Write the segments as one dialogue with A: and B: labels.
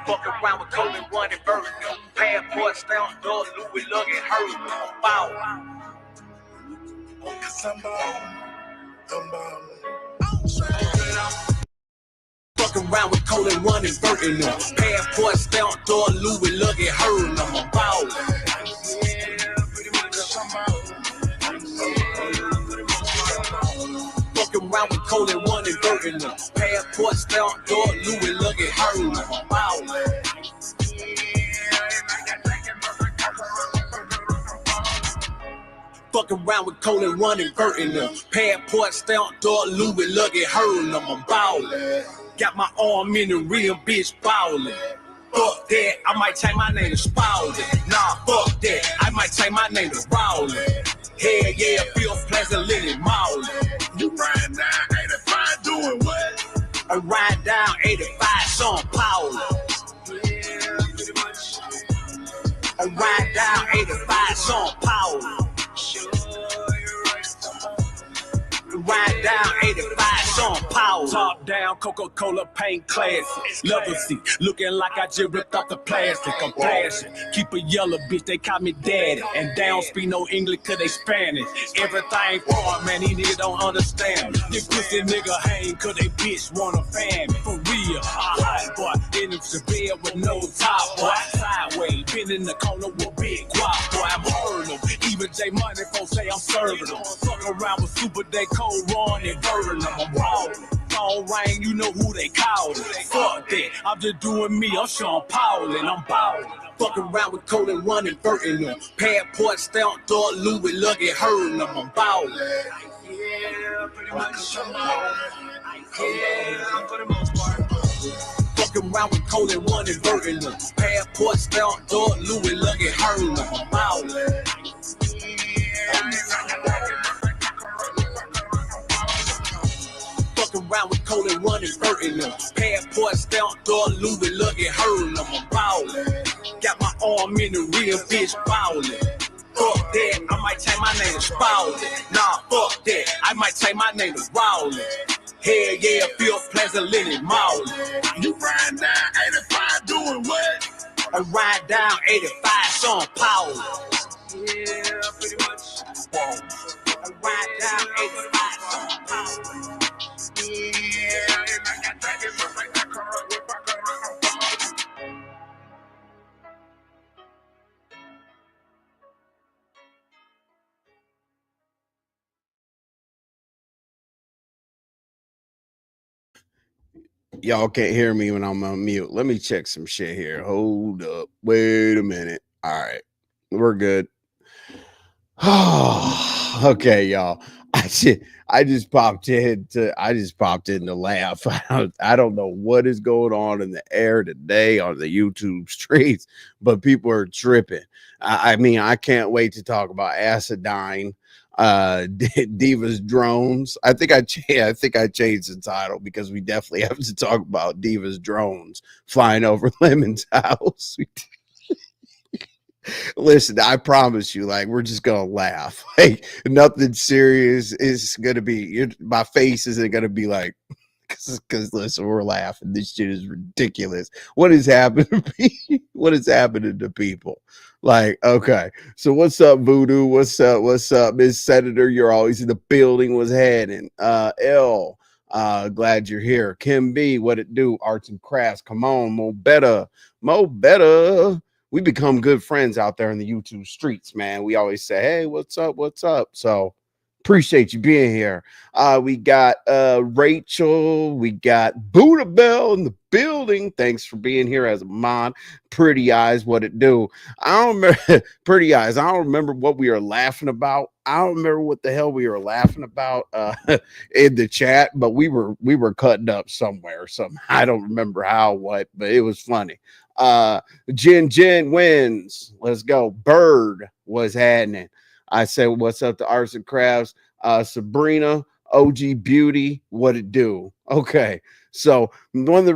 A: Fuck around with Colin One and Burton. Passports down, door, Louis lugging hurt. I'm bound. Fuck around with Colin One and Burton. Passports down, door, Louis lugging hurt. I'm about. Fucking around with Colin One and Burton. Passports down, door, Louis lugging hurt. I'm about. Fuck around with Colin One and Burton. Passports down, door, Louis lugging hurt. I'm ballin'. Got my arm in the real bitch ballin'. Fuck that, I might change my name to Spalding. Nah, fuck that, I might change my name to Rowling. Hell yeah, feel pleasant living Maulin'. You ride down 85 doing what? I ride down 85 Sean Paul. Yeah, pretty much. I ride down 85 Sean Paul. Ride down 85 Sean Paul. Top down, Coca-Cola paint classic. Level seat, looking like I just ripped off the plastic. I'm flashing, keep a yellow bitch, they call me daddy. And they don't speak no English cause they Spanish. Everything foreign, man, these niggas don't understand me. This pussy nigga hang cause they bitch wanna fan me. For real, hot boy, in the severe with no top, boy. Sideways, been in the corner with big guap, boy. I'm hurting them. Even J Money folks say I'm serving them. Fuck around with Super Day Cold Run and burning them. I'm ballin'. Phone ring, you know who they callin'. Fuck that, I'm just doing me. I'm Sean Paul and I'm ballin'. Fuck around with Colin One and Burton them. Passport stamp, door, Louis lugging hurting them. I'm ballin'. Yeah, pretty much. Yeah, for the most part. Fucking around with Colin One and Burton them. Passport stamp, door, Louis lugging hurting them. I'm ballin'. Around with Colin One and Burton them. Passport stamp, door, Louis lugging hurting them. I'm ballin'. Got my arm in the real bitch ballin'. Fuck that, I might change my name to Spalding. Nah, fuck that, I might change my name to Rowling. Hell yeah, feel pleasant living Maulin'. You ride down 85 doing what? I ride down 85 Sean Paul. Yeah, pretty much. I ride down 85 Sean Paul.
B: Y'all can't hear me when I'm on mute. Let me check some shit here. Hold up. Wait a minute. All right. We're good. Okay, y'all. I just popped in to laugh. I don't know what is going on in the air today on the YouTube streets, but people are tripping. I mean, I can't wait to talk about Acidine, Diva's drones. I think I changed the title because we definitely have to talk about Diva's drones flying over Lemon's house. Listen, I promise you, like, we're just gonna laugh. Like, nothing serious is gonna be. My face isn't gonna be like, because listen, we're laughing. This shit is ridiculous. What is happening to me? What is happening to people? Like, okay, so what's up, Voodoo? What's up? What's up, Miss Senator? You're always in the building. What's happening? L. Glad you're here. Kim B. What it do? Arts and crafts. Come on, Mo better. We become good friends out there in the YouTube streets, man. We always say, hey, what's up? What's up? So appreciate you being here. We got Rachel. We got Buddha Bell in the building. Thanks for being here as a mod. Pretty Eyes, what it do? I don't remember. Pretty Eyes, I don't remember what we were laughing about. I don't remember what the hell we were laughing about in the chat, but we were cutting up somewhere. I don't remember how, what, but it was funny. Jen wins. Let's go. Bird was happening. I said, what's up to Arts and Crafts? Sabrina, OG Beauty, what it do? Okay. So one of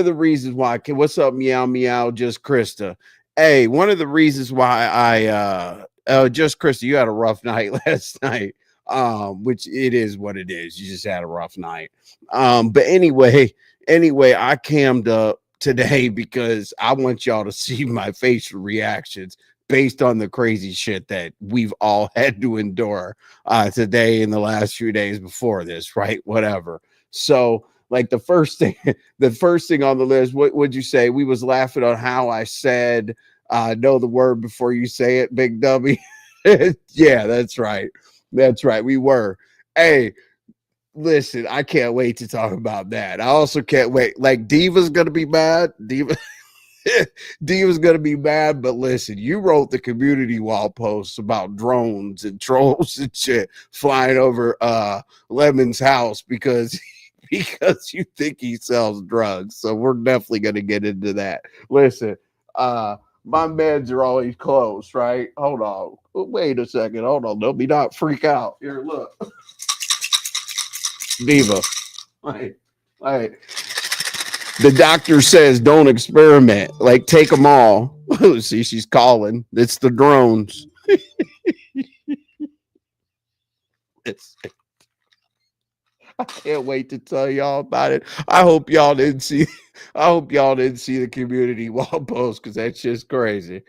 B: the reasons why, what's up, Meow Meow, just Krista. Hey, one of the reasons why I just Krista, you had a rough night last night. which it is what it is. You just had a rough night. But anyway, I cammed up today because I want y'all to see my facial reactions based on the crazy shit that we've all had to endure today and the last few days before this, right? Whatever. So, like the first thing, the first thing on the list, what would you say? We was laughing on how I said, know the word before you say it, Big W. Yeah, that's right. That's right. We were. Hey, listen, I can't wait to talk about that. I also can't wait. Like Diva's gonna be mad. Diva's gonna be mad, but listen, you wrote the community wall posts about drones and trolls and shit flying over Lemon's house because because you think he sells drugs. So we're definitely gonna get into that. Listen, my meds are always closed, right? Hold on. Wait a second. Hold on. Don't be not freak out. Here, look. Diva. Like, like the doctor says don't experiment. Like take them all. See, she's calling. It's the drones. It's, I can't wait to tell y'all about it. I hope y'all didn't see. I hope y'all didn't see the community wall post because that's just crazy.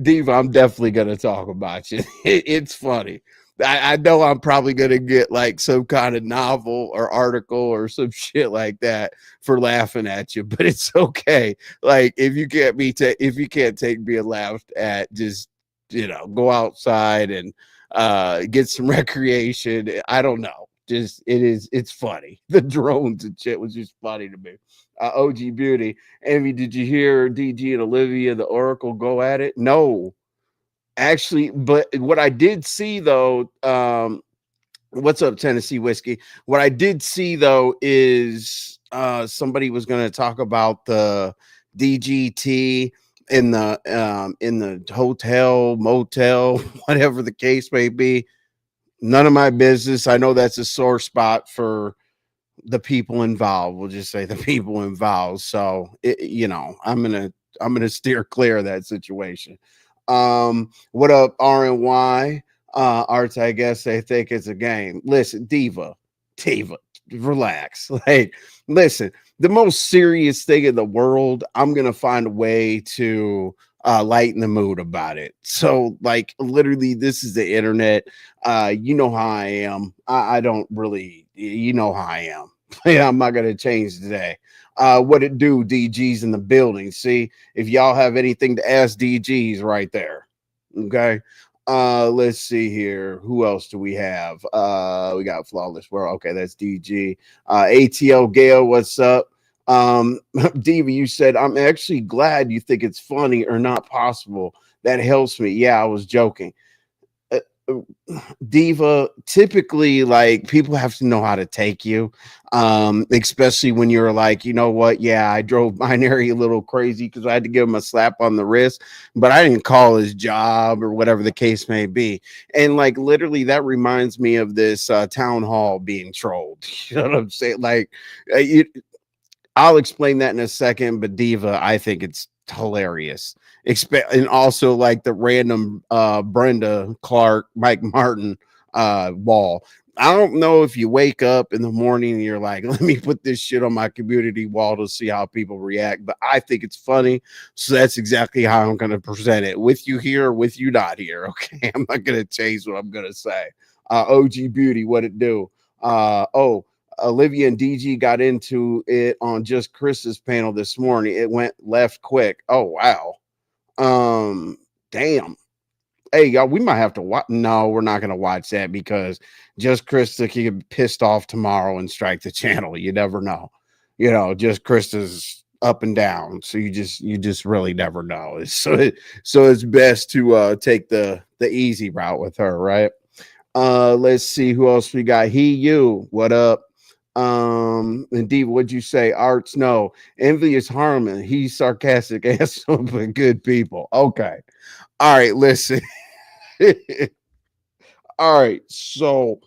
B: Diva, I'm definitely gonna talk about you. It's funny. I know I'm probably gonna get like some kind of novel or article or some shit like that for laughing at you, but it's okay. Like if you can't be if you can't take being laughed at, just go outside and get some recreation. I don't know. Just it's funny. The drones and shit was just funny to me. OG Beauty. Envy, did you hear DG and Olivia, the Oracle, go at it? No, actually, but what I did see though, what's up, Tennessee Whiskey? What I did see though is somebody was going to talk about the DGT in the hotel, motel, whatever the case may be. None of my business. I know that's a sore spot for the people involved. We'll just say the people involved. So I'm gonna steer clear of that situation. What up, RNY? Arts, I guess they think it's a game. Listen, Diva, relax. Like, listen, the most serious thing in the world, I'm gonna find a way to lighten the mood about it. So, like, literally, this is the internet. You know how I am. I don't really, you know how I am. Yeah, I'm not gonna change today. What it do? DG's in the building. See, if y'all have anything to ask, DG's right there. Okay. Let's see here. Who else do we have? We got Flawless World. Okay, that's DG. ATL Gale, what's up? Diva, you said I'm actually glad you think it's funny or not possible. That helps me. Yeah, I was joking. Uh, Diva, typically, like, people have to know how to take you, especially when you're like, you know what, yeah, I drove binary a little crazy because I had to give him a slap on the wrist, but I didn't call his job or whatever the case may be. And like, literally, that reminds me of this town hall being trolled. You know what I'm saying? Like, I'll explain that in a second, but Diva, I think it's hilarious. And also like the random Brenda Clark, Mike Martin wall. I don't know if you wake up in the morning and you're like, let me put this shit on my community wall to see how people react, but I think it's funny. So that's exactly how I'm going to present it, with you here or with you not here. Okay. I'm not going to change what I'm going to say. OG Beauty, what it do? Olivia and DG got into it on Just Chris's panel this morning. It went left quick. Oh wow. Damn. Hey y'all, we might have to watch. No, we're not gonna watch that because Just Chris could get pissed off tomorrow and strike the channel. You never know. Just Chris is up and down. So you just really never know. So it's best to take the easy route with her, right? Let's see who else we got. You, what up? Indeed, what'd you say? Arts, no. Envious Harmon, he's sarcastic ass but good people. Okay. All right, listen. All right, so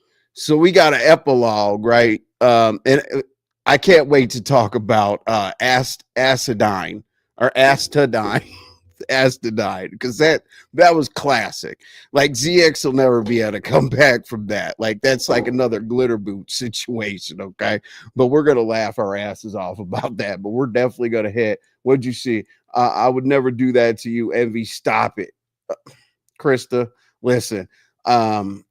B: we got an epilogue, right? And I can't wait to talk about Acidine or Acidine. Aaah-Sa-Dine, because that was classic. Like ZX will never be able to come back from that. Like that's like another glitter boot situation, okay? But we're gonna laugh our asses off about that. But we're definitely gonna hit. What'd you see? I would never do that to you, Envy. Stop it, Krista. Listen, um,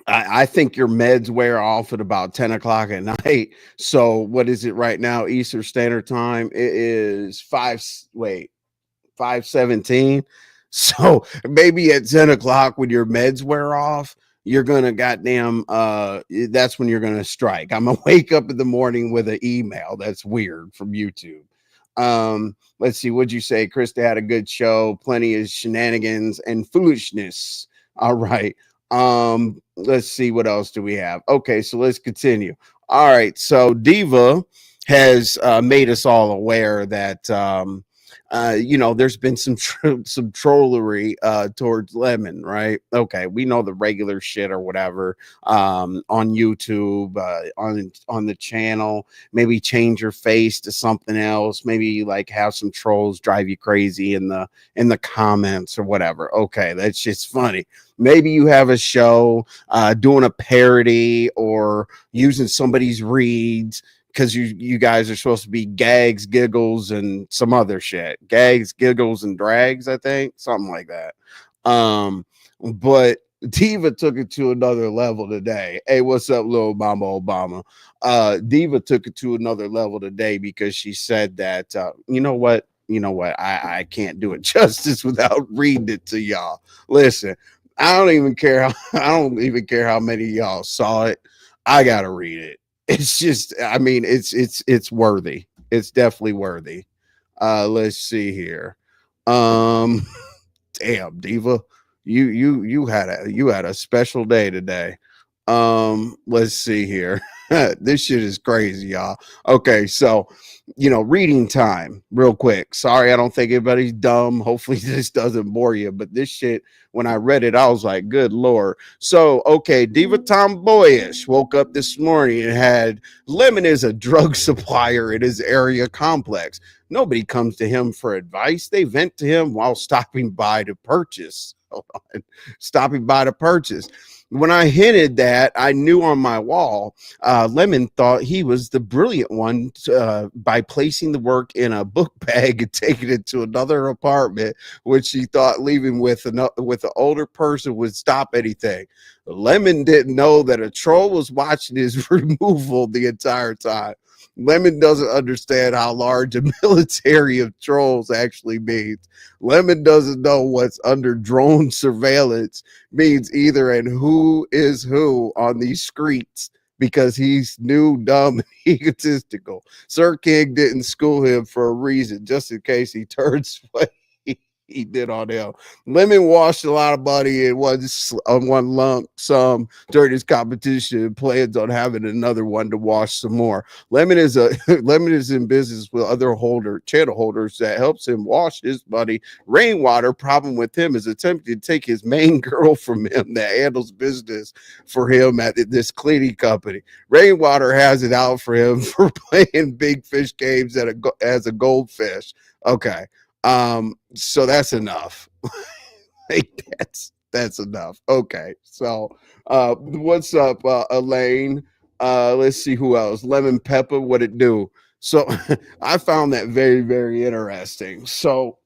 B: I think your meds wear off at about 10 o'clock at night. So what is it right now? Eastern Standard Time. It is 5:17. So maybe at 10 o'clock when your meds wear off, you're gonna goddamn that's when you're gonna strike. I'm gonna wake up in the morning with an email that's weird from YouTube. Let's see, what'd you say? Krista had a good show, plenty of shenanigans and foolishness. All right. Let's see, what else do we have? Okay, so let's continue. All right, so Diva has made us all aware that there's been some trollery towards Lemon, right? Okay, we know the regular shit or whatever on YouTube, on the channel. Maybe change your face to something else. Maybe like have some trolls drive you crazy in the comments or whatever. Okay, that's just funny. Maybe you have a show doing a parody or using somebody's reads, because you guys are supposed to be gags, giggles, and some other shit. Gags, giggles, and drags, I think. Something like that. But Diva took it to another level today. Hey, what's up, little Mama Obama? Diva took it to another level today because she said that, you know what? I can't do it justice without reading it to y'all. Listen, I don't even care how many of y'all saw it. I gotta read it. It's just, I mean, it's worthy. It's definitely worthy. Let's see here. Um, damn, Diva, you had a special day today. Let's see here. This shit is crazy, y'all. Okay, so reading time, real quick. Sorry, I don't think anybody's dumb. Hopefully, this doesn't bore you, but this shit, when I read it, I was like, good lord. So, okay, Diva Tomboyish woke up this morning and had Lemon is a drug supplier in his area complex. Nobody comes to him for advice. They vent to him while stopping by to purchase. Hold on. Stopping by to purchase. When I hinted that, I knew on my wall, Lemon thought he was the brilliant one by placing the work in a book bag and taking it to another apartment, which he thought leaving with an older person would stop anything. Lemon didn't know that a troll was watching his removal the entire time. Lemon doesn't understand how large a military of trolls actually means. Lemon doesn't know what's under drone surveillance means either, and who is who on these streets, because he's new, dumb, and egotistical. Sir King didn't school him for a reason, just in case he turns what he did on him. Lemon washed a lot of money in one lump sum during his competition and plans on having another one to wash some more. Lemon is in business with other channel holders that helps him wash his money. Rainwater, problem with him, is attempting to take his main girl from him that handles business for him at this cleaning company. Rainwater has it out for him for playing big fish games as a goldfish. Okay. So that's enough. Like, that's enough. Okay. So what's up, Elaine? Let's see who else. Lemon Pepper, what it do? So I found that very, very interesting. So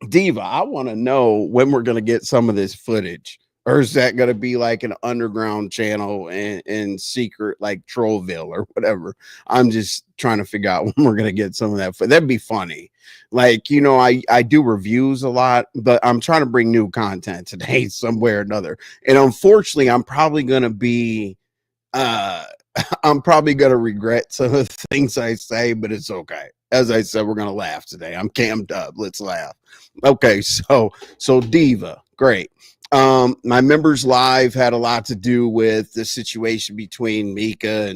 B: Diva, I want to know when we're gonna get some of this footage. Or is that gonna be like an underground channel in secret, like Trollville or whatever? I'm just trying to figure out when we're gonna get some of that. That'd be funny. Like, I do reviews a lot, but I'm trying to bring new content today somewhere or another. And unfortunately, uh I'm probably gonna regret some of the things I say, but it's okay. As I said, we're gonna laugh today. I'm cammed up. Let's laugh. Okay, so Diva, great. My members live had a lot to do with the situation between Mika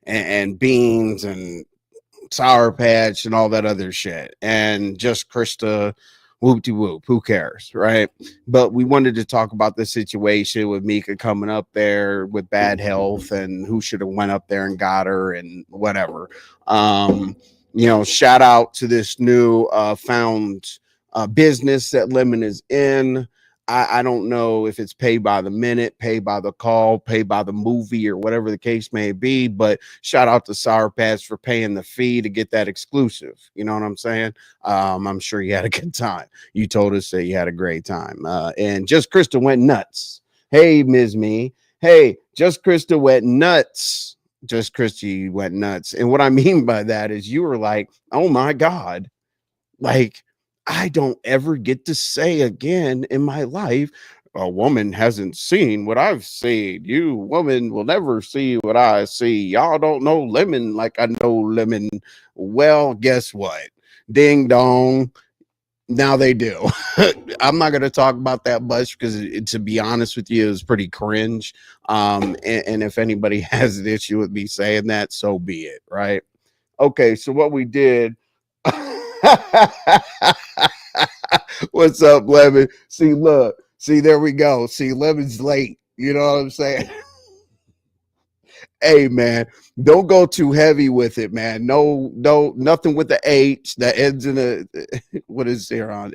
B: and Beans and Sour Patch and all that other shit, and just Krista, whoop de whoop. Who cares, right? But we wanted to talk about the situation with Mika coming up there with bad health and who should have went up there and got her and whatever. Shout out to this new found business that Lemon is in. I don't know if it's pay by the minute, pay by the call, pay by the movie, or whatever the case may be. But shout out to Sour Patch for paying the fee to get that exclusive. You know what I'm saying? I'm sure you had a good time. You told us that you had a great time. And Just Krista went nuts. Hey, Ms. Me. Hey, Just Krista went nuts. Just Krista went nuts. And what I mean by that is you were like, oh my God, like, I don't ever get to say again in my life, a woman hasn't seen what I've seen. You woman will never see what I see. Y'all don't know Lemon like I know Lemon. Well, guess what? Ding dong. Now they do. I'm not going to talk about that much because, to be honest with you, it's pretty cringe. And if anybody has an issue with me saying that, so be it. Right. Okay. So what we did. What's up, Lemon? See, look, see, there we go. See, Lemon's late. You know what I'm saying? Hey, man, don't go too heavy with it, man. No, nothing with the H that ends in a what is there on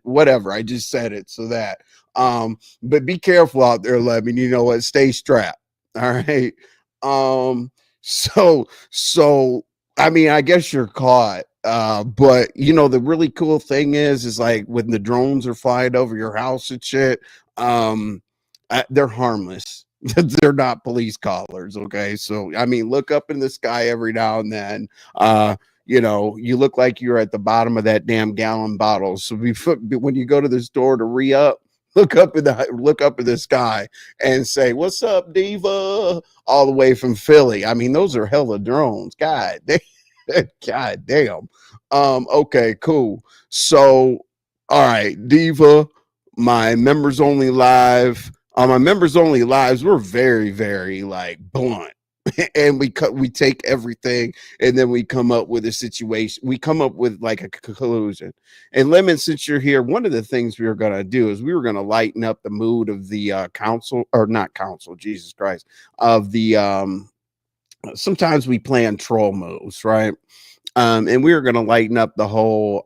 B: whatever. I just said it, so that but be careful out there, Lemon. You know what? Stay strapped. All right. So I mean, I guess you're caught. But you know, the really cool thing is like when the drones are flying over your house and shit, they're harmless. They're not police collars. Okay. So, I mean, look up in the sky every now and then. You know, you look like you're at the bottom of that damn gallon bottle. So when you go to the store to re-up, look up in the sky and say, "What's up, Diva?" All the way from Philly. I mean, those are hella drones. God, God damn. Okay, cool. So, all right, Diva, my members only live. My members only lives, we're very, very like blunt. And we take everything and then we come up with a situation. We come up with like a conclusion. And Lemon, since you're here, one of the things we were gonna do is we were gonna lighten up the mood of the council, or not council, Jesus Christ, of the sometimes we plan troll moves, right? And we were gonna lighten up the whole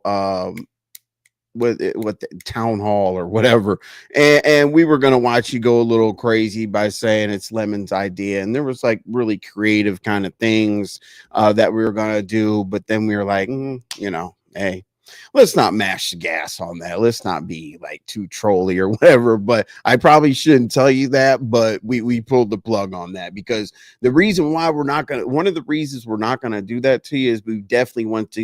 B: with the TownHall or whatever, and we were gonna watch you go a little crazy by saying it's Lemon's idea, and there was like really creative kind of things that we were gonna do, but then we were like, you know, hey, let's not mash the gas on that. Let's not be like too trolly or whatever. But I probably shouldn't tell you that, but we pulled the plug on that because the reason why we're not gonna, one of the reasons we're not gonna do that to you is we definitely want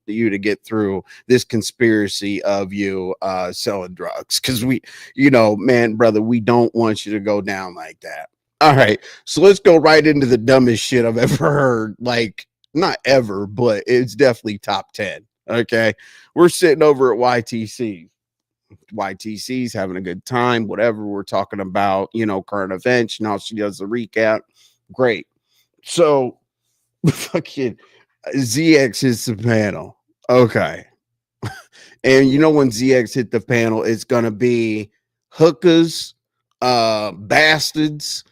B: you to get through this conspiracy of you selling drugs, because we, you know, man, brother, we don't want you to go down like that. All right, so let's go right into the dumbest shit I've ever heard. Like, not ever, but it's definitely top 10. Okay, we're sitting over at YTC. YTC's having a good time, whatever. We're talking about, you know, current events. Now she does the recap. Great. So, fucking ZX hits the panel. Okay. And you know, when ZX hit the panel, it's going to be hookers, bastards,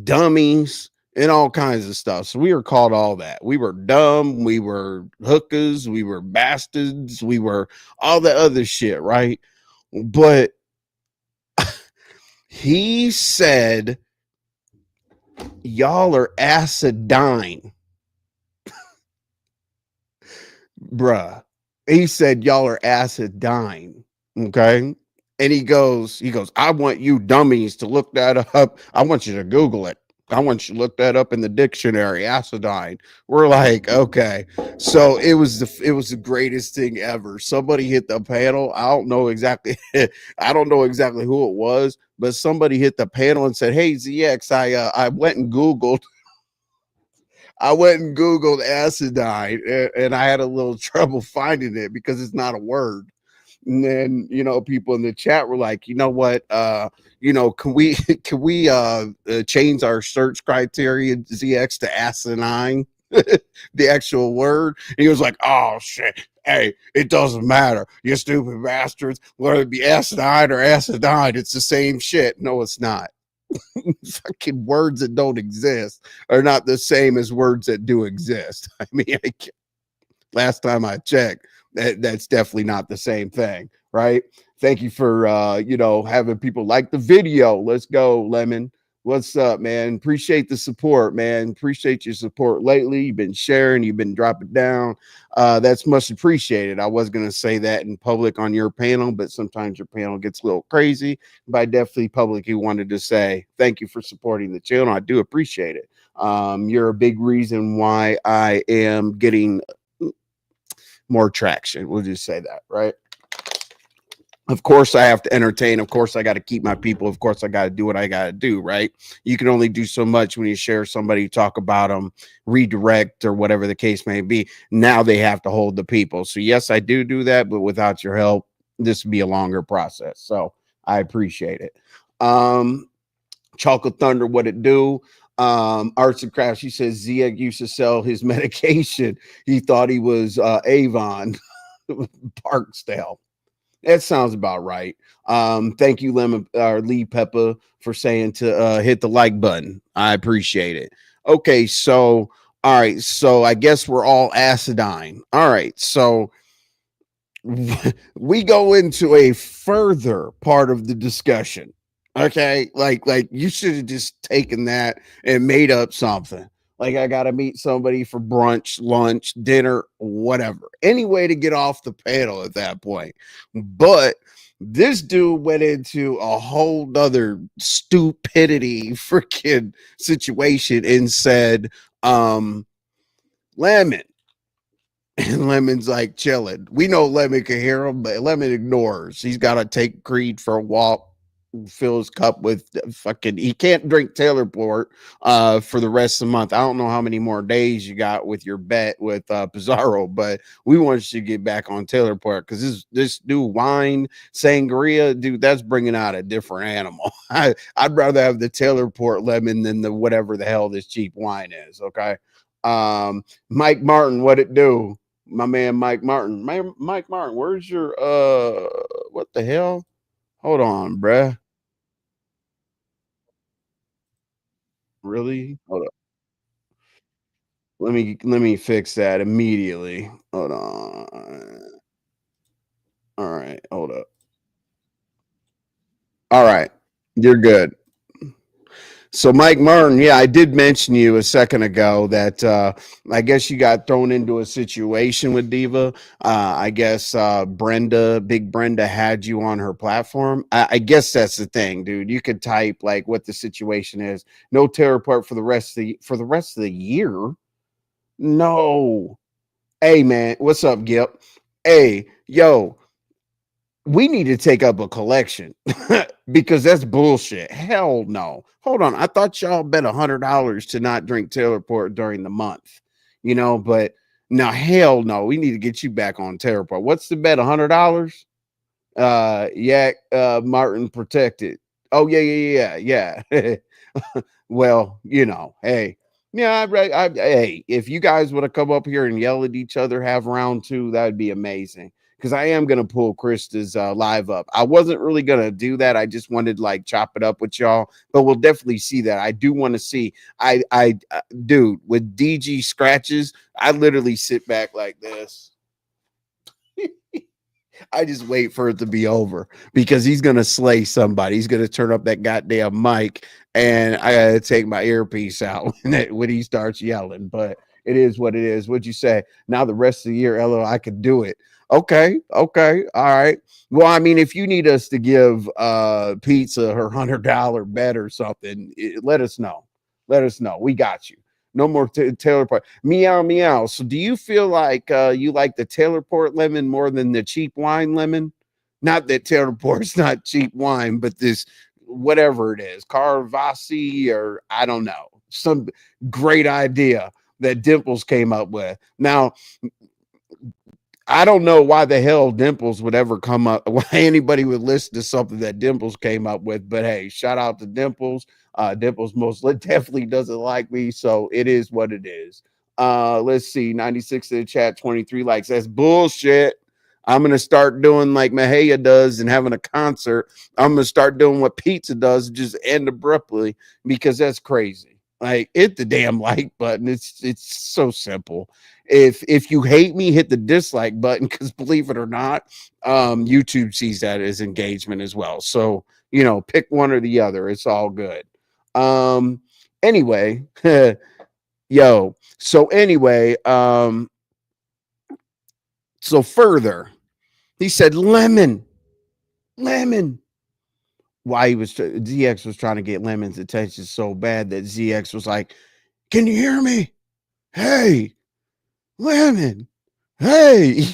B: dummies, and all kinds of stuff. So we were called all that. We were dumb, we were hookers, we were bastards, we were all the other shit, right? But he said, y'all are Aaah-Sa-Dine. Bruh. He said, y'all are Aaah-Sa-Dine. Okay. And he goes, I want you dummies to look that up. I want you to Google it. I want you to look that up in the dictionary, Acidine. We're like, okay. So it was the greatest thing ever. Somebody hit the panel. I don't know exactly who it was, but somebody hit the panel and said, "Hey ZX, I went and Googled Acidine, and I had a little trouble finding it because it's not a word." And then, you know, people in the chat were like, you know what, you know, can we change our search criteria, ZX, to asinine, the actual word? And he was like, oh shit, hey, it doesn't matter, you stupid bastards, whether it be asinine or acidine, it's the same shit. No, it's not. Fucking words that don't exist are not the same as words that do exist. I mean, last time I checked, That's definitely not the same thing, right? Thank you for having people like the video. Let's go, Lemon. What's up, man? Appreciate the support, man. Appreciate your support lately. You've been sharing, you've been dropping down. That's much appreciated. I was gonna say that in public on your panel, but sometimes your panel gets a little crazy. But I definitely publicly wanted to say thank you for supporting the channel. I do appreciate it. You're a big reason why I am getting more traction. We'll just say that, right? Of course, I have to entertain. Of course, I got to keep my people. Of course, I got to do what I got to do, right? You can only do so much when you share somebody, talk about them, redirect, or whatever the case may be. Now they have to hold the people. So, yes, I do that, but without your help, this would be a longer process. So, I appreciate it. Chocolate Thunder, what it do? Arts and Crafts, she says Zia used to sell his medication. He thought he was Avon Parkstale. That sounds about right. Thank you, Lemon or Lee Peppa, for saying to hit the like button. I appreciate it. Okay, so all right, so I guess we're all Acidine. All right, so we go into a further part of the discussion. Okay, like you should have just taken that and made up something. Like I gotta meet somebody for brunch, lunch, dinner, whatever. Any way to get off the panel at that point. But this dude went into a whole nother stupidity freaking situation and said, Lemon. And Lemon's like chilling. We know Lemon can hear him, but Lemon ignores. He's got to take Creed for a walk, fill his cup with fucking. He can't drink Taylor Port for the rest of the month. I don't know how many more days you got with your bet with Pizarro, but we want you to get back on Taylor Port because this new wine sangria, dude, that's bringing out a different animal. I'd rather have the Taylor Port lemon than the whatever the hell this cheap wine is. Okay. Mike Martin, what it do? My man Mike Martin. Mike Martin, where's your what the hell? Hold on, bruh. Really? Hold up. Let me fix that immediately. Hold on. All right, hold up. All right. You're good. So, Mike Martin, yeah, I did mention you a second ago that I guess you got thrown into a situation with Diva. I guess Big Brenda had you on her platform. I guess that's the thing, dude. You could type like what the situation is. No tear apart for the rest of the year. No. Hey, man, what's up, Gip? Hey, yo, we need to take up a collection because that's bullshit. Hell no. Hold on. I thought y'all bet $100 to not drink Taylor Port during the month, but now hell no. We need to get you back on Taylor Port. What's the bet? $100? Martin protected. Oh, yeah. Well, hey. Yeah, hey, if you guys would have come up here and yell at each other, have round two, that would be amazing because I am gonna pull Krista's live up. I wasn't really gonna do that. I just wanted to like chop it up with y'all, but we'll definitely see that. I do want to see. Dude, with DG scratches, I literally sit back like this. I just wait for it to be over because he's gonna slay somebody. He's gonna turn up that goddamn mic, and I gotta take my earpiece out when he starts yelling. But it is what it is. What'd you say? Now the rest of the year, Elo, I could do it. Okay, all right. Well, I mean, if you need us to give Pizza her $100 bet or something, let us know. Let us know. We got you. No more Taylor Port. Meow, meow. So do you feel like you like the Taylor Port lemon more than the cheap wine lemon? Not that Taylor Port's not cheap wine, but this, whatever it is, Carvasi or I don't know, some great idea that Dimples came up with. Now, I don't know why the hell Dimples would ever come up, why anybody would listen to something that Dimples came up with. But hey, shout out to Dimples. Dimples most definitely doesn't like me, so it is what it is. Let's see, 96 in the chat, 23 likes. That's bullshit. I'm gonna start doing like Mahaya does and having a concert. I'm gonna start doing what pizza does, just end abruptly because that's crazy. Like, hit the damn like button. It's so simple. If you hate me, hit the dislike button, because believe it or not, YouTube sees that as engagement as well. So, pick one or the other. It's all good. Anyway, yo. So anyway, so further, he said lemon, lemon. Why ZX was trying to get Lemon's attention so bad that ZX was like, "Can you hear me? Hey, Lemon. Hey."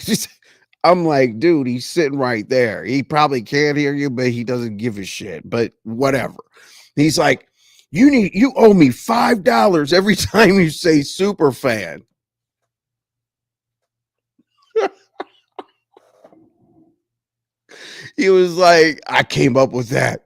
B: I'm like, dude, he's sitting right there. He probably can't hear you, but he doesn't give a shit. But whatever. He's like, you owe me $5 every time you say super fan. He was like, I came up with that.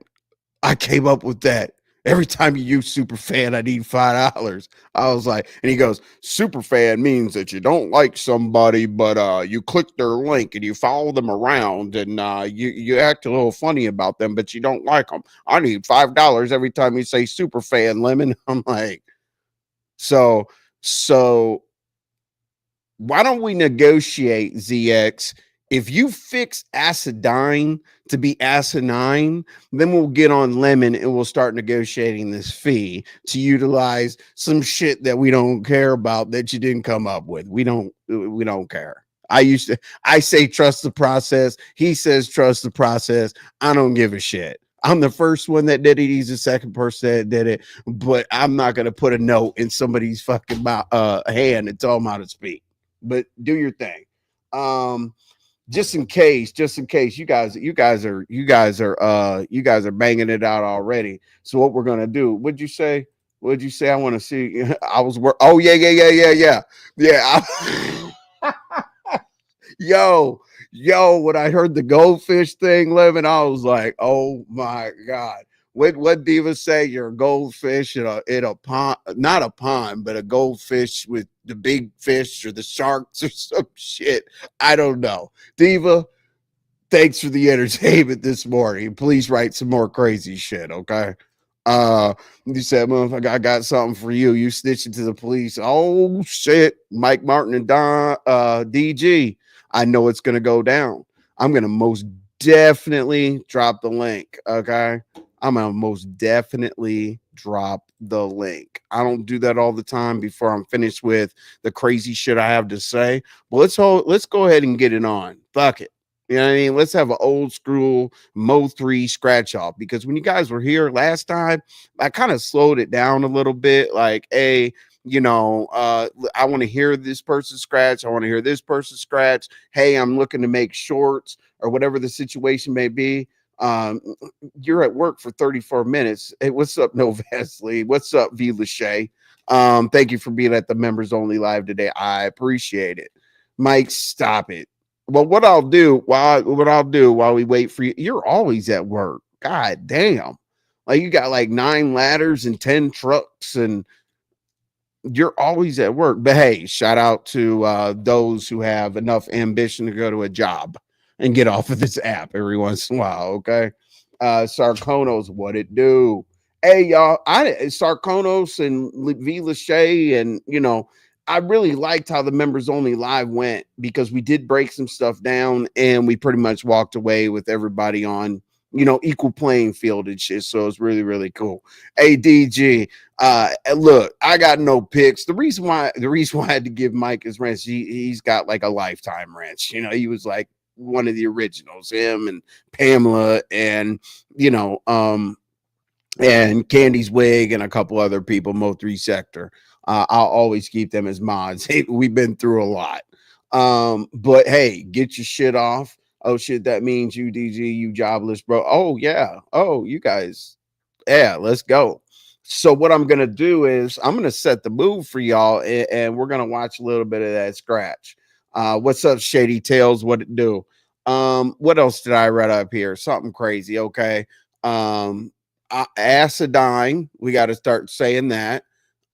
B: Every time you use super fan, I need $5. I was like, and he goes, super fan means that you don't like somebody, but you click their link and you follow them around, and you act a little funny about them, but you don't like them. I need $5 every time you say super fan, Lemon. I'm like, so why don't we negotiate, ZX? If you fix Acidine to be Acidine, then we'll get on Lemon and we'll start negotiating this fee to utilize some shit that we don't care about, that you didn't come up with. We don't care. I say trust the process. He says trust the process. I don't give a shit. I'm the first one that did it. He's the second person that did it. But I'm not going to put a note in somebody's fucking hand and tell them how to speak. But do your thing. Just in case you guys are banging it out already. So what we're gonna do? What'd you say? I want to see. Oh yeah. Yo, when I heard the goldfish thing, Lemon, I was like, oh my god. What Diva say? You're a goldfish in a pond, not a pond, but a goldfish with the big fish or the sharks or some shit. I don't know. Diva, thanks for the entertainment this morning. Please write some more crazy shit, okay? You said, motherfucker, I got something for you. You snitching to the police. Oh shit. Mike Martin and DG. I know it's gonna go down. I'm gonna most definitely drop the link. Okay. I'm gonna most definitely drop the link. I don't do that all the time before I'm finished with the crazy shit I have to say. But let's go ahead and get it on. Fuck it. You know what I mean? Let's have an old school Mo 3 scratch off, because when you guys were here last time, I kind of slowed it down a little bit. Like, hey, I want to hear this person scratch. I want to hear this person scratch. Hey, I'm looking to make shorts or whatever the situation may be. You're at work for 34 minutes. Hey, what's up, No Vaseline? What's up, V. Lachey? Thank you for being at the members only live today. I appreciate it. Mike, stop it. Well, what I'll do while we wait for you, you're always at work. God damn. Like, you got like 9 ladders and 10 trucks, and you're always at work. But hey, shout out to those who have enough ambition to go to a job and get off of this app every once in a while. Okay. Sarkonos, what it do? Hey, y'all, Sarkonos and V. Lachey, and I really liked how the members only live went, because we did break some stuff down and we pretty much walked away with everybody on, equal playing field and shit. So it's really, really cool. ADG, look, I got no picks. The reason why I had to give Mike his wrench, he's got like a lifetime wrench. He was like one of the originals, him and Pamela, and and Candy's Wig and a couple other people, Mo3 Sector. I'll always keep them as mods. Hey, we've been through a lot. But hey, get your shit off. Oh shit, that means you, DG, you jobless, bro. Oh yeah. Oh, you guys. Yeah, let's go. So what I'm gonna do is I'm gonna set the mood for y'all, and we're gonna watch a little bit of that scratch. What's up, Shady Tails? What it do? What else did I read up here? Something crazy. Okay. Acidine, we got to start saying that.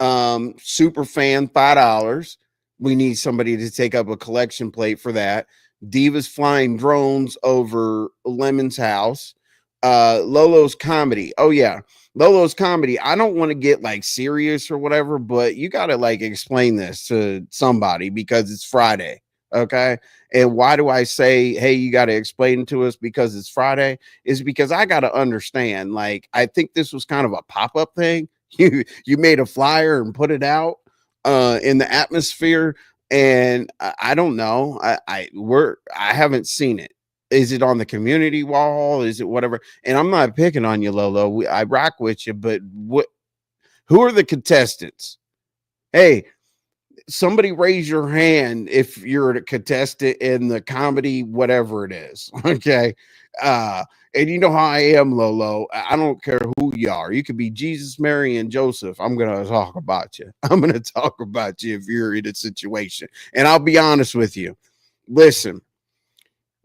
B: Superfan, $5. We need somebody to take up a collection plate for that. Diva's flying drones over Lemon's house. Lolo's comedy. Oh yeah, Lolo's comedy. I don't want to get like serious or whatever, but you got to like explain this to somebody because it's Friday. Okay. And why do I say, hey, you got to explain it to us because it's Friday? Is because I got to understand. Like, I think this was kind of a pop up thing. You made a flyer and put it out in the atmosphere, and I don't know. I haven't seen it. Is it on the community wall? Is it whatever? And I'm not picking on you, Lolo. I rock with you, but what? Who are the contestants? Hey, somebody raise your hand if you're a contestant in the comedy, whatever it is. Okay. Uh, and you know how I am, Lolo. I don't care who you are. You could be Jesus, Mary, and Joseph. I'm gonna talk about you. I'm gonna talk about you if you're in a situation. And I'll be honest with you. Listen,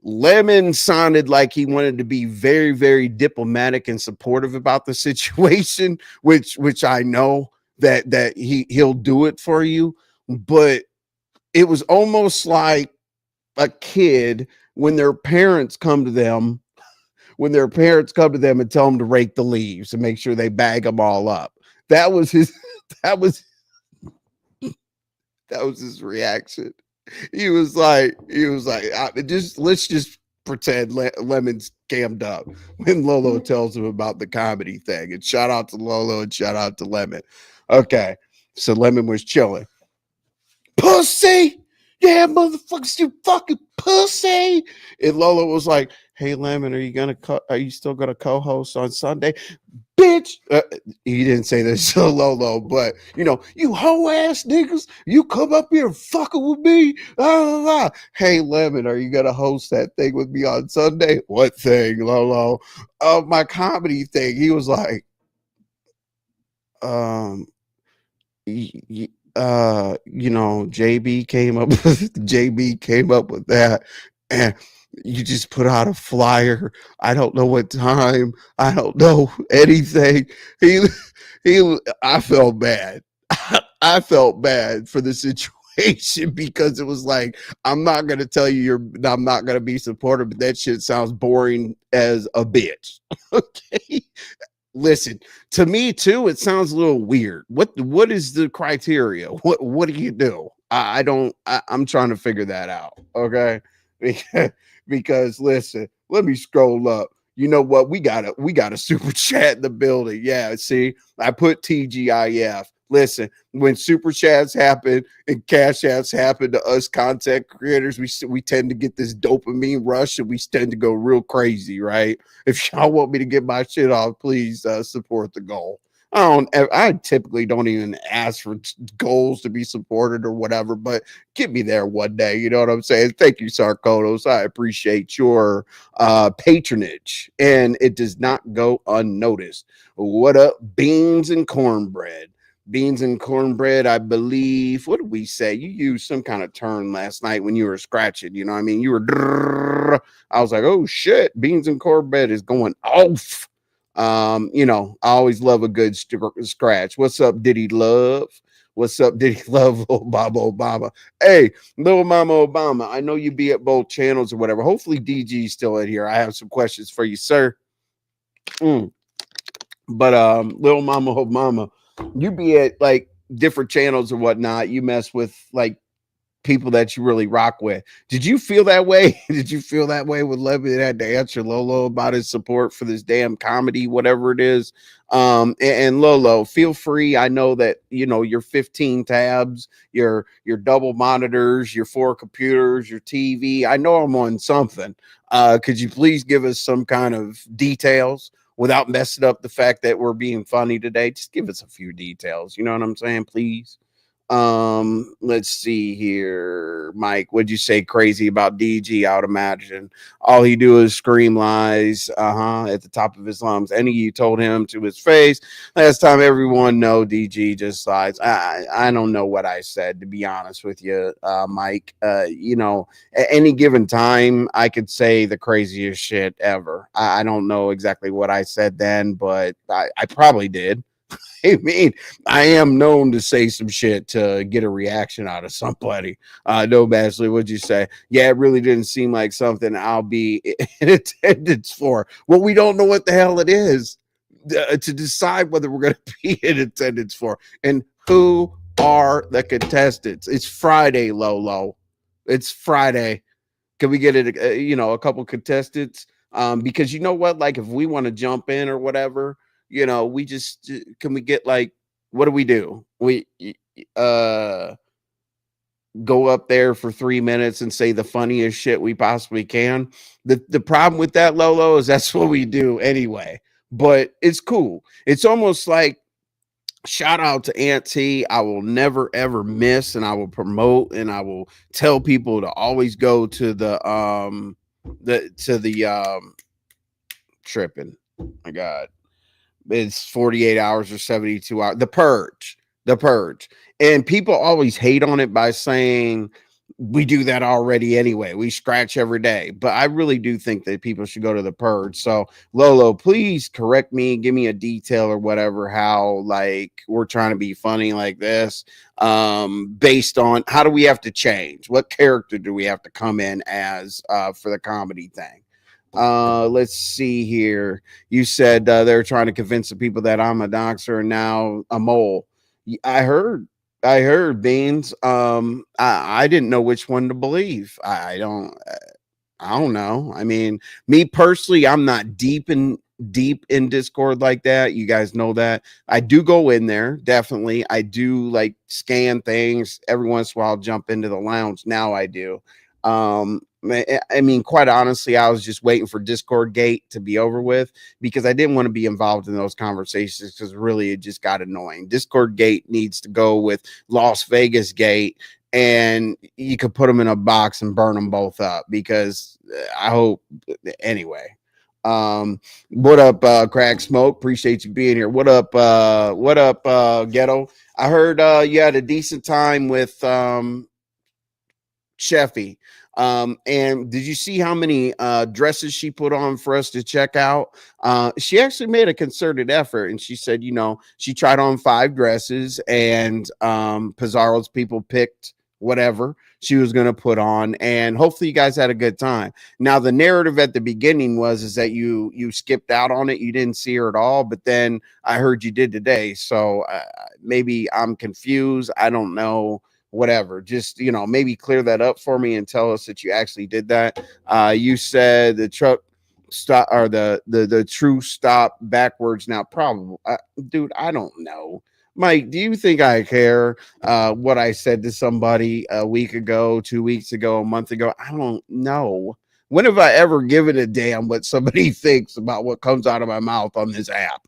B: Lemon sounded like he wanted to be very, very diplomatic and supportive about the situation, which I know that he'll do it for you, but it was almost like a kid when their parents come to them and tell them to rake the leaves and make sure they bag them all up. That was his that was that was his reaction. He was like, just let's just pretend Lemon's cammed up when Lolo tells him about the comedy thing. And shout out to Lolo and shout out to Lemon. Okay, so Lemon was chilling. Pussy, yeah, motherfuckers, you fucking pussy. And Lolo was like, "Hey, Lemon, are you still gonna co-host on Sunday?" Bitch, he didn't say this to Lolo, but you hoe ass niggas, you come up here fucking with me. Hey, Lemon, are you gonna host that thing with me on Sunday? What thing, Lolo? My comedy thing. He was like, um, JB came up with that, and you just put out a flyer. I don't know what time. I don't know anything. He I felt bad. I felt bad for the situation because it was like, I'm not gonna tell you I'm not gonna be supportive, but that shit sounds boring as a bitch. Okay. Listen, to me too, it sounds a little weird. What is the criteria? What do you do? I don't. I'm trying to figure that out. Okay, because listen, let me scroll up. You know what? We got a super chat in the building. Yeah, see, I put TGIF. Listen, when super chats happen and cash apps happen to us content creators, we tend to get this dopamine rush and we tend to go real crazy, right? If y'all want me to get my shit off, please support the goal. I typically don't even ask for goals to be supported or whatever, but get me there one day. You know what I'm saying? Thank you, Sarkotos. I appreciate your patronage, and it does not go unnoticed. What up, beans and cornbread? Beans and cornbread, I believe. What did we say? You used some kind of term last night when you were scratching. You know what I mean? You were. I was like, oh shit, beans and cornbread is going off. I always love a good scratch. What's up, Diddy Love? What's up, Diddy Love? Obama, Obama. Hey, little Mama Obama. I know you be at both channels or whatever. Hopefully, DG's still in here. I have some questions for you, sir. But little Mama Obama, you be at like different channels or whatnot. You mess with like people that you really rock with. Did you feel that way? Did you feel that way with Levy had to answer Lolo about his support for this damn comedy, whatever it is? And Lolo, feel free. I know that your 15 tabs, your double monitors, your 4 computers, your TV. I know I'm on something. Could you please give us some kind of details without messing up the fact that we're being funny today? Just give us a few details. You know what I'm saying? Please. Let's see here. Mike, what'd you say crazy about DG? I would imagine all he do is scream lies at the top of his lungs. Any you told him to his face last time, everyone know DG just lies. I don't know what I said, to be honest with you, Mike. At any given time I could say the craziest shit ever. I don't know exactly what I said then, but I probably did. I mean, I am known to say some shit to get a reaction out of somebody. No, Bashley, what'd you say? Yeah, it really didn't seem like something I'll be in attendance for. Well, we don't know what the hell it is to decide whether we're going to be in attendance for. And who are the contestants? It's Friday, Lolo. It's Friday. Can we get it? A couple contestants. Because you know what? Like, if we want to jump in or whatever, we just can we get like, what do we do? We uh go up there for 3 minutes and say the funniest shit we possibly can. The problem with that, Lolo, is that's what we do anyway. But it's cool. It's almost like, shout out to Auntie. I will never ever miss, and I will promote, and I will tell people to always go to the tripping. My God, it's 48 hours or 72 hours. The purge. And people always hate on it by saying we do that already anyway. We scratch every day. But I really do think that people should go to the purge. So Lolo, please correct me, give me a detail or whatever, how like we're trying to be funny like this. Based on how do we have to change? What character do we have to come in as for the comedy thing? Let's see here. You said they're trying to convince the people that I'm a doxer and now a mole. I heard Beans. I didn't know which one to believe. I don't know. I mean, me personally, I'm not deep in Discord like that. You guys know that. I do go in there, definitely. I do like scan things every once in a while, jump into the lounge. Now I do. I mean, quite honestly, I was just waiting for Discord Gate to be over with because I didn't want to be involved in those conversations because really it just got annoying. Discord Gate needs to go with Las Vegas Gate, and you could put them in a box and burn them both up because I hope anyway. What up, Crack Smoke? Appreciate you being here. What up, Ghetto? I heard you had a decent time with Sheffy. And did you see how many dresses she put on for us to check out? She actually made a concerted effort, and she said, she tried on 5 dresses, and Pizarro's people picked whatever she was going to put on, and hopefully you guys had a good time. Now, the narrative at the beginning is that you skipped out on it, you didn't see her at all, but then I heard you did today, so maybe I'm confused. I don't know. Whatever, just maybe clear that up for me and tell us that you actually did that. You said the truck stop, or the true stop backwards. Now probably, dude, I don't know, Mike, do you think I care what I said to somebody a week ago, 2 weeks ago, a month ago? I don't know. When have I ever given a damn what somebody thinks about what comes out of my mouth on this app?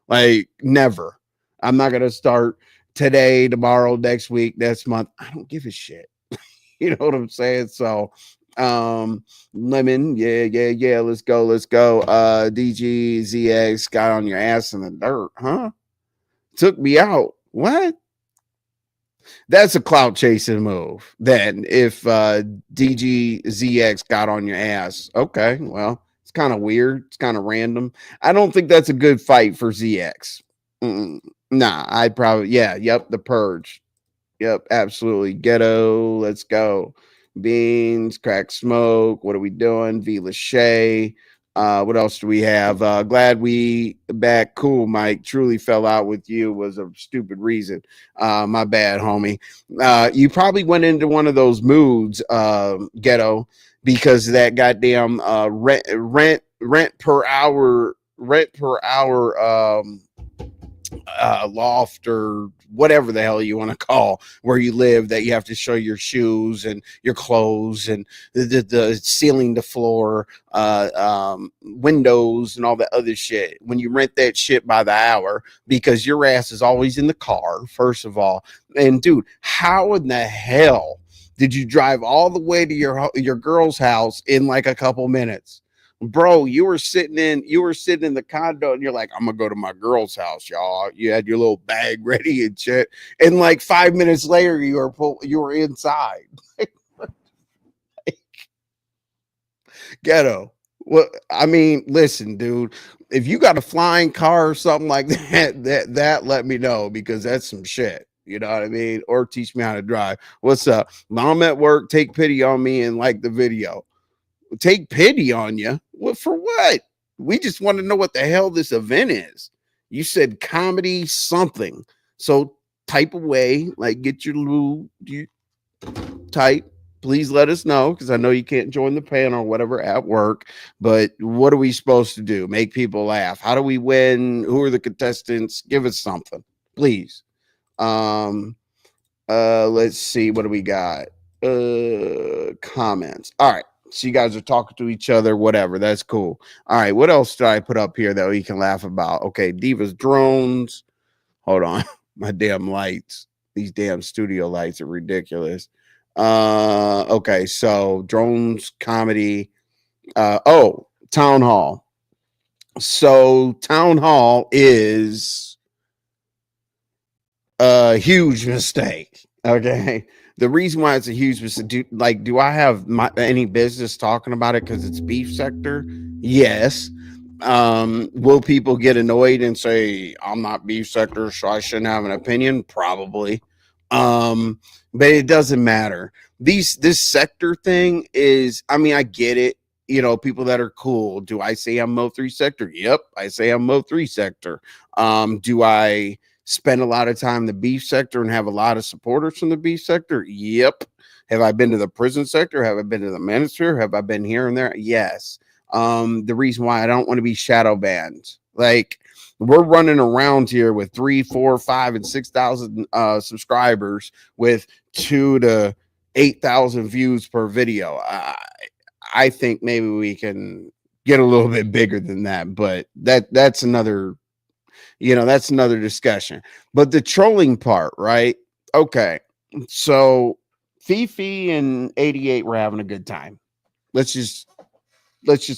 B: Like, never. I'm not gonna start today, tomorrow, next week, next month. I don't give a shit. You know what I'm saying? So, Lemon, yeah. Let's go. DGZX got on your ass in the dirt, huh? Took me out. What? That's a clout chasing move. Then if DGZX got on your ass, okay, well, it's kind of weird. It's kind of random. I don't think that's a good fight for ZX. Nah, I'd probably, yep, the purge. Yep, absolutely. Ghetto, let's go. Beans, Crack Smoke. What are we doing? V Lachey. What else do we have? Glad we back. Cool, Mike. Truly fell out with you was a stupid reason. My bad, homie. You probably went into one of those moods, Ghetto, because that goddamn rent per hour loft or whatever the hell you want to call where you live, that you have to show your shoes and your clothes and the ceiling to floor windows and all that other shit. When you rent that shit by the hour because your ass is always in the car, first of all. And dude, how in the hell did you drive all the way to your girl's house in like a couple minutes? Bro, you were sitting in the condo and you're like, I'm gonna go to my girl's house, y'all. You had your little bag ready and shit, and like 5 minutes later you were inside. Ghetto, Well, I mean, listen, dude. If you got a flying car or something like that let me know because that's some shit. You know what I mean? Or teach me how to drive. What's up? Mom at work, take pity on me and like the video. Take pity on you? What for what? We just want to know what the hell this event is. You said comedy something. So type away, like get your little you type. Please let us know because I know you can't join the panel or whatever at work. But what are we supposed to do? Make people laugh. How do we win? Who are the contestants? Give us something, please. Um, let's see. What do we got? Comments. All right. So you guys are talking to each other, whatever. That's cool. All right. What else did I put up here that we can laugh about? Okay. Diva's drones. Hold on. My damn lights. These damn studio lights are ridiculous. Okay. So drones, comedy. Town Hall. So Town Hall is a huge mistake. Okay. The reason why it's a huge mistake, do I have any business talking about it because it's beef sector? Yes. Will people get annoyed and say I'm not beef sector, so I shouldn't have an opinion? Probably. But it doesn't matter. This sector thing is, I mean, I get it. You know, people that are cool. Do I say I'm Mo3 sector? Yep, I say I'm Mo3 sector. Do I spend a lot of time in the beef sector and have a lot of supporters from the beef sector? Yep. Have I been to the prison sector? Have I been to the minister? Have I been here and there? Yes. The reason why I don't want to be shadow banned, like we're running around here with 3, 4, 5, and 6,000 subscribers with 2 to 8,000 views per video. I think maybe we can get a little bit bigger than that, but that's another, that's another discussion. But the trolling part, right? Okay. So Fifi and 88 were having a good time. Let's just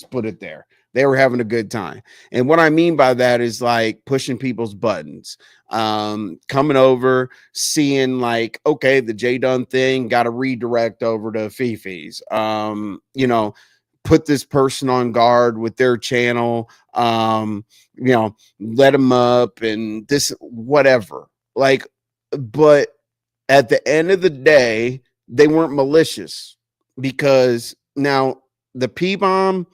B: put it there. They were having a good time. And what I mean by that is like pushing people's buttons, coming over, seeing like, okay, the J Dunn thing got a redirect over to Fifi's, put this person on guard with their channel, let them up and this, whatever. Like, but at the end of the day, they weren't malicious because now the P bomb,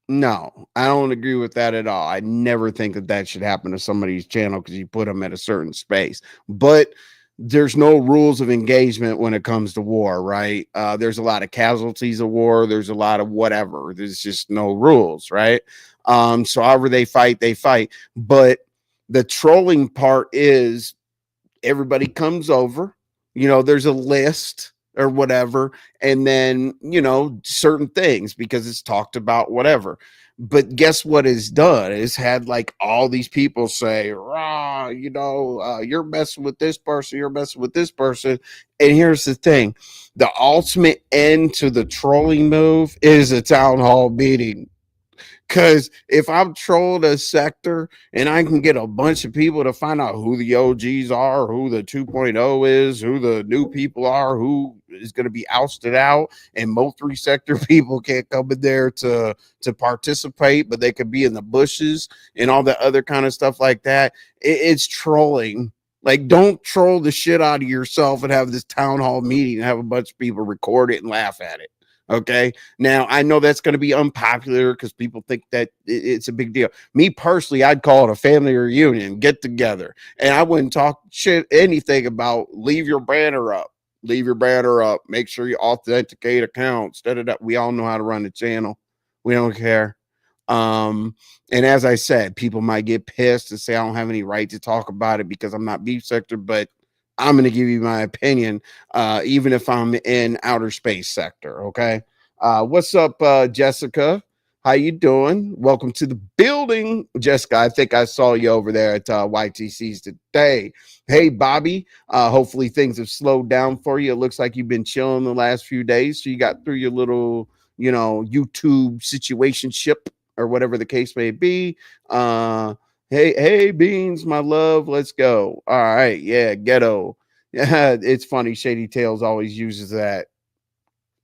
B: no, I don't agree with that at all. I never think that should happen to somebody's channel because you put them at a certain space. But there's no rules of engagement when it comes to war, right? There's a lot of casualties of war. There's a lot of whatever. There's just no rules, right? So however they fight, they fight. But the trolling part is everybody comes over, there's a list or whatever, and then certain things because it's talked about whatever. But guess what is done is had like all these people say, rah, you're messing with this person, you're messing with this person. And here's the thing, the ultimate end to the trolling move is a town hall meeting. Because if I'm trolling a sector and I can get a bunch of people to find out who the OGs are, who the 2.0 is, who the new people are, who is going to be ousted out, and Mo3 sector people can't come in there to participate, but they could be in the bushes and all that other kind of stuff like that, it's trolling. Like, don't troll the shit out of yourself and have this town hall meeting and have a bunch of people record it and laugh at it. Okay. Now I know that's going to be unpopular because people think that it's a big deal. Me personally, I'd call it a family reunion, get together, and I wouldn't talk shit anything about leave your banner up, make sure you authenticate accounts. We all know how to run the channel. We don't care. And as I said, people might get pissed and say I don't have any right to talk about it because I'm not beef sector, but I'm going to give you my opinion, even if I'm in outer space sector. Okay. What's up, Jessica? How you doing? Welcome to the building, Jessica. I think I saw you over there at YTC's today. Hey, Bobby. Hopefully things have slowed down for you. It looks like you've been chilling the last few days, so you got through your little, YouTube situationship or whatever the case may be. Hey, Beans, my love, let's go. All right, yeah, ghetto. Yeah, it's funny. Shady Tales always uses that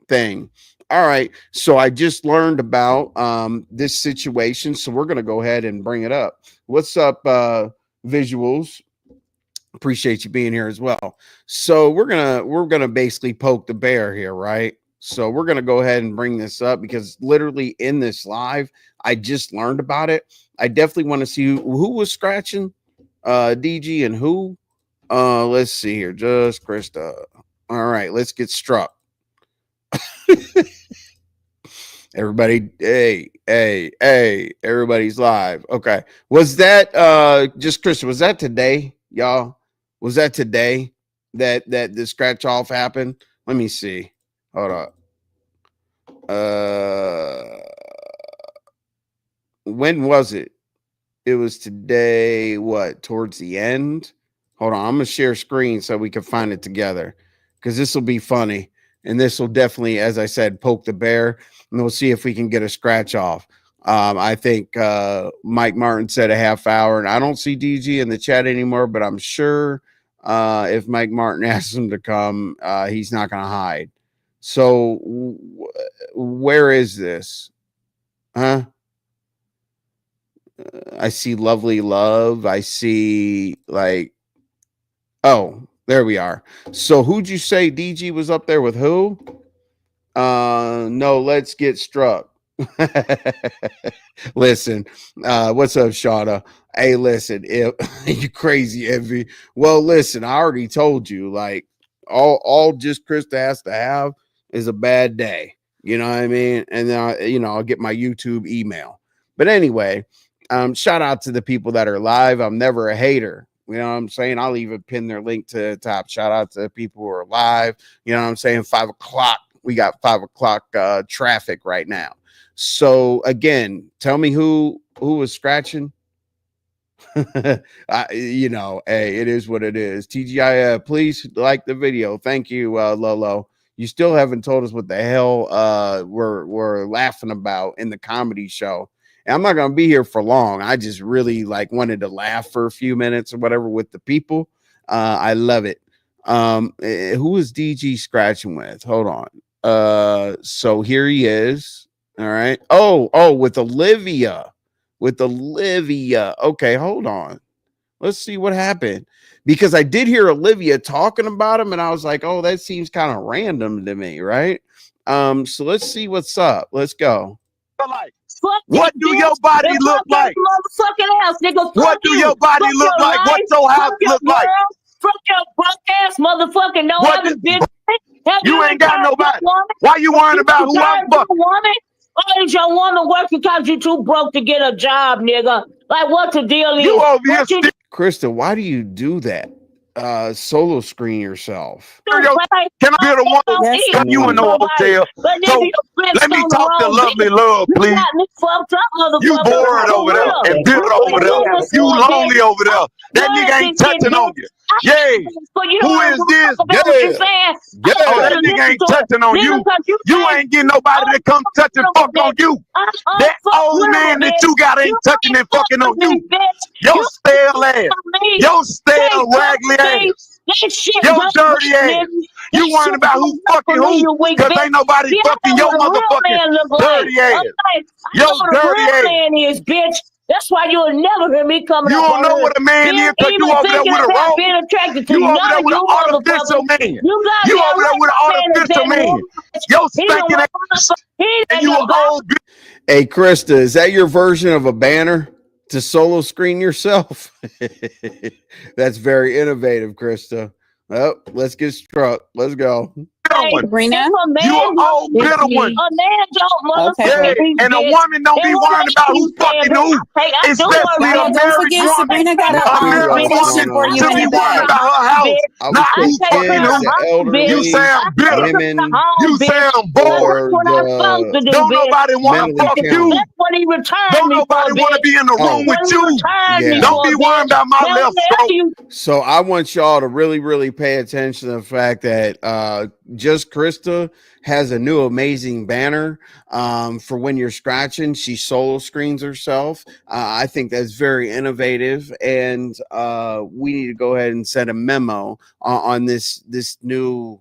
B: thing. All right. So I just learned about this situation. So we're gonna go ahead and bring it up. What's up, visuals? Appreciate you being here as well. So we're gonna basically poke the bear here, right? So we're gonna go ahead and bring this up because literally in this live, I just learned about it. I definitely want to see who was scratching DG and who. Let's see here. Just Krista. All right, let's get struck. Everybody, hey, everybody's live. Okay. Was that just Krista? Was that today, y'all? Was that today that the scratch off happened? Let me see. Hold up. When was it? It was today, what, towards the end? Hold on, I'm gonna share screen so we can find it together because this will be funny. And this will definitely, as I said, poke the bear, and we'll see if we can get a scratch off. I think Mike Martin said a half hour, and I don't see DG in the chat anymore, but I'm sure if Mike Martin asks him to come, he's not gonna hide. So where is this? Huh? I see lovely love. I see like, oh, there we are. So who'd you say DG was up there with who? No, let's get struck. Listen, what's up, Shauna? Hey, listen, if you crazy envy. Well, listen, I already told you, like, all just Krista has to have is a bad day. You know what I mean? And then I'll get my YouTube email. But anyway, shout out to the people that are live. I'm never a hater. You know what I'm saying? I'll even pin their link to the top. Shout out to the people who are live. You know what I'm saying? 5 o'clock. We got 5 o'clock traffic right now. So again, tell me who was scratching. Hey, it is what it is. TGI, please like the video. Thank you, Lolo. You still haven't told us what the hell we're laughing about in the comedy show. And I'm not gonna be here for long. I just really wanted to laugh for a few minutes or whatever with the people. I love it. Who is DG scratching with? Hold on. So here he is. All right. Oh, with Olivia. Okay, hold on. Let's see what happened. Because I did hear Olivia talking about him, and I was like, oh, that seems kind of random to me, right? So let's see what's up. Let's go.
C: What do your body look like?
D: Motherfucking ass, nigga.
C: What do your body look like? What's your house look like?
D: Fuck your broke ass motherfucking no other bitch.
C: You ain't got nobody. Why you worrying about who I'm fucking?
D: Why is your woman working because you too broke to get a job, nigga? Like, what the deal is?
C: You over here still.
B: Krista, why do you do that? Solo screen yourself.
C: Can I be the one? Yes. You in the hotel. So let me talk to lovely love, please. You bored over there and bitter over there. You lonely over there. That nigga ain't touching on you. Yeah. Who is this? Yeah. Oh, that nigga ain't touching on you. You ain't getting nobody to come touch and fuck on you. That old man that you got ain't touching and fucking on you. Your stale ass. Your stale raggedy ass. Your dirty ass. You worrying about who fucking who? Because ain't nobody fucking your motherfucking dirty ass. Your dirty ass.
D: Bitch. That's why you'll never hear me coming.
C: You don't know what a man is because you over there with a robe. You over there with an artificial man. You over there with an artificial man. Yo stinking ass. And you an old bitch.
B: Hey, Krista, is that your version of a banner to solo screen yourself? That's very innovative, Krista. Oh, let's get struck. Let's go.
C: Sabrina, you an old bitter one.
D: A man don't
C: motherfucking and a woman don't be worrying about who fucking who. Especially a married woman.
E: Sabrina got
C: A married woman to be worrying about her house, not who fucking who. You sound bitter. You sound bored. Don't nobody want to fuck you. Don't nobody want to be in the room with you. Don't be worrying about my left stroke.
B: So I want y'all to really, really pay attention to the fact that just Krista has a new amazing banner for when you're scratching. She solo screens herself. I think that's very innovative, and we need to go ahead and send a memo on this new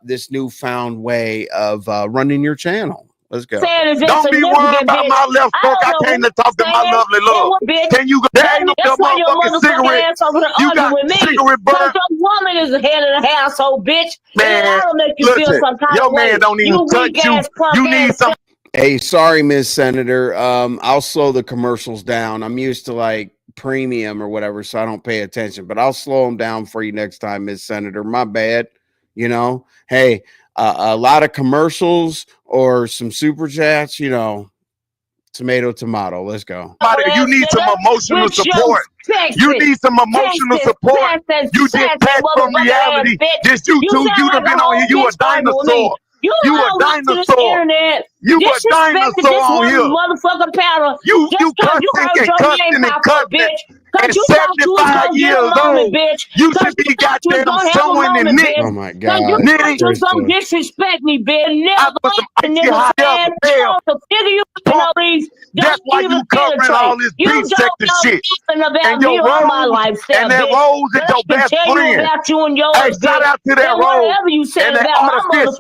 B: this newfound way of running your channel. Let's go.
C: Don't be worried about my left hook. I came to talk to my lovely love. Can you go? There ain't no motherfucking cigarette. You got cigarette burn.
D: Your woman is the head of the household, bitch.
C: Man, listen, your man don't even touch you. You need some.
B: Hey, sorry, Miss Senator. I'll slow the commercials down. I'm used to like premium or whatever, so I don't pay attention. But I'll slow them down for you next time, Miss Senator. My bad. You know, hey, a lot of commercials or some super chats. You know, tomato. Let's go.
C: You need some emotional support. You need some emotional support. You detach from reality. This YouTube, you done been on here. You a dinosaur. You a dinosaur. You a dinosaur on here.
D: Motherfucking powder.
C: You cussing and cutting. At 75 years old, you should be goddamn sewing and knitting.
B: Oh my God.
D: You don't disrespect me, bitch.
C: That's why you covering all this beef sector shit. And your rose, and that rose is your best friend. Hey, shout out to that rose and that artificial.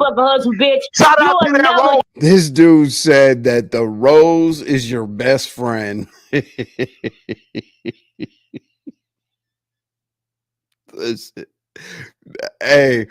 C: Shout out to that rose.
B: This dude said that the rose is your best friend. Listen, hey,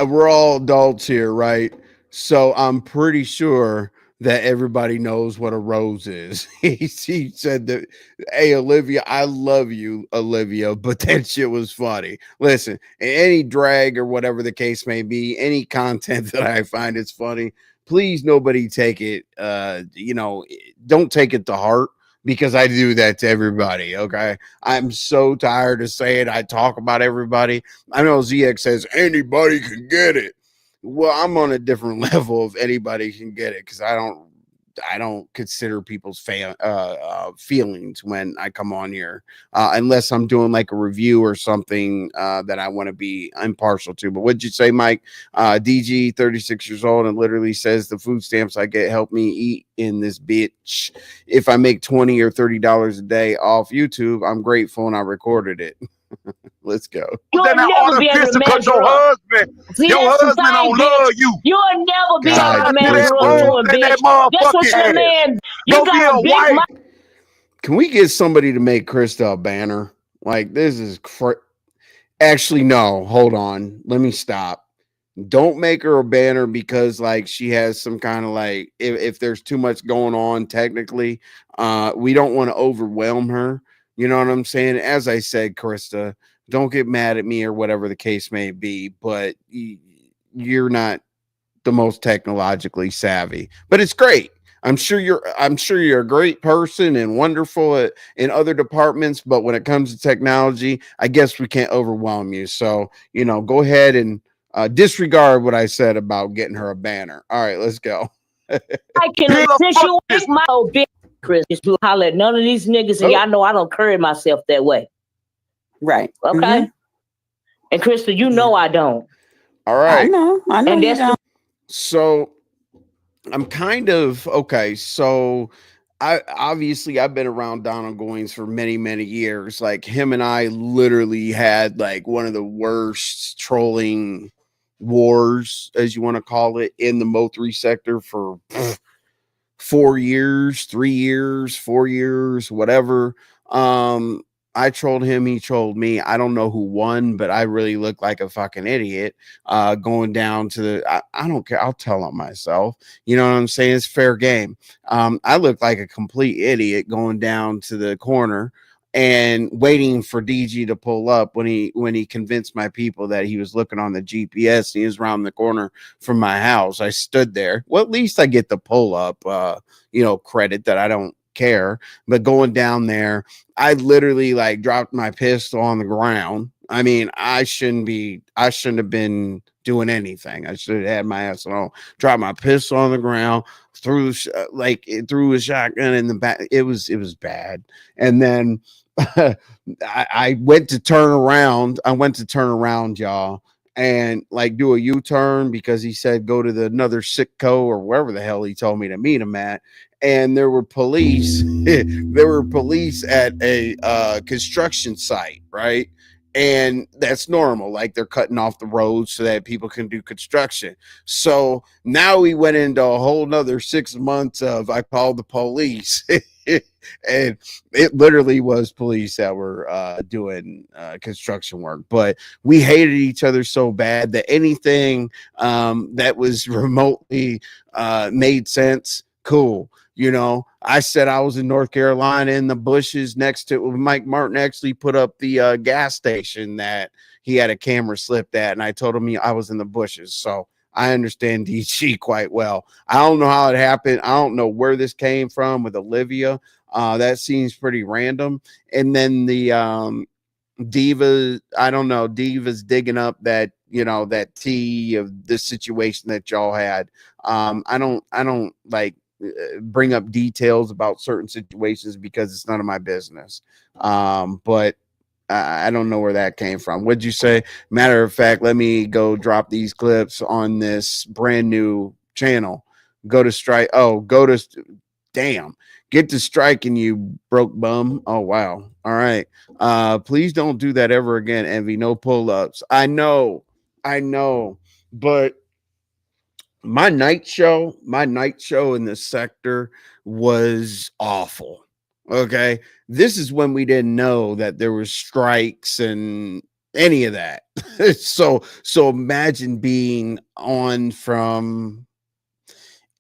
B: we're all adults here, right? So I'm pretty sure that everybody knows what a rose is. He said that, hey, Olivia, I love you, Olivia, but that shit was funny. Listen, any drag or whatever the case may be, any content that I find is funny, please nobody take it, don't take it to heart. Because I do that to everybody, okay? I'm so tired of saying I talk about everybody. I know ZX says anybody can get it. Well, I'm on a different level of anybody can get it because I don't consider people's feelings when I come on here, unless I'm doing like a review or something that I want to be impartial to. But what'd you say, Mike? DG, 36 years old, and literally says the food stamps I get help me eat in this bitch. If I make $20 or $30 a day off YouTube, I'm grateful and I recorded it. Let's go.
C: Then because your husband don't love you.
D: You'll never be able to measure up to a bitch. That's what your man. You got a big mouth.
B: Can we get somebody to make Krista a banner? Like, this is actually, no, hold on. Let me stop. Don't make her a banner because like she has some kind of like if there's too much going on technically, we don't want to overwhelm her. You know what I'm saying? As I said, Krista, don't get mad at me or whatever the case may be, but you're not the most technologically savvy, but it's great. I'm sure you're a great person and wonderful in other departments, but when it comes to technology, I guess we can't overwhelm you. So, go ahead and disregard what I said about getting her a banner. All right, let's go.
D: I can accentuate my old bitch, Chris. You holler at none of these niggas, and y'all know I don't carry myself that way.
E: Right.
D: Okay. Mm-hmm. And Krista, you know I don't.
B: All right.
E: I know and you don't.
B: So I'm kind of okay. So I've been around Donald Goines for many, many years. Like him and I literally had like one of the worst trolling wars, as you want to call it, in the Mo3 sector for 4 years, 3 years, 4 years, whatever. I trolled him, he trolled me. I don't know who won, but I really look like a fucking idiot going down to the I don't care. I'll tell on myself. You know what I'm saying? It's fair game. I look like a complete idiot going down to the corner and waiting for DG to pull up when he convinced my people that he was looking on the GPS and he was around the corner from my house. I stood there. Well, at least I get the pull up credit that I don't care. But going down there, I literally like dropped my pistol on the ground. I mean, I shouldn't have been doing anything. I should have had my ass on. Dropped my pistol on the ground, threw a shotgun in the back. It was bad. And then I went to turn around. Y'all, and like do a U-turn because he said go to another Sitco or wherever the hell he told me to meet him at. And there were police. There were police at a construction site, right? And that's normal. Like they're cutting off the roads so that people can do construction. So now we went into a whole nother 6 months of I called the police. And it literally was police that were doing construction work. But we hated each other so bad that anything that was remotely made sense, cool. You know, I said I was in North Carolina in the bushes next to Mike Martin actually put up the gas station that he had a camera slipped at. And I told him I was in the bushes. So I understand DG quite well. I don't know how it happened. I don't know where this came from with Olivia. That seems pretty random. And then the Diva, I don't know, Diva's digging up that, you know, that tea of this situation that y'all had. I don't like bring up details about certain situations because it's none of my business. But I don't know where that came from. What'd you say? Matter of fact, let me go drop these clips on this brand new channel. Go to strike. Oh, go to damn. Get to striking, you broke bum. Oh wow. All right. Please don't do that ever again, Envy. No pull-ups. I know, but my night show in the sector was awful. Okay. This is when we didn't know that there was strikes and any of that. So imagine being on from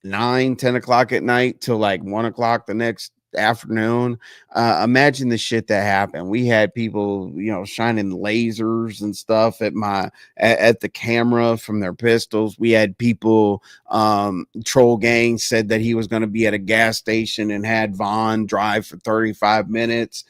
B: 9-10 o'clock at night till like 1 o'clock the next afternoon. Imagine the shit that happened. We had people, you know, shining lasers and stuff at the camera from their pistols. We had people, Troll Gang said that he was going to be at a gas station and had Vaughn drive for 35 minutes.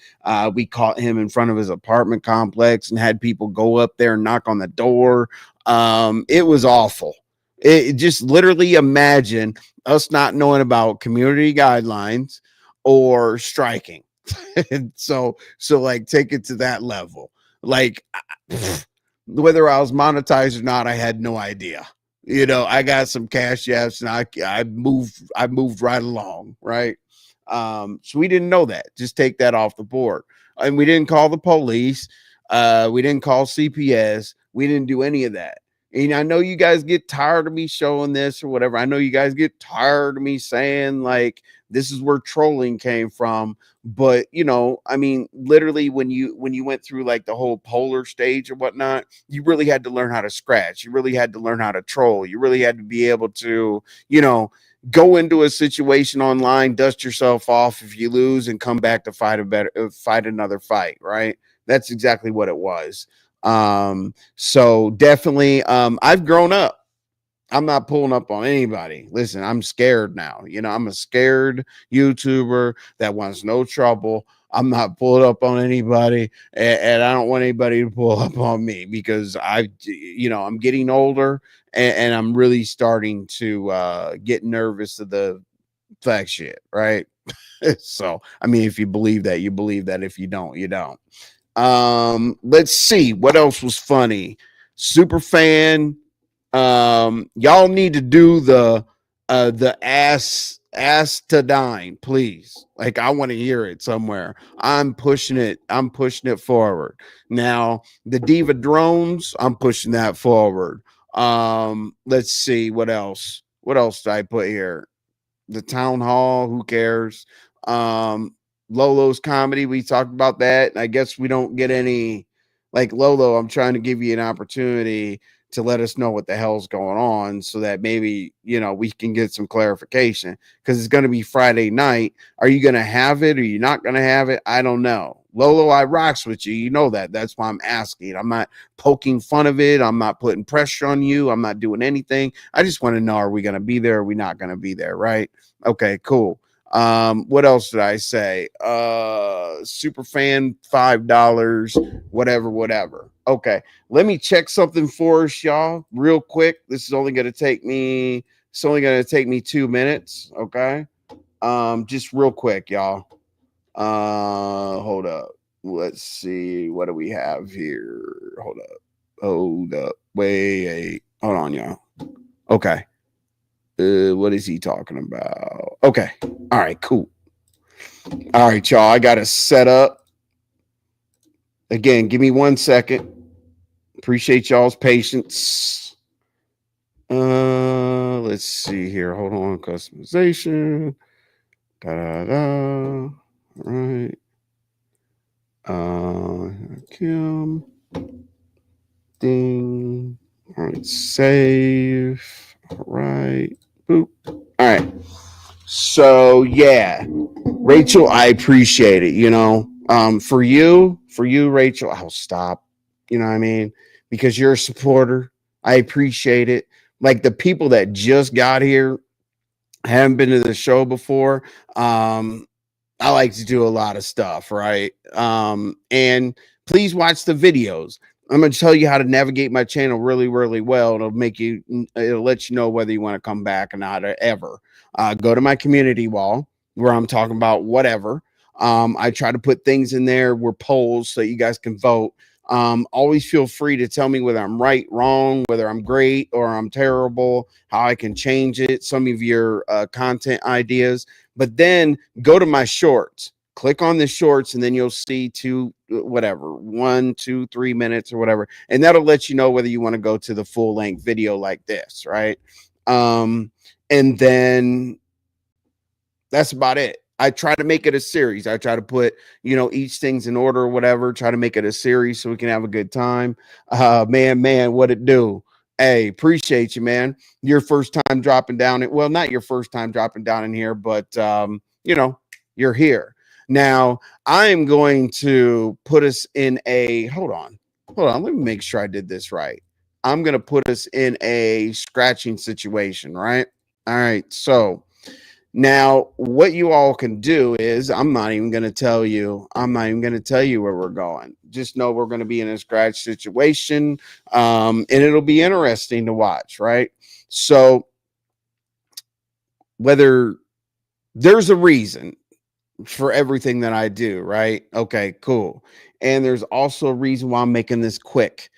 B: We caught him in front of his apartment complex and had people go up there and knock on the door. It was awful. It just literally imagine us not knowing about community guidelines or striking. so like take it to that level. Like whether I was monetized or not, I had no idea. You know, I got some cash apps and I moved right along, right? So we didn't know that. Just take that off the board. And we didn't call the police. We didn't call CPS. We didn't do any of that. And I know you guys get tired of me showing this or whatever. I know you guys get tired of me saying like this is where trolling came from. But you know, I mean, literally when you went through like the whole polar stage or whatnot, you really had to learn how to scratch. You really had to learn how to troll. You really had to be able to, you know, go into a situation online, dust yourself off if you lose, and come back to fight another fight. Right? That's exactly what it was. So definitely, I've grown up. I'm not pulling up on anybody. Listen, I'm scared now. You know, I'm a scared YouTuber that wants no trouble. I'm not pulling up on anybody, and I don't want anybody to pull up on me because I'm getting older, and I'm really starting to get nervous of the fact shit, right? So, I mean, if you believe that, you believe that. If you don't, you don't. Let's see what else was funny. Superfan, y'all need to do the Aaah-Sa-Dine, please. Like I want to hear it somewhere. I'm pushing it forward. Now the Diva drones, I'm pushing that forward. Let's see what else. What else did I put here? The TownHall, who cares? Lolo's comedy, we talked about that. I guess we don't get any like Lolo. I'm trying to give you an opportunity to let us know what the hell's going on so that maybe, you know, we can get some clarification because it's going to be Friday night. Are you going to have it? Or are you not going to have it? I don't know. Lolo, I rocks with you. You know that. That's why I'm asking. I'm not poking fun of it. I'm not putting pressure on you. I'm not doing anything. I just want to know, are we going to be there? Or are we not going to be there? Right? Okay, cool. What else did I say? Superfan, $5, whatever. Okay, let me check something for us, y'all, real quick. This is only going to take me 2 minutes. Okay. Just real quick, y'all. Hold up. Let's see. What do we have here? Hold up. Wait. Hold on, y'all. Okay. What is he talking about? Okay. All right, cool. All right, y'all. I got it set up. Again, give me 1 second. Appreciate y'all's patience. Let's see here. Hold on. Customization. Da-da-da. All right. Kim. Ding. All right. Save. All right. Boop. All right. So yeah, Rachel, I appreciate it. For you, Rachel, I'll stop. You know what I mean? Because you're a supporter. I appreciate it. Like the people that just got here, haven't been to the show before. I like to do a lot of stuff, right? And please watch the videos. I'm going to tell you how to navigate my channel really, really well. It'll let you know whether you want to come back or not, or ever. Go to my community wall where I'm talking about whatever. I try to put things in there where polls so you guys can vote. Always feel free to tell me whether I'm right, wrong, whether I'm great or I'm terrible, how I can change it, some of your content ideas. But then go to my shorts, click on the shorts, and then you'll see 1, 2, 3 minutes or whatever. And that'll let you know whether you want to go to the full length video like this, right? And then that's about it. I try to make it a series. I try to put, each thing's in order or whatever, try to make it a series so we can have a good time. Man, what it do? Hey, appreciate you, man. Your first time dropping down it. Well, not your first time dropping down in here, but you're here. Now, I'm going to put us in a hold on. Let me make sure I did this right. I'm going to put us in a scratching situation, right? All right. So now, what you all can do is, I'm not even going to tell you where we're going. Just know we're going to be in a scratch situation, and it'll be interesting to watch, right? So, whether there's a reason for everything that I do, right? Okay, cool. And there's also a reason why I'm making this quick.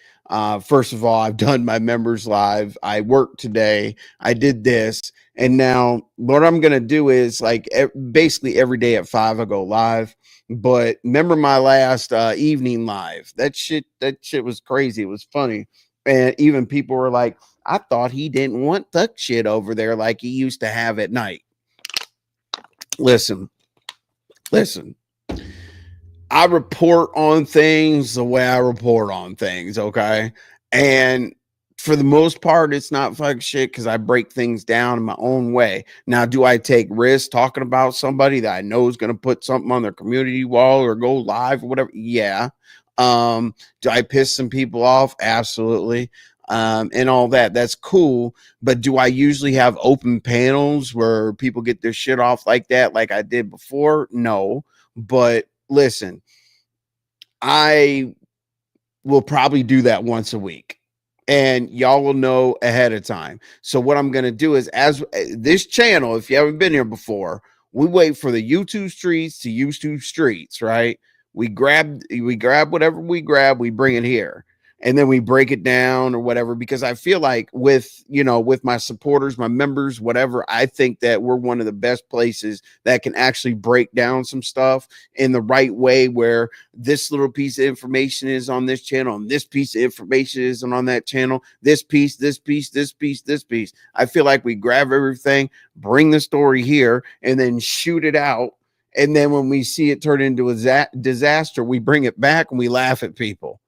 B: First of all, I've done my members live. I worked today. I did this. And now what I'm going to do is basically every day at 5, I go live. But remember my last evening live, that shit was crazy. It was funny. And even people were like, I thought he didn't want that shit over there like he used to have at night. Listen, I report on things the way I report on things, okay? And for the most part, it's not fuck shit because I break things down in my own way. Now, do I take risks talking about somebody that I know is going to put something on their community wall or go live or whatever? Yeah. Do I piss some people off? Absolutely. And all that. That's cool. But do I usually have open panels where people get their shit off like that, like I did before? No. But listen, I will probably do that once a week. And y'all will know ahead of time. So what I'm going to do is, as this channel, if you haven't been here before, we wait for the YouTube streets to YouTube streets, right? We grab whatever we grab, we bring it here. And then we break it down or whatever, because I feel like with my supporters, my members, whatever, I think that we're one of the best places that can actually break down some stuff in the right way, where this little piece of information is on this channel and this piece of information isn't on that channel. This piece. I feel like we grab everything, bring the story here, and then shoot it out. And then when we see it turn into a disaster, we bring it back and we laugh at people.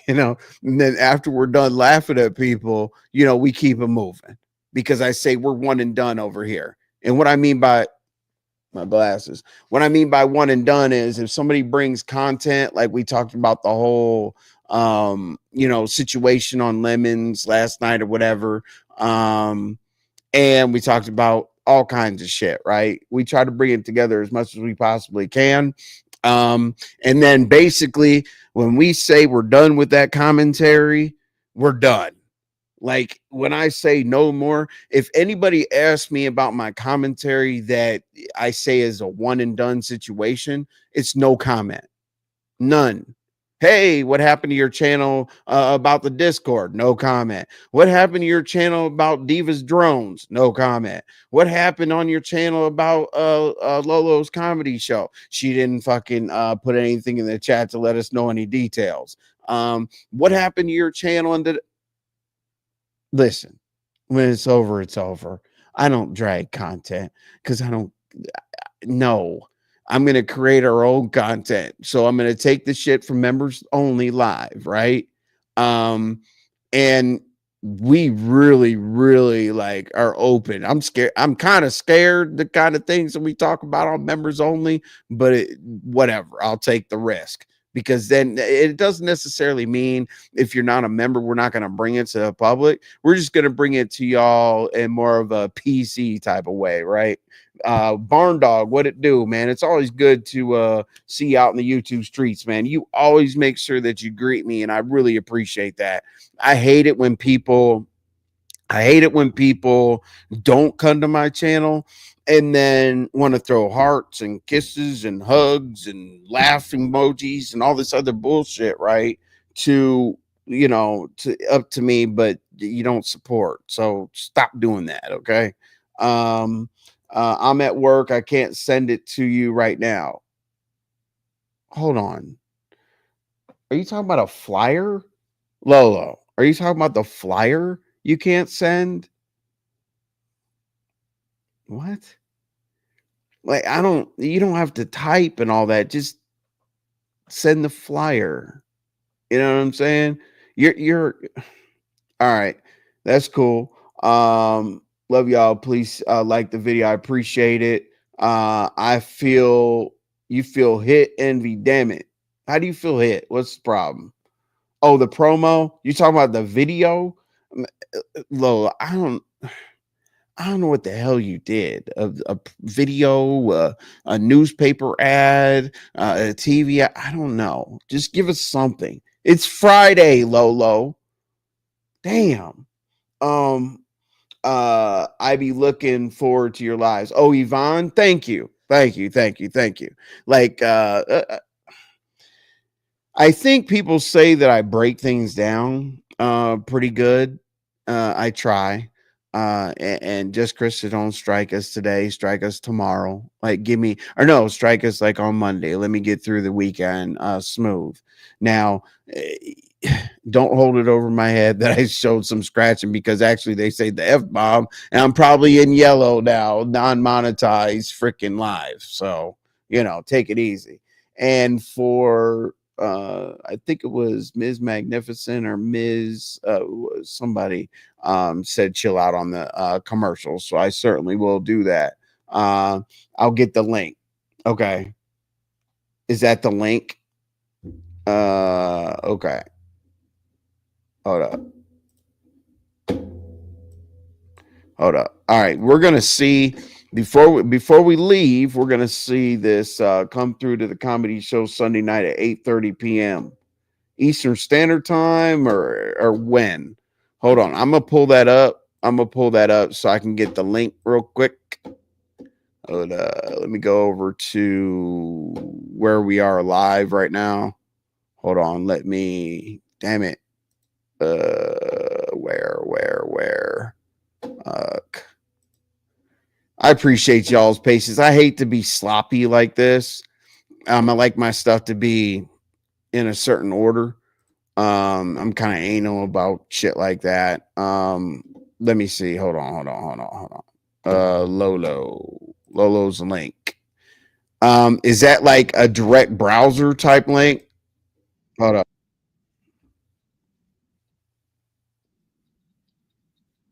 B: And then after we're done laughing at people, we keep them moving, because I say we're one and done over here. And what I mean by my glasses, what I mean by one and done is, if somebody brings content, like we talked about the whole, situation on lemons last night or whatever. And we talked about all kinds of shit, right? We try to bring it together as much as we possibly can. And then basically, when we say we're done with that commentary, we're done. Like when I say no more, if anybody asks me about my commentary that I say is a one and done situation, it's no comment. None. Hey, what happened to your channel about the Discord? No comment. What happened to your channel about Diva's drones? No comment. What happened on your channel about Lolo's comedy show? She didn't fucking put anything in the chat to let us know any details. What happened to your channel? And listen, when it's over, it's over. I don't drag content because I don't know. I'm going to create our own content. So I'm going to take the shit from members only live, right? And we really, really like are open. I'm scared. I'm kind of scared the kind of things that we talk about on members only, but whatever. I'll take the risk because then it doesn't necessarily mean if you're not a member, we're not going to bring it to the public. We're just going to bring it to y'all in more of a PC type of way, right? Barn Dog, what it do, man? It's always good to see you out in the YouTube streets, man. You always make sure that you greet me, and I really appreciate that. I hate it when people don't come to my channel and then want to throw hearts and kisses and hugs and laugh emojis and all this other bullshit, right? To up to me, but you don't support. So stop doing that, okay? I'm at work. I can't send it to you right now. Hold on. Are you talking about a flyer? Lolo, are you talking about the flyer you can't send? What? Like, you don't have to type and all that. Just send the flyer. You know what I'm saying? You're all right. That's cool. Love y'all. Please like the video. I appreciate it. I feel you feel hit, envy. Damn it. How do you feel hit? What's the problem? Oh, the promo? You talking about the video? Lola, I don't know what the hell you did. A video, a newspaper ad, a TV. I don't know. Just give us something. It's Friday, Lolo. Damn. I be looking forward to your lives. Oh, Yvonne, thank you. Like I think people say that I break things down pretty good. I try. And just Chris, don't strike us today, strike us tomorrow. Like strike us like on Monday. Let me get through the weekend smooth. Now don't hold it over my head that I showed some scratching because actually they say the F-bomb and I'm probably in yellow now, non-monetized freaking live. So, take it easy. And for I think it was Ms. Magnificent or Ms. Somebody said chill out on the commercials. So I certainly will do that. I'll get the link. Okay. Is that the link? Okay. Hold up. All right. We're going to see before we leave, we're going to see this come through to the comedy show Sunday night at 8:30 p.m. Eastern Standard Time or when? Hold on. I'm going to pull that up so I can get the link real quick. Let me go over to where we are live right now. Hold on. Damn it. Where? I appreciate y'all's patience. I hate to be sloppy like this. I like my stuff to be in a certain order. I'm kind of anal about shit like that. Let me see. Hold on. Lolo's link. Is that like a direct browser type link? Hold up.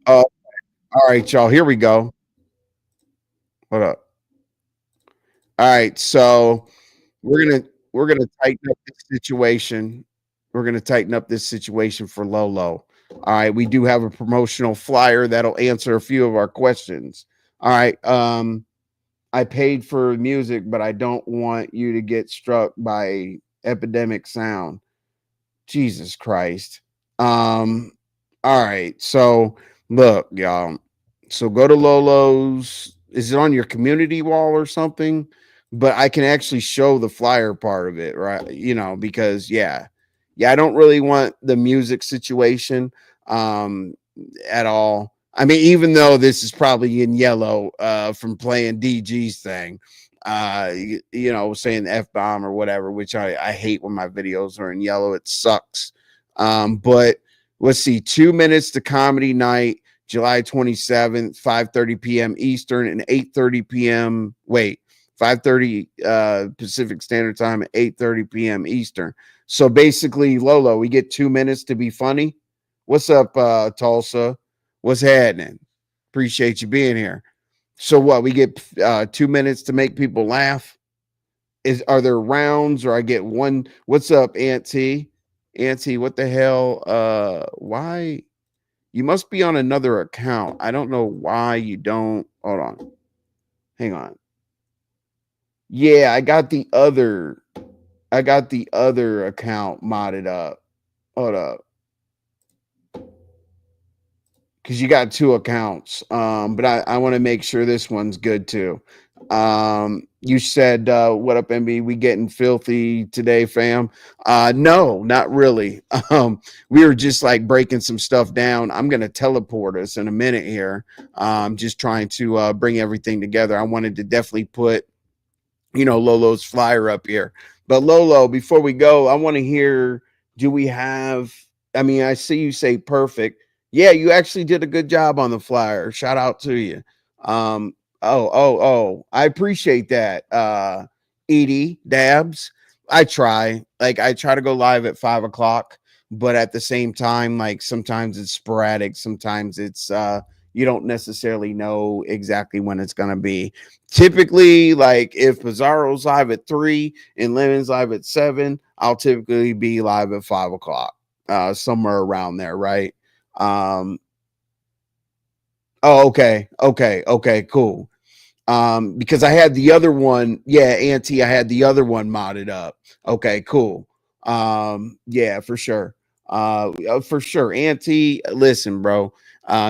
B: Oh, all right, y'all. Here we go. Hold up. All right, so we're gonna tighten up this situation. We're gonna tighten up this situation for Lolo. All right, we do have a promotional flyer that'll answer a few of our questions. All right, I paid for music, but I don't want you to get struck by epidemic sound. Jesus Christ. All right, so look, y'all. So go to Lolo's. Is it on your community wall or something? But I can actually show the flyer part of it, right? Because yeah. yeah, I don't really want the music situation at all. I mean, even though this is probably in yellow from playing DG's thing, you know, saying the F bomb or whatever, which I hate when my videos are in yellow. It sucks. But let's see, 2 minutes to comedy night, July 27th, 5:30 p.m. Eastern and 8:30 p.m. Wait, 5:30 Pacific Standard Time at 8:30 p.m. Eastern. So basically, Lolo, we get 2 minutes to be funny. What's up, Tulsa? What's happening? Appreciate you being here. So what? We get 2 minutes to make people laugh. Are there rounds or I get one? What's up, Auntie? Auntie, what the hell? Why? You must be on another account. I don't know why you don't. Hold on. Hang on. Yeah, I got the other account modded up. Hold up. Because you got 2 accounts. But I want to make sure this one's good too. You said, what up, MB? We getting filthy today, fam? No, not really. We were just like breaking some stuff down. I'm gonna teleport us in a minute here. Just trying to bring everything together. I wanted to definitely put, you know, Lolo's flyer up here. But Lolo, before we go, I want to hear, do we have, I mean, I see you say perfect. Yeah, you actually did a good job on the flyer. Shout out to you. Oh, I appreciate that. Edie Dabs. I try to go live at 5 o'clock, but at the same time, like sometimes it's sporadic, sometimes it's you don't necessarily know exactly when it's gonna be. Typically, like if Pizarro's live at 3 and Lemon's live at 7, I'll typically be live at 5 o'clock, somewhere around there, right? Oh, okay, cool. Because I had the other one, yeah, Auntie, I had the other one modded up. Okay, cool. Yeah, for sure. For sure. Auntie, listen, bro.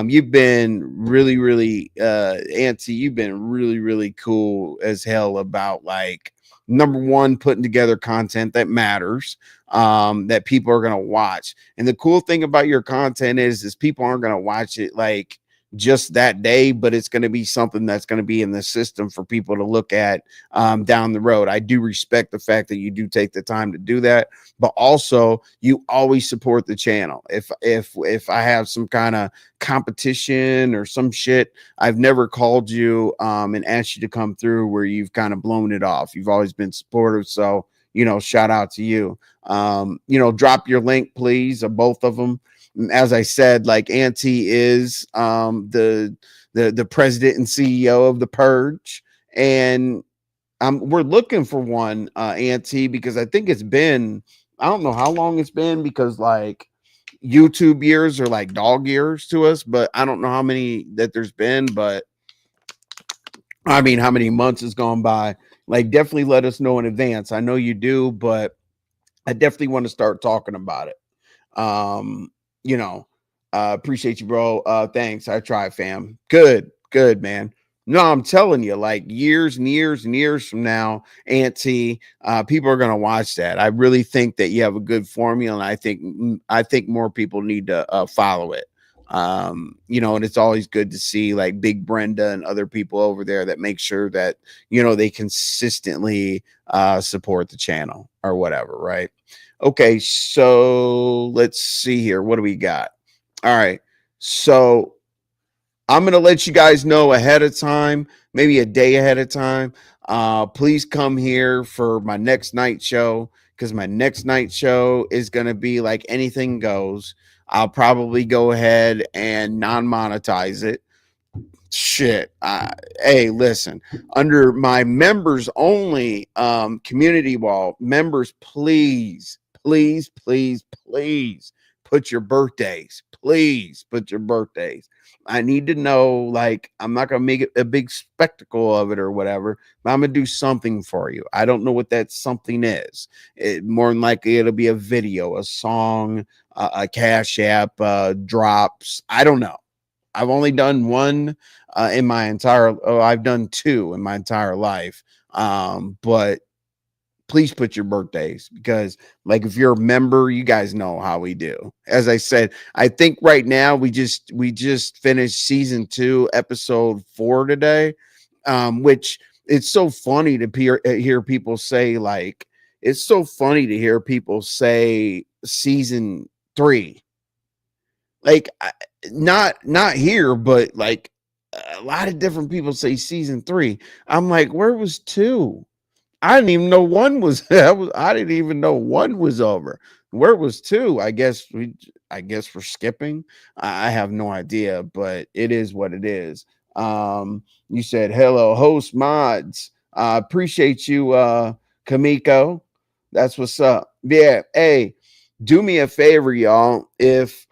B: You've been really, Auntie, you've been really cool as hell about like number one, putting together content that matters, that people are gonna watch. And the cool thing about your content is people aren't gonna watch it like just that day, but it's going to be something that's going to be in the system for people to look at down the road. I do respect the fact that you do take the time to do that, but also you always support the channel. If I have some kind of competition or some shit, I've never called you and asked you to come through where you've kind of blown it off. You've always been supportive, so you know, shout out to you. You know, drop your link, please, of both of them. As I said, like Auntie is the president and CEO of the Purge, and we're looking for one, Auntie, because I think it's been, I don't know how long it's been, because like YouTube years are like dog years to us, but I don't know how many that there's been, but I mean how many months has gone by. Like definitely let us know in advance. I know you do, but I definitely want to start talking about it. You know, appreciate you, bro. Thanks. I try, fam. Good, man. No, I'm telling you, like years and years and years from now, Auntie, people are gonna watch that. I really think that you have a good formula, and I think more people need to follow it. You know, and it's always good to see like Big Brenda and other people over there that make sure that, you know, they consistently support the channel or whatever, right? Okay, so let's see here. What do we got? All right. So I'm going to let you guys know ahead of time, maybe a day ahead of time. Please come here for my next night show, because my next night show is going to be like anything goes. I'll probably go ahead and non-monetize it. Shit. Hey, listen, under my members only community wall, members, please put your birthdays. Please put your birthdays. I need to know, like, I'm not going to make it a big spectacle of it or whatever, but I'm going to do something for you. I don't know what that something is. More than likely, it'll be a video, a song, a Cash App, drops. I don't know. I've only done one in my entire, I've done 2 in my entire life. But please put your birthdays, because like if you're a member, you guys know how we do. As I said, I think right now we just finished season 2, episode 4 today, which it's so funny to hear people say, like, it's so funny to hear people say season 3, like not here, but like a lot of different people say season 3. I'm like, where was 2? I didn't even know 1 was, I didn't even know 1 was over. Where was 2? I guess we're skipping. I have no idea, but it is what it is. You said hello, host mods. Appreciate you, Kamiko. That's what's up. Yeah. Hey, do me a favor, y'all. If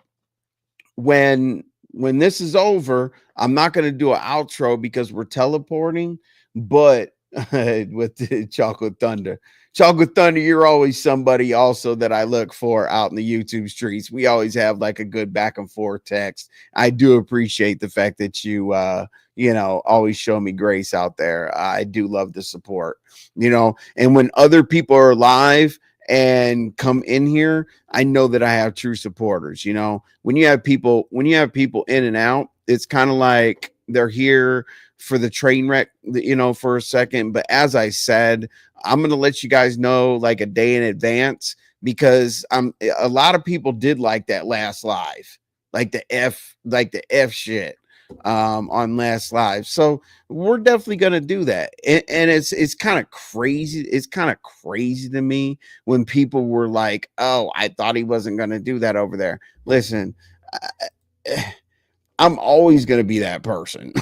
B: when this is over, I'm not going to do an outro because we're teleporting, but with the Chocolate Thunder. Chocolate Thunder, you're always somebody also that I look for out in the YouTube streets. We always have like a good back and forth text. I do appreciate the fact that you always show me grace out there. I do love the support, and when other people are live and come in here, I know that I have true supporters. When you have people in and out, it's kind of like they're here for the train wreck, for a second. But as I said, I'm going to let you guys know like a day in advance, because a lot of people did like that last live, like the F shit on last live. So we're definitely going to do that. And it's kind of crazy. It's kind of crazy to me when people were like, oh, I thought he wasn't going to do that over there. Listen, I'm always going to be that person.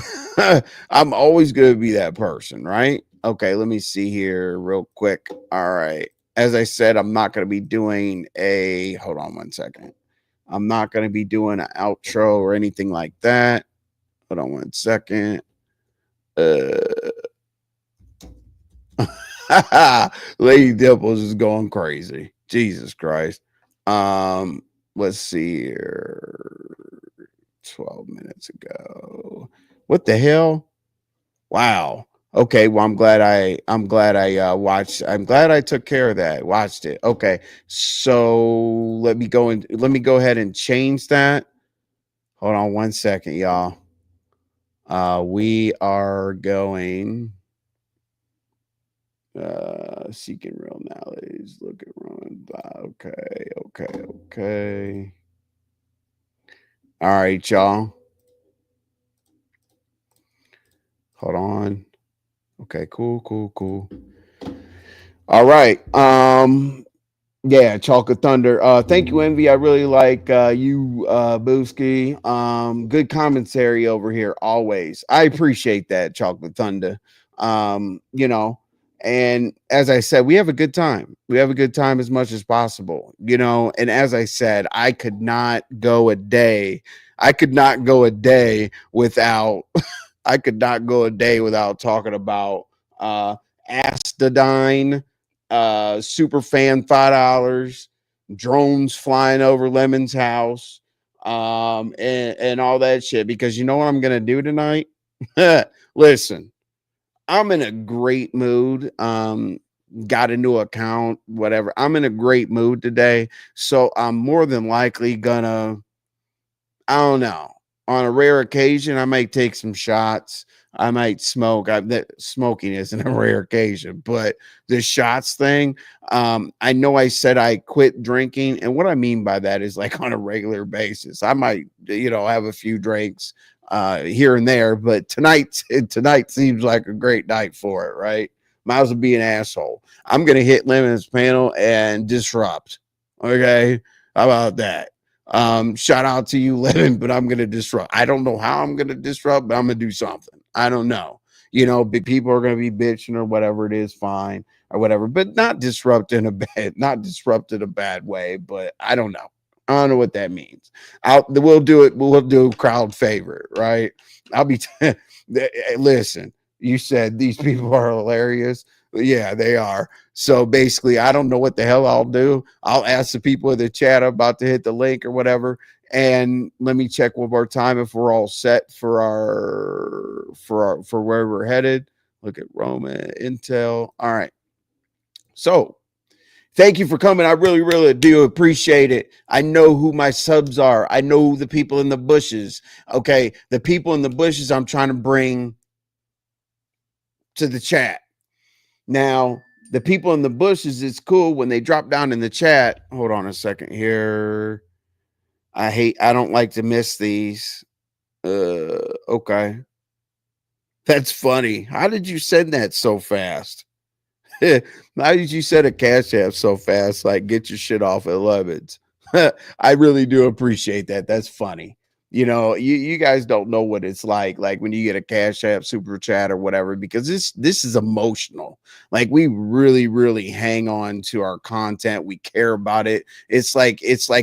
B: I'm always going to be that person, right? Okay, let me see here real quick. All right. As I said, I'm not going to be doing hold on one second. I'm not going to be doing an outro or anything like that. Hold on one second. Lady Dimples is going crazy. Jesus Christ. Let's see here. 12 minutes ago. What the hell? Wow. Okay, well, I'm glad I watched. I'm glad I took care of that. Watched it. Okay. So let me go ahead and change that. Hold on one second, y'all. We are going seeking real knowledge. Look at Roman. Okay. All right, y'all. Hold on. Okay, cool. All right. Yeah, Chocolate Thunder. Thank you, Envy. I really like you, Booski. Good commentary over here, always. I appreciate that, Chocolate Thunder. And as I said, we have a good time. We have a good time as much as possible, and as I said, I could not go a day without I could not go a day without talking about Aaah-Sa-Dine, Superfan $5, drones flying over Lemon's house, and all that shit. Because you know what I'm gonna do tonight? Listen, I'm in a great mood. Got a new account, whatever. I'm in a great mood today, so I'm more than likely gonna, I don't know. On a rare occasion, I might take some shots. I might smoke. Smoking isn't a rare occasion, but the shots thing, I know I said I quit drinking. And what I mean by that is like on a regular basis. I might, have a few drinks here and there, but tonight seems like a great night for it, right? Might as well be an asshole. I'm going to hit Lemon's panel and disrupt. Okay. How about that? Shout out to you, Lemon, but I'm gonna disrupt. I don't know how I'm gonna disrupt, but I'm gonna do something. I don't know. Big people are gonna be bitching or whatever it is, fine or whatever, but not disrupt in a bad way. But I don't know. I don't know what that means. We'll do it. We'll do crowd favorite, right? I'll be. Listen, you said these people are hilarious. Yeah, they are. So basically, I don't know what the hell I'll do. I'll ask the people in the chat about to hit the link or whatever. And let me check one more time if we're all set for where we're headed. Look at Roma Intel. All right. So thank you for coming. I really, really do appreciate it. I know who my subs are. I know the people in the bushes. Okay. The people in the bushes I'm trying to bring to the chat. Now, the people in the bushes, it's cool when they drop down in the chat. Hold on a second here. I don't like to miss these. Okay. That's funny. How did you send that so fast? How did you send a cash app so fast? Like, get your shit off at Levin's. I really do appreciate that. That's funny. You guys don't know what it's like when you get a cash app super chat or whatever, because this is emotional. Like, we really, really hang on to our content. We care about it. It's like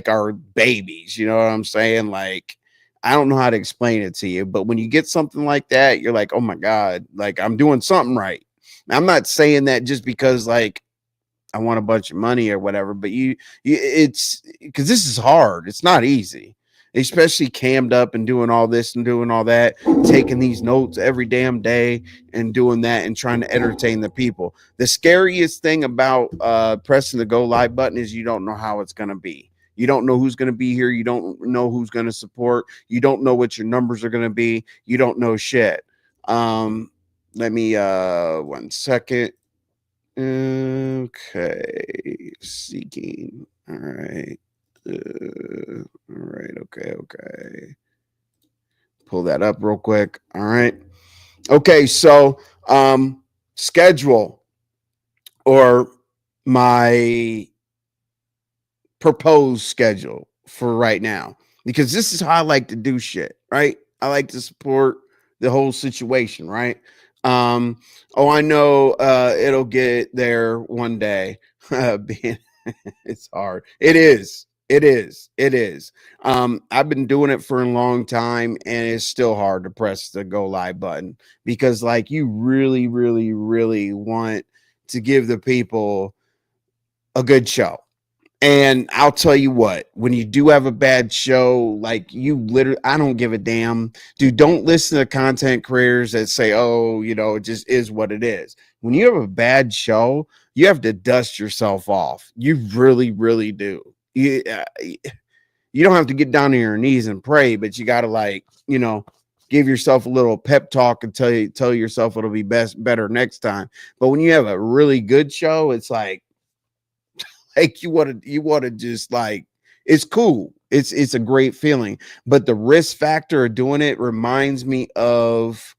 B: our babies. You know what I'm saying? Like, I don't know how to explain it to you, but when you get something like that, you're like, oh my God, like I'm doing something right. I'm not saying that just because like I want a bunch of money or whatever, but it's because this is hard. It's not easy, especially cammed up and doing all this and doing all that, taking these notes every damn day and doing that and trying to entertain the people. The scariest thing about pressing the go live button is you don't know how it's going to be. You don't know who's going to be here. You don't know who's going to support. You don't know what your numbers are going to be. You don't know shit. Let me 1 second. Okay, seeking. All right. All right. Okay. Pull that up real quick. All right. Okay, so schedule or my proposed schedule for right now, because this is how I like to do shit, right? I like to support the whole situation, right? I know it'll get there one day. Being it's hard. It is. I've been doing it for a long time, and it's still hard to press the go live button because like you really, really, really want to give the people a good show. And I'll tell you what, when you do have a bad show, like you literally, I don't give a damn. Dude, don't listen to content creators that say, oh, it just is what it is. When you have a bad show, you have to dust yourself off. You really, really do. You don't have to get down on your knees and pray, but you got to give yourself a little pep talk and tell yourself it'll be better next time. But when you have a really good show, it's like you want to just like, it's cool. It's a great feeling, but the risk factor of doing it reminds me of,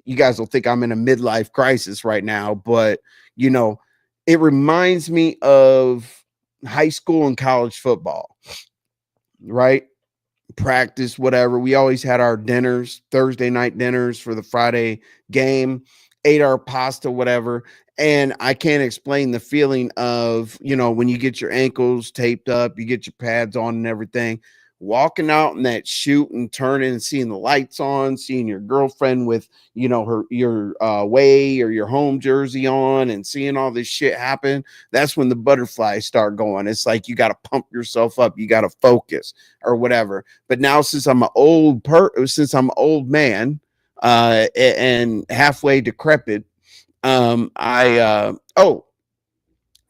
B: you guys will think I'm in a midlife crisis right now, but it reminds me of high school and college football, right? Practice, whatever. We always had our dinners, Thursday night dinners for the Friday game, ate our pasta, whatever. And I can't explain the feeling of, when you get your ankles taped up, you get your pads on and everything, walking out in that shoot and turning and seeing the lights on, seeing your girlfriend with, your away or your home jersey on and seeing all this shit happen. That's when the butterflies start going. It's like, you got to pump yourself up. You got to focus or whatever. But now since I'm an old man, and halfway decrepit, and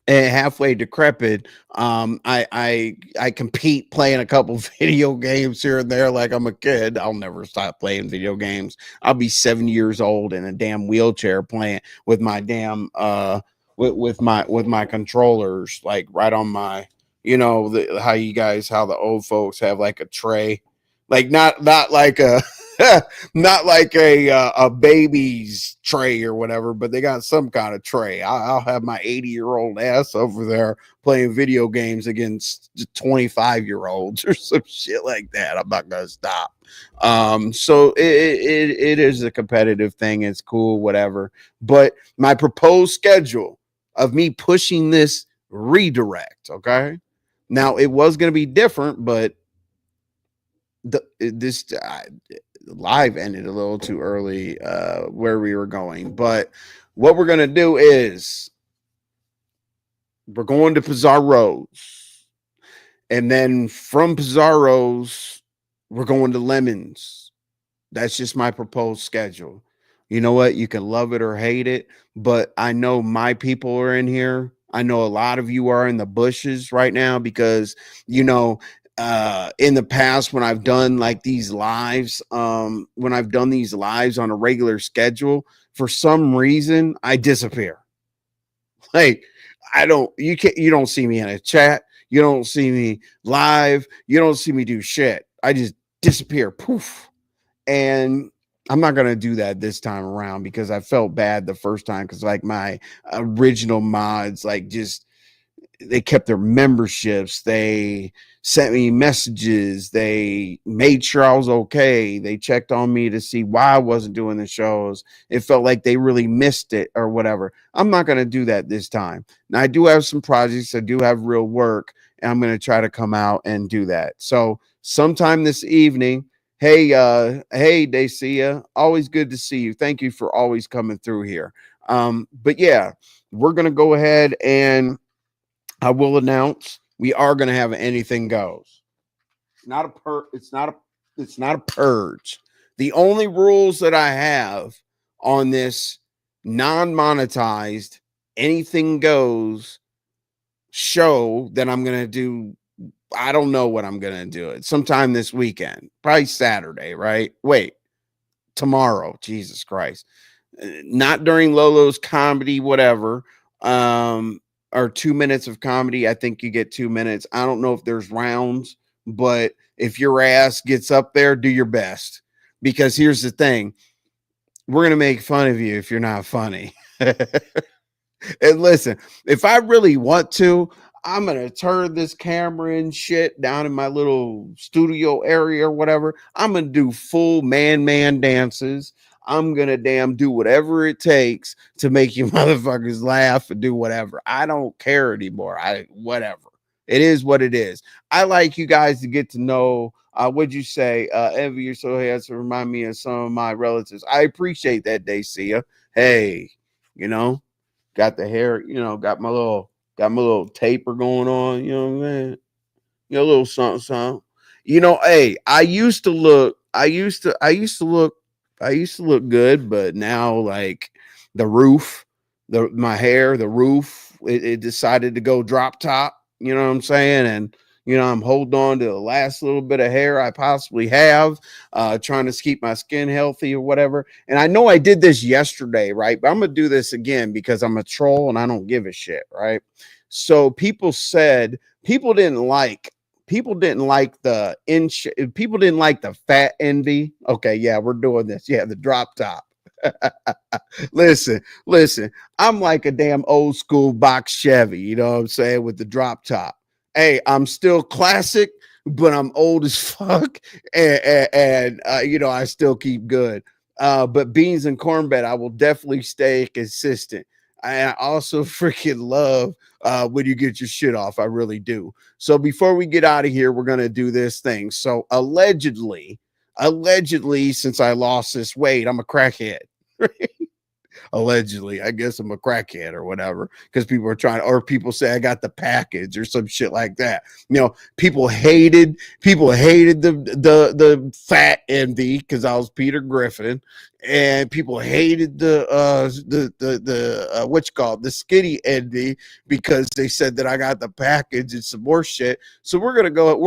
B: halfway decrepit, I compete playing a couple video games here and there like I'm a kid. I'll never stop playing video games. I'll be 7 years old in a damn wheelchair playing with my damn with my controllers, like right on my, how the old folks have like a tray, like not like a not like a baby's tray or whatever, but they got some kind of tray. I'll have my 80-year-old ass over there playing video games against 25-year-olds or some shit like that. I'm not gonna stop. So it is a competitive thing. It's cool, whatever. But my proposed schedule of me pushing this redirect, okay? Now it was gonna be different, but this live ended a little too early where we were going. But what we're gonna do is we're going to Pizarro's, and then from Pizarro's we're going to Lemons. That's just my proposed schedule. You know what? You can love it or hate it, but I know my people are in here. I know a lot of you are in the bushes right now because, you know, in the past when I've done like these lives, when I've done these lives on a regular schedule, for some reason I disappear. Like you don't see me in a chat. You don't see me live. You don't see me do shit. I just disappear. Poof. And I'm not going to do that this time around because I felt bad the first time. Cause like my original mods, like just, they kept their memberships. They sent me messages. They made sure I was okay. They checked on me to see why I wasn't doing the shows. It felt like they really missed it or whatever. I'm not going to do that this time. Now I do have some projects. I do have real work, and I'm going to try to come out and do that. So sometime this evening, hey, Dacia, always good to see you. Thank you for always coming through here. But yeah, we're going to go ahead and I will announce we are going to have Anything Goes. It's not a purge. The only rules that I have on this non-monetized Anything Goes show that I'm going to do, I don't know what I'm going to do it sometime this weekend, probably Saturday, right? Wait, tomorrow. Jesus Christ. Not during Lolo's comedy, whatever. Or 2 minutes of comedy. I think you get 2 minutes. I don't know if there's rounds, but if your ass gets up there, do your best. Because here's the thing. We're going to make fun of you if you're not funny. And listen, if I really want to, I'm going to turn this camera and shit down in my little studio area or whatever. I'm going to do full man dances. I'm going to damn do whatever it takes to make you motherfuckers laugh and do whatever. I don't care anymore. Whatever. It is what it is. I like you guys to get to know, what'd you say? Envy, you're so handsome. Remind me of some of my relatives. I appreciate that, Dacia. Hey, you know, got the hair, you know, got my little taper going on, you know what I'm saying? You know, a little something. You know, hey, I used to look good, but now like the roof, my hair, the roof, it decided to go drop top, you know what I'm saying? And you know, I'm holding on to the last little bit of hair I possibly have, trying to keep my skin healthy or whatever. And I know I did this yesterday, right? But I'm going to do this again because I'm a troll and I don't give a shit, right? So people said people didn't like the people didn't like the fat envy. Okay, yeah, we're doing this. Yeah, the drop top. listen, I'm like a damn old school box Chevy, you know what I'm saying, with the drop top. Hey, I'm still classic, but I'm old as fuck, and you know, I still keep good. But beans and cornbread, I will definitely stay consistent. I also freaking love when you get your shit off. I really do. So before we get out of here, we're gonna do this thing. So allegedly, since I lost this weight, I'm a crackhead. Allegedly, I guess I'm a crackhead or whatever, because people are trying, or people say I got the package or some shit like that. You know, people hated the fat envy because I was Peter Griffin, and people hated the what you call it, the skinny envy, because they said that I got the package and some more shit. So we're gonna go ahead.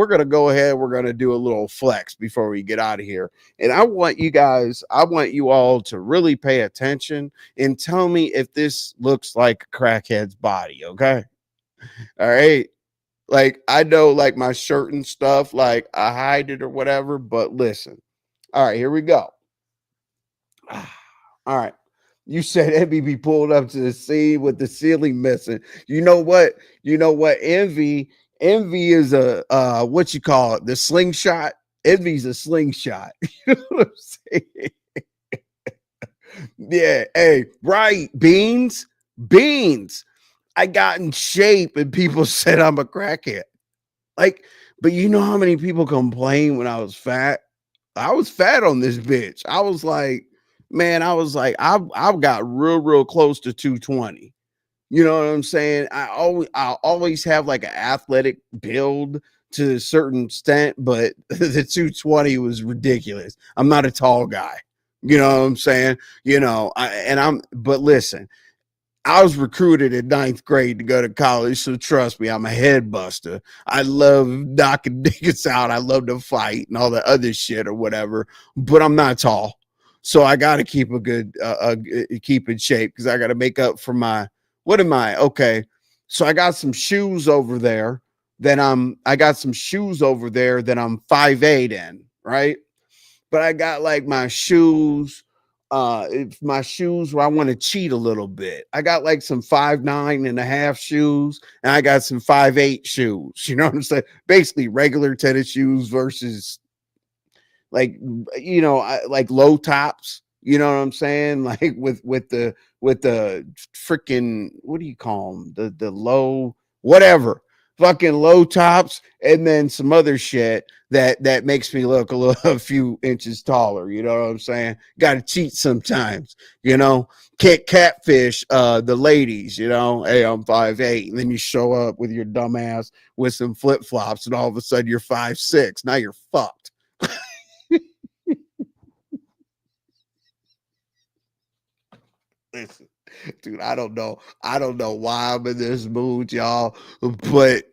B: We're gonna do a little flex before we get out of here, and I want you all to really pay attention and tell me if this looks like a crackhead's body. Okay, all right. Like, I know, like, my shirt and stuff, like, I hide it or whatever, but listen. All right, here we go. All right. You said MBB pulled up to the scene with the ceiling missing. You know what? Envy is a what you call it? The slingshot. Envy's a slingshot. You know what I'm saying? Yeah. Hey, right. Beans. I got in shape and people said I'm a crackhead. Like, but you know how many people complain when I was fat? I was fat on this bitch. I was like, man, I've got real close to 220. You know what I'm saying? I'll always have like an athletic build to a certain extent, but the 220 was ridiculous. I'm not a tall guy. You know what I'm saying? You know, but listen, I was recruited in 9th grade to go to college, so trust me, I'm a head buster. I love knocking niggas out. I love to fight and all the other shit or whatever, but I'm not tall. So I got to keep a good, keep in shape because I got to make up for my, what am I? Okay. So I got some shoes over there that I got some shoes over there that I'm 5'8" in, right? But I got like my shoes, it's my shoes where I want to cheat a little bit. I got like some 5'9.5" shoes, and I got some 5'8" shoes. You know what I'm saying? Basically regular tennis shoes versus like, you know, like low tops. You know what I'm saying? Like with the freaking, what do you call them? The low whatever, fucking low tops, and then some other shit that makes me look a few inches taller. You know what I'm saying? Got to cheat sometimes. You know, can't catfish the ladies. You know, hey, I'm 5'8", and then you show up with your dumb ass with some flip flops, and all of a sudden you're 5'6". Now you're fucked. Listen, dude, I don't know why I'm in this mood, y'all, but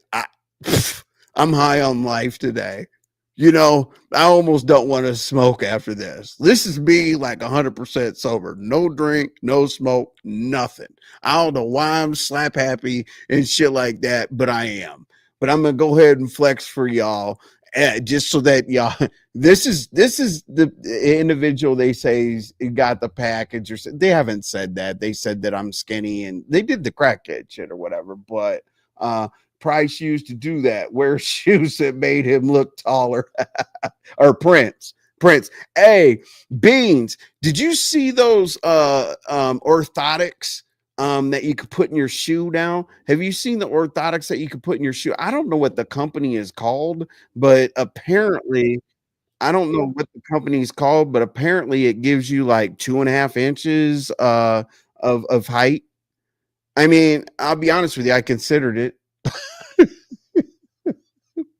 B: I'm high on life today. You know, I almost don't want to smoke after this. This is me like 100% sober. No drink, no smoke, nothing. I don't know why I'm slap happy and shit like that, but I am. But I'm going to go ahead and flex for y'all. Just so that y'all, this is the individual they say got the package, or they haven't said that. They said that I'm skinny, and they did the crackhead shit or whatever. But Price used to do that, wear shoes that made him look taller. Or Prince. Hey, Beans, did you see those orthotics that you could put in your shoe now? Have you seen the orthotics that you could put in your shoe? I don't know what the company is called, but apparently, I don't know what the company is called, but apparently it gives you like 2.5 inches of height. I mean, I'll be honest with you, I considered it.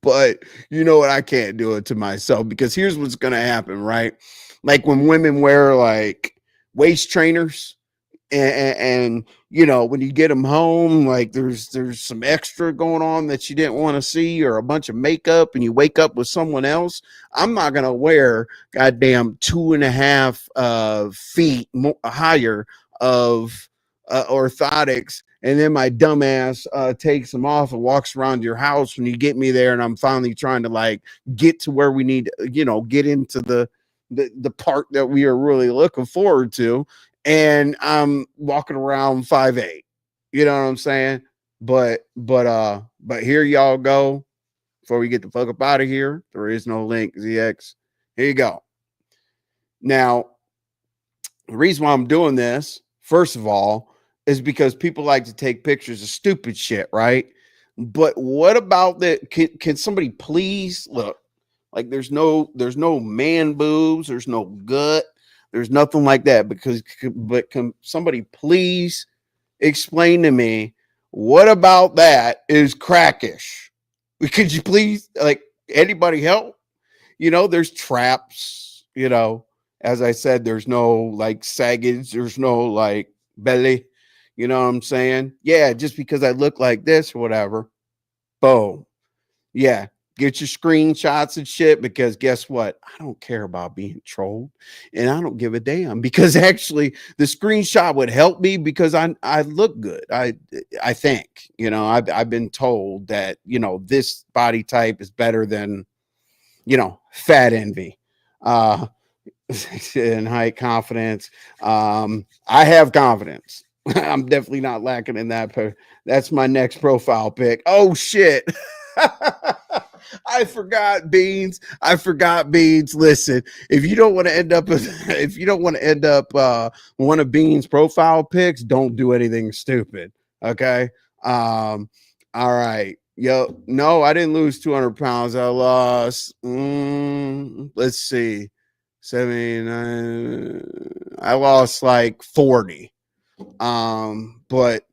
B: But you know what? I can't do it to myself, because here's what's going to happen, right? Like when women wear like waist trainers, and you know, when you get them home, like there's some extra going on that you didn't want to see, or a bunch of makeup, and you wake up with someone else. I'm not going to wear goddamn 2.5 feet higher of orthotics, and then my dumbass takes them off and walks around your house when you get me there, and I'm finally trying to like get to where we need, you know, get into the part that we are really looking forward to, and I'm walking around 5'8". You know what I'm saying? But here y'all go. Before we get the fuck up out of here, there is no link, ZX. Here you go. Now, the reason why I'm doing this, first of all, is because people like to take pictures of stupid shit, right? But what about that? Can somebody please look? Like there's no man boobs, there's no gut, there's nothing like that. But can somebody please explain to me what about that is crackish? Could you please, like, anybody help? You know, there's traps, you know, as I said, there's no like saggage, there's no like belly. You know what I'm saying? Yeah, just because I look like this or whatever. Boom. Yeah, get your screenshots and shit, because guess what? I don't care about being trolled, and I don't give a damn, because actually the screenshot would help me because I look good. I think, you know, I've been told that, you know, this body type is better than, you know, fat envy. And high confidence. I have confidence. I'm definitely not lacking in that. That's my next profile pic. Oh shit. I forgot Beans. Listen, if you don't want to end up one of Beans' profile pics, don't do anything stupid. Okay. All right. Yo, no, I didn't lose 200 pounds. I lost, let's see, 79. I lost like 40. But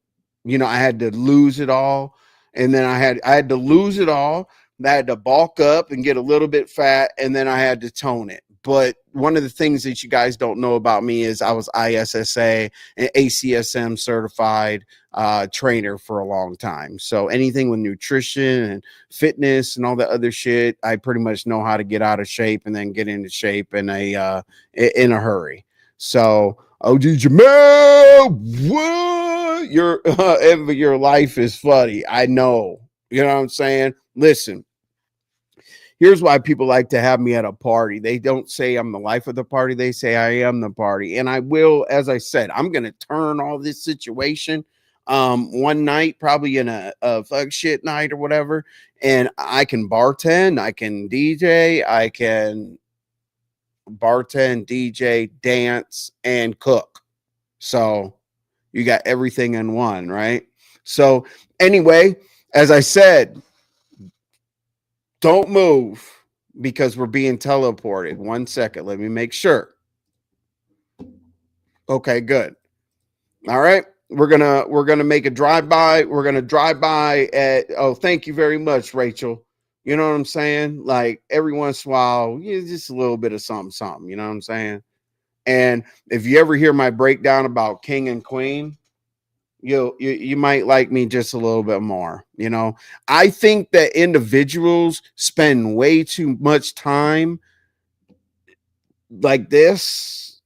B: you know, I had to lose it all, and then I had to lose it all. I had to bulk up and get a little bit fat, and then I had to tone it. But one of the things that you guys don't know about me is I was ISSA and ACSM certified trainer for a long time. So anything with nutrition and fitness and all that other shit, I pretty much know how to get out of shape and then get into shape in a hurry. So, OG Jamel, what? Your life is funny. I know. You know what I'm saying? Listen. Here's why people like to have me at a party. They don't say I'm the life of the party. They say I am the party. And I will, as I said, I'm going to turn all this situation one night, probably in a fuck shit night or whatever. And I can bartend, I can DJ, I can bartend, DJ, dance, and cook. So you got everything in one, right? So anyway, as I said, don't move because we're being teleported. 1 second. Let me make sure. Okay, good. All right. We're gonna make a drive-by. We're gonna drive by at thank you very much, Rachel. You know what I'm saying? Like every once in a while, yeah, just a little bit of something, you know what I'm saying? And if you ever hear my breakdown about king and queen, you might like me just a little bit more. You know, I think that individuals spend way too much time like this.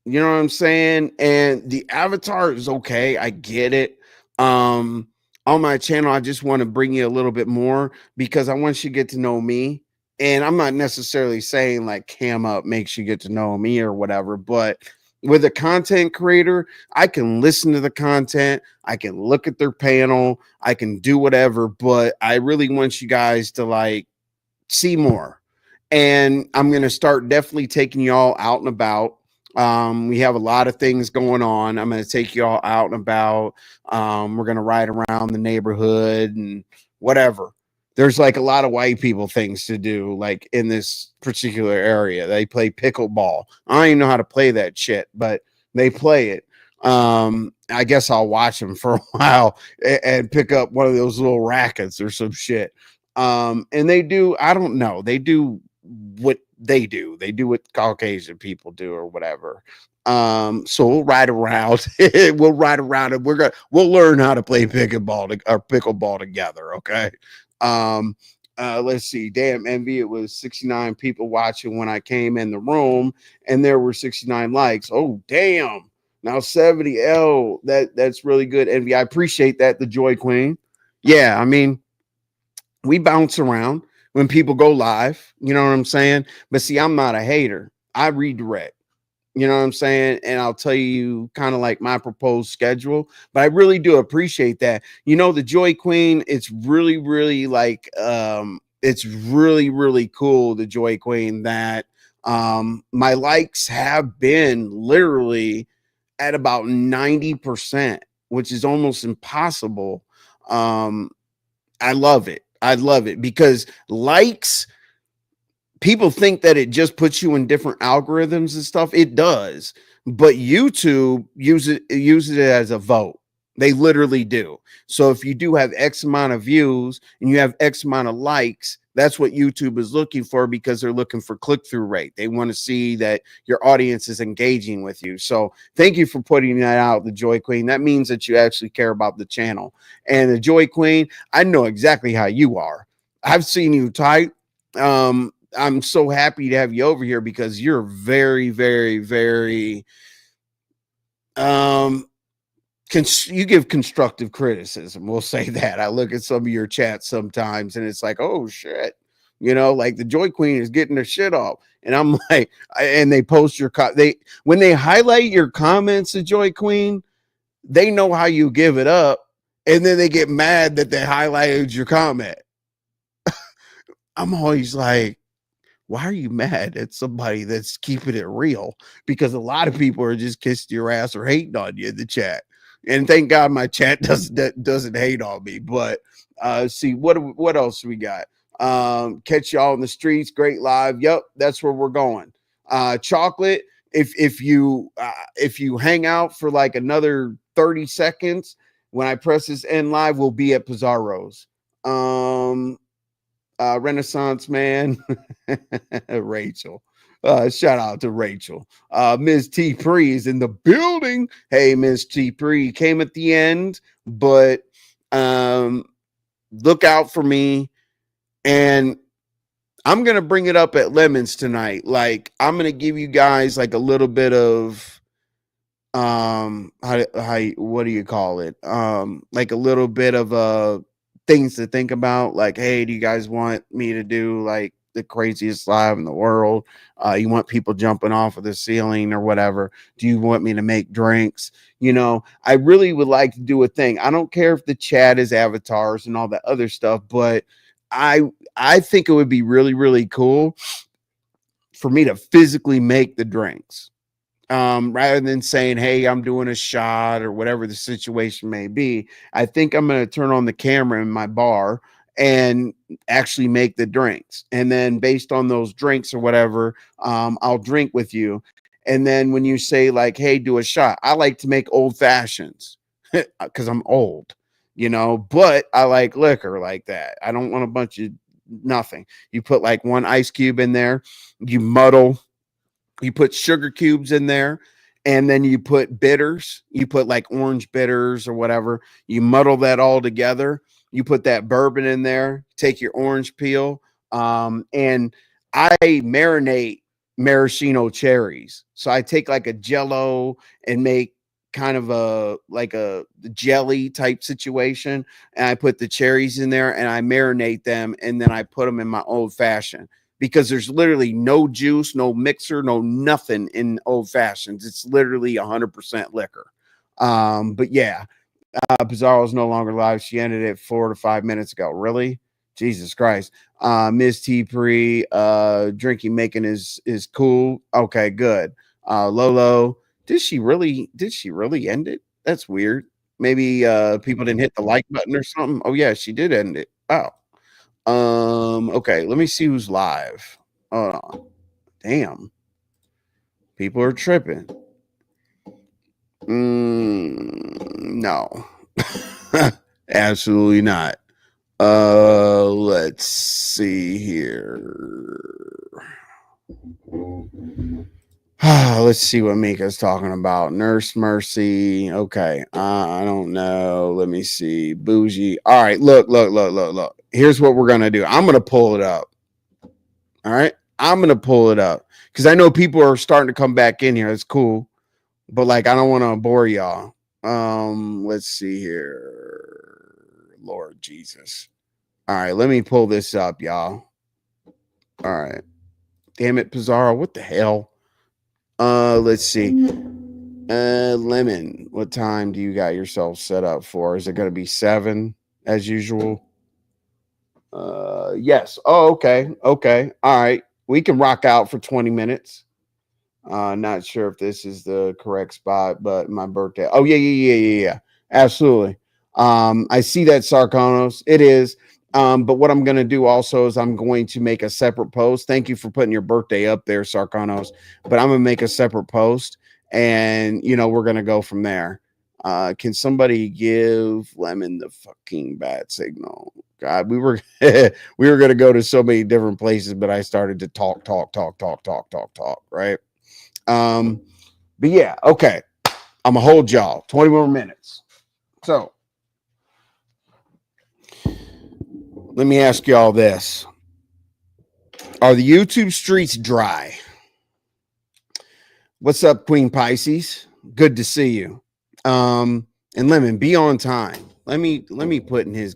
B: You know what I'm saying? And the avatar is okay. I get it. On my channel, I just want to bring you a little bit more because I want you to get to know me. And I'm not necessarily saying like cam up makes you get to know me or whatever, but with a content creator, I can listen to the content, I can look at their panel, I can do whatever, but I really want you guys to like see more. And I'm going to start definitely taking y'all out and about. We have a lot of things going on. I'm going to take y'all out and about. We're going to ride around the neighborhood and whatever. There's like a lot of white people things to do, like in this particular area. They play pickleball. I don't even know how to play that shit, but they play it. I guess I'll watch them for a while and pick up one of those little rackets or some shit. And they do, I don't know, they do what they do. They do what Caucasian people do or whatever. So we'll ride around. We'll ride around and we'll learn how to play pickleball together. Okay. Let's see. Damn, Envy. It was 69 people watching when I came in the room, and there were 69 likes. Oh, damn. Now 70 L. That's really good, Envy. I appreciate that. The Joy Queen. Yeah, I mean, we bounce around when people go live. You know what I'm saying? But see, I'm not a hater. I redirect. You know what I'm saying? And I'll tell you kind of like my proposed schedule, but I really do appreciate that. You know, the Joy Queen, it's really, really like, it's really, really cool. The Joy Queen that, my likes have been literally at about 90%, which is almost impossible. I love it. I love it because likes, people think that it just puts you in different algorithms and stuff. It does, but YouTube uses it as a vote. They literally do. So if you do have X amount of views and you have X amount of likes, that's what YouTube is looking for because they're looking for click-through rate. They want to see that your audience is engaging with you. So thank you for putting that out, the Joy Queen. That means that you actually care about the channel. And the Joy Queen, I know exactly how you are. I've seen you type. I'm so happy to have you over here because you're very, very, very, you give constructive criticism. We'll say that. I look at some of your chats sometimes and it's like, oh shit, you know, like the Joy Queen is getting their shit off. And I'm like, and they post your, when they highlight your comments, the Joy Queen, they know how you give it up. And then they get mad that they highlighted your comment. I'm always like, why are you mad at somebody that's keeping it real? Because a lot of people are just kissing your ass or hating on you in the chat. And thank God my chat doesn't hate on me. But see, what else we got? Catch y'all in the streets. Great live. Yep, that's where we're going. Chocolate. If you hang out for like another 30 seconds, when I press this end live, we'll be at Pizarro's. Renaissance man. Rachel. Shout out to Rachel. Ms. T. Pre is in the building. Hey, Ms. T. Pre came at the end, but look out for me. And I'm going to bring it up at Lemons tonight. Like, I'm going to give you guys like a little bit of what do you call it, like a little bit of things to think about, like, hey, do you guys want me to do like the craziest live in the world? You want people jumping off of the ceiling or whatever? Do you want me to make drinks? You know, I really would like to do a thing. I don't care if the chat is avatars and all that other stuff, but I think it would be really, really cool for me to physically make the drinks. Rather than saying, hey, I'm doing a shot or whatever the situation may be. I think I'm going to turn on the camera in my bar and actually make the drinks. And then based on those drinks or whatever, I'll drink with you. And then when you say like, hey, do a shot, I like to make old fashions because I'm old, you know, but I like liquor like that. I don't want a bunch of nothing. You put like one ice cube in there, you muddle. You put sugar cubes in there, and then you put bitters. You put like orange bitters or whatever. You muddle that all together. You put that bourbon in there. Take your orange peel, and I marinate maraschino cherries. So I take like a Jello and make kind of a like a jelly type situation, and I put the cherries in there and I marinate them, and then I put them in my old fashioned. Because there's literally no juice, no mixer, no nothing in old fashions. It's literally 100% liquor. But yeah, Pizarro is no longer live. She ended it 4 to 5 minutes ago. Really? Jesus Christ. Ms. T. Pre, drinking making is cool. Okay, good. Lolo, did she really end it? That's weird. Maybe people didn't hit the like button or something. Oh yeah, she did end it. Oh. Okay, let me see who's live. Hold on. Damn. People are tripping. No. Absolutely not. Let's see here. Let's see what Mika's talking about. Nurse Mercy. Okay. I don't know. Let me see. Bougie. All right. Look. Here's what we're going to do. I'm going to pull it up. All right. I'm going to pull it up because I know people are starting to come back in here. It's cool. But like, I don't want to bore y'all. Let's see here. Lord Jesus. All right. Let me pull this up, y'all. All right. Damn it, Pizarro. What the hell? Let's see. Lemon, what time do you got yourself set up for? Is it going to be 7 as usual? Yes. Oh, okay. Okay. All right. We can rock out for 20 minutes. Not sure if this is the correct spot, but my birthday. Oh, yeah. Absolutely. I see that, Sarkonos. It is. But what I'm going to do also is I'm going to make a separate post. Thank you for putting your birthday up there, Sarkonos. But I'm going to make a separate post, and, you know, we're going to go from there. Can somebody give Lemon the fucking bat signal? God, we were going to go to so many different places, but I started to talk, right? But yeah, okay. I'm going to hold y'all 20 more minutes. So, let me ask y'all this. Are the YouTube streets dry? What's up, Queen Pisces? Good to see you. And Lemon, be on time. Let me put in his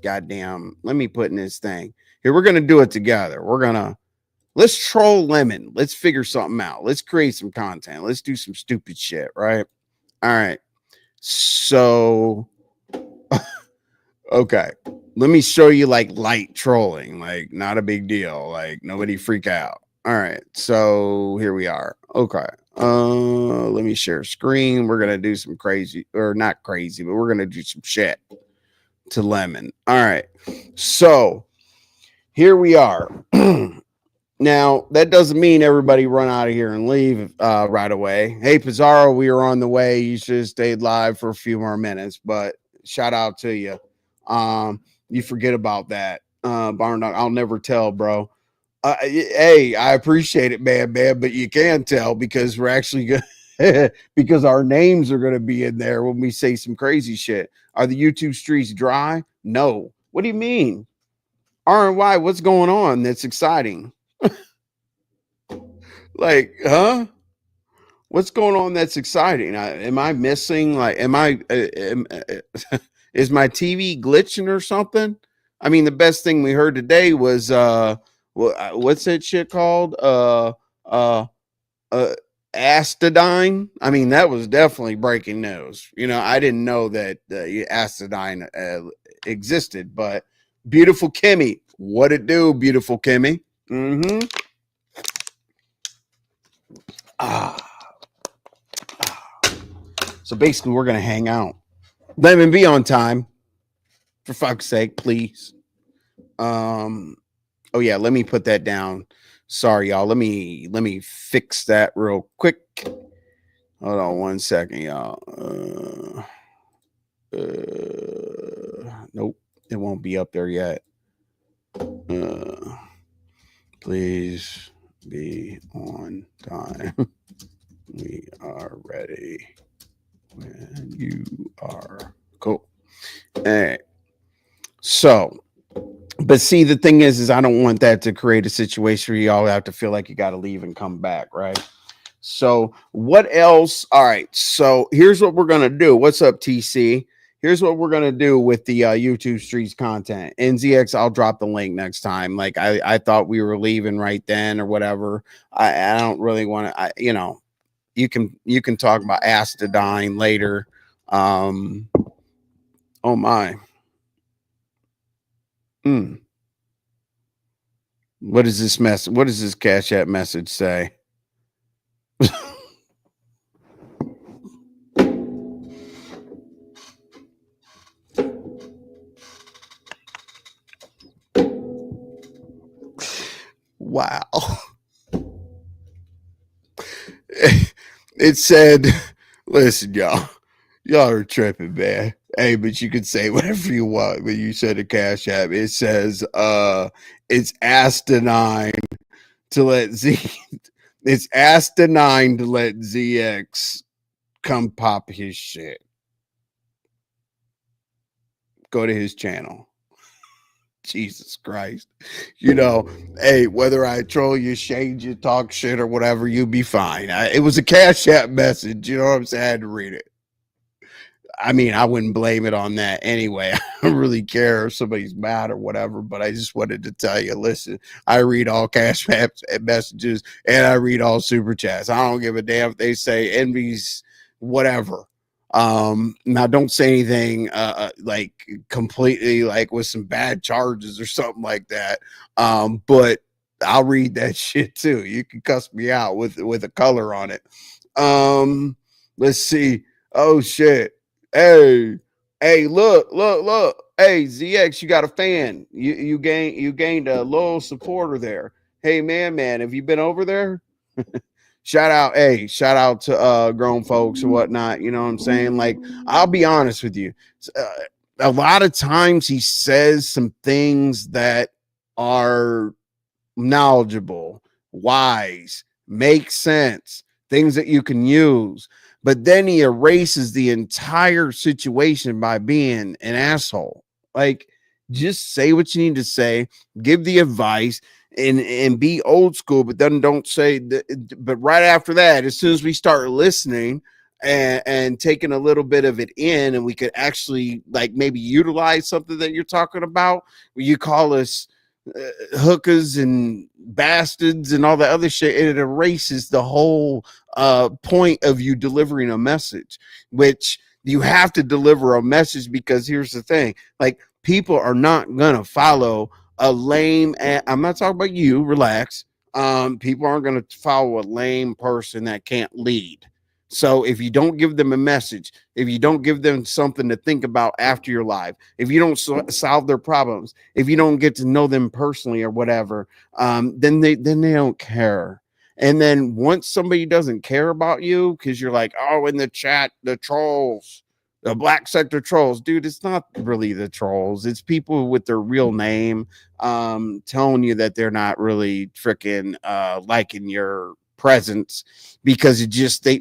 B: thing. Here, we're gonna do it together. Let's troll Lemon. Let's figure something out. Let's create some content. Let's do some stupid shit, right? All right. So okay. Let me show you like light trolling, like not a big deal, like nobody freak out. All right, so here we are. Okay, let me share screen. We're gonna do some crazy, or not crazy, but we're gonna do some shit to Lemon. All right, so here we are. Now that doesn't mean everybody run out of here and leave right away. Hey Pizarro, we are on the way. You should have stayed live for a few more minutes, but shout out to you. You forget about that. Barn Dog, I'll never tell, bro. Hey, I appreciate it, man, but you can tell because we're actually going because our names are going to be in there when we say some crazy shit. Are the YouTube streets dry? No. What do you mean? R&Y, what's going on that's exciting? Like, huh? What's going on that's exciting? Am I missing? Like, is my TV glitching or something? I mean, the best thing we heard today was what's that shit called? Uh, Acidine. I mean, that was definitely breaking news. You know, I didn't know that Acidine existed, but beautiful Kimmy, what it do, beautiful Kimmy? Mm-hmm. So basically, we're gonna hang out. Let me be on time, for fuck's sake, please. Oh yeah, let me put that down. Sorry, y'all. Let me fix that real quick. Hold on 1 second, y'all. Nope, it won't be up there yet. Please be on time. We are ready when you are. Cool. All right. So, but see, the thing is I don't want that to create a situation where y'all have to feel like you got to leave and come back, right? So, what else? All right. So, here's what we're going to do. What's up, TC? Here's what we're going to do with the YouTube streets content. NZX, I'll drop the link next time. Like, I thought we were leaving right then or whatever. I don't really want to, you know, you can talk about Aaah-Sa-Dine later. Oh my. What is this mess? What does this Cash App message say? Wow. It said, listen, y'all are tripping, man. Hey, but you can say whatever you want when you said a Cash App. It says it's Acidine to let it's Acidine to let ZX come pop his shit. Go to his channel. Jesus Christ. You know, hey, whether I troll you, shade you, talk shit, or whatever, you be fine. It was a Cash App message. You know what I'm saying? I had to read it. I mean, I wouldn't blame it on that anyway. I don't really care if somebody's mad or whatever, but I just wanted to tell you, listen, I read all Cash App messages and I read all super chats. I don't give a damn if they say envy's whatever. Now don't say anything like completely like with some bad charges or something like that. But I'll read that shit too. You can cuss me out with a color on it. Let's see. Oh shit. Hey, look. Hey, ZX, you got a fan. You gained a loyal supporter there. Hey man, have you been over there? Shout out to grown folks and whatnot. You know what I'm saying? Like, I'll be honest with you. A lot of times he says some things that are knowledgeable, wise, make sense, things that you can use. But then he erases the entire situation by being an asshole. Like, just say what you need to say, give the advice, and be old school, but then don't say but right after that, as soon as we start listening and taking a little bit of it in, and we could actually like maybe utilize something that you're talking about, where you call us hookers and bastards and all that other shit, it erases the whole point of you delivering a message, which you have to deliver a message, because here's the thing, like, people are not gonna follow a lame, I'm not talking about you, relax. People aren't going to follow a lame person that can't lead. So if you don't give them a message, if you don't give them something to think about after your life, if you don't solve their problems, if you don't get to know them personally or whatever, then they don't care. And then once somebody doesn't care about you because you're like, oh, in the chat, the trolls, The black sector trolls, dude. It's not really the trolls. It's people with their real name telling you that they're not really freaking liking your presence because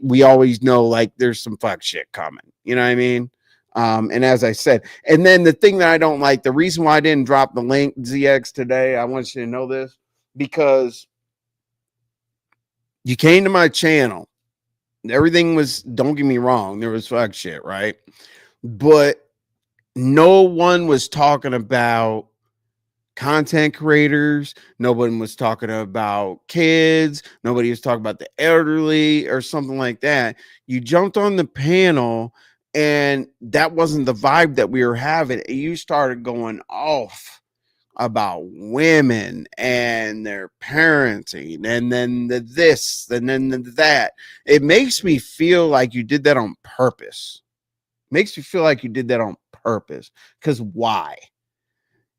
B: we always know like there's some fuck shit coming. You know what I mean? And as I said, and then the thing that I don't like, the reason why I didn't drop the link ZX today, I want you to know this, because you came to my channel. Everything was, don't get me wrong, there was fuck shit, right? But no one was talking about content creators. Nobody was talking about kids. Nobody was talking about the elderly or something like that. You jumped on the panel and that wasn't the vibe that we were having. You started going off about women and their parenting and then this and then that. It makes me feel like you did that on purpose. Makes me feel like you did that on purpose. Because why?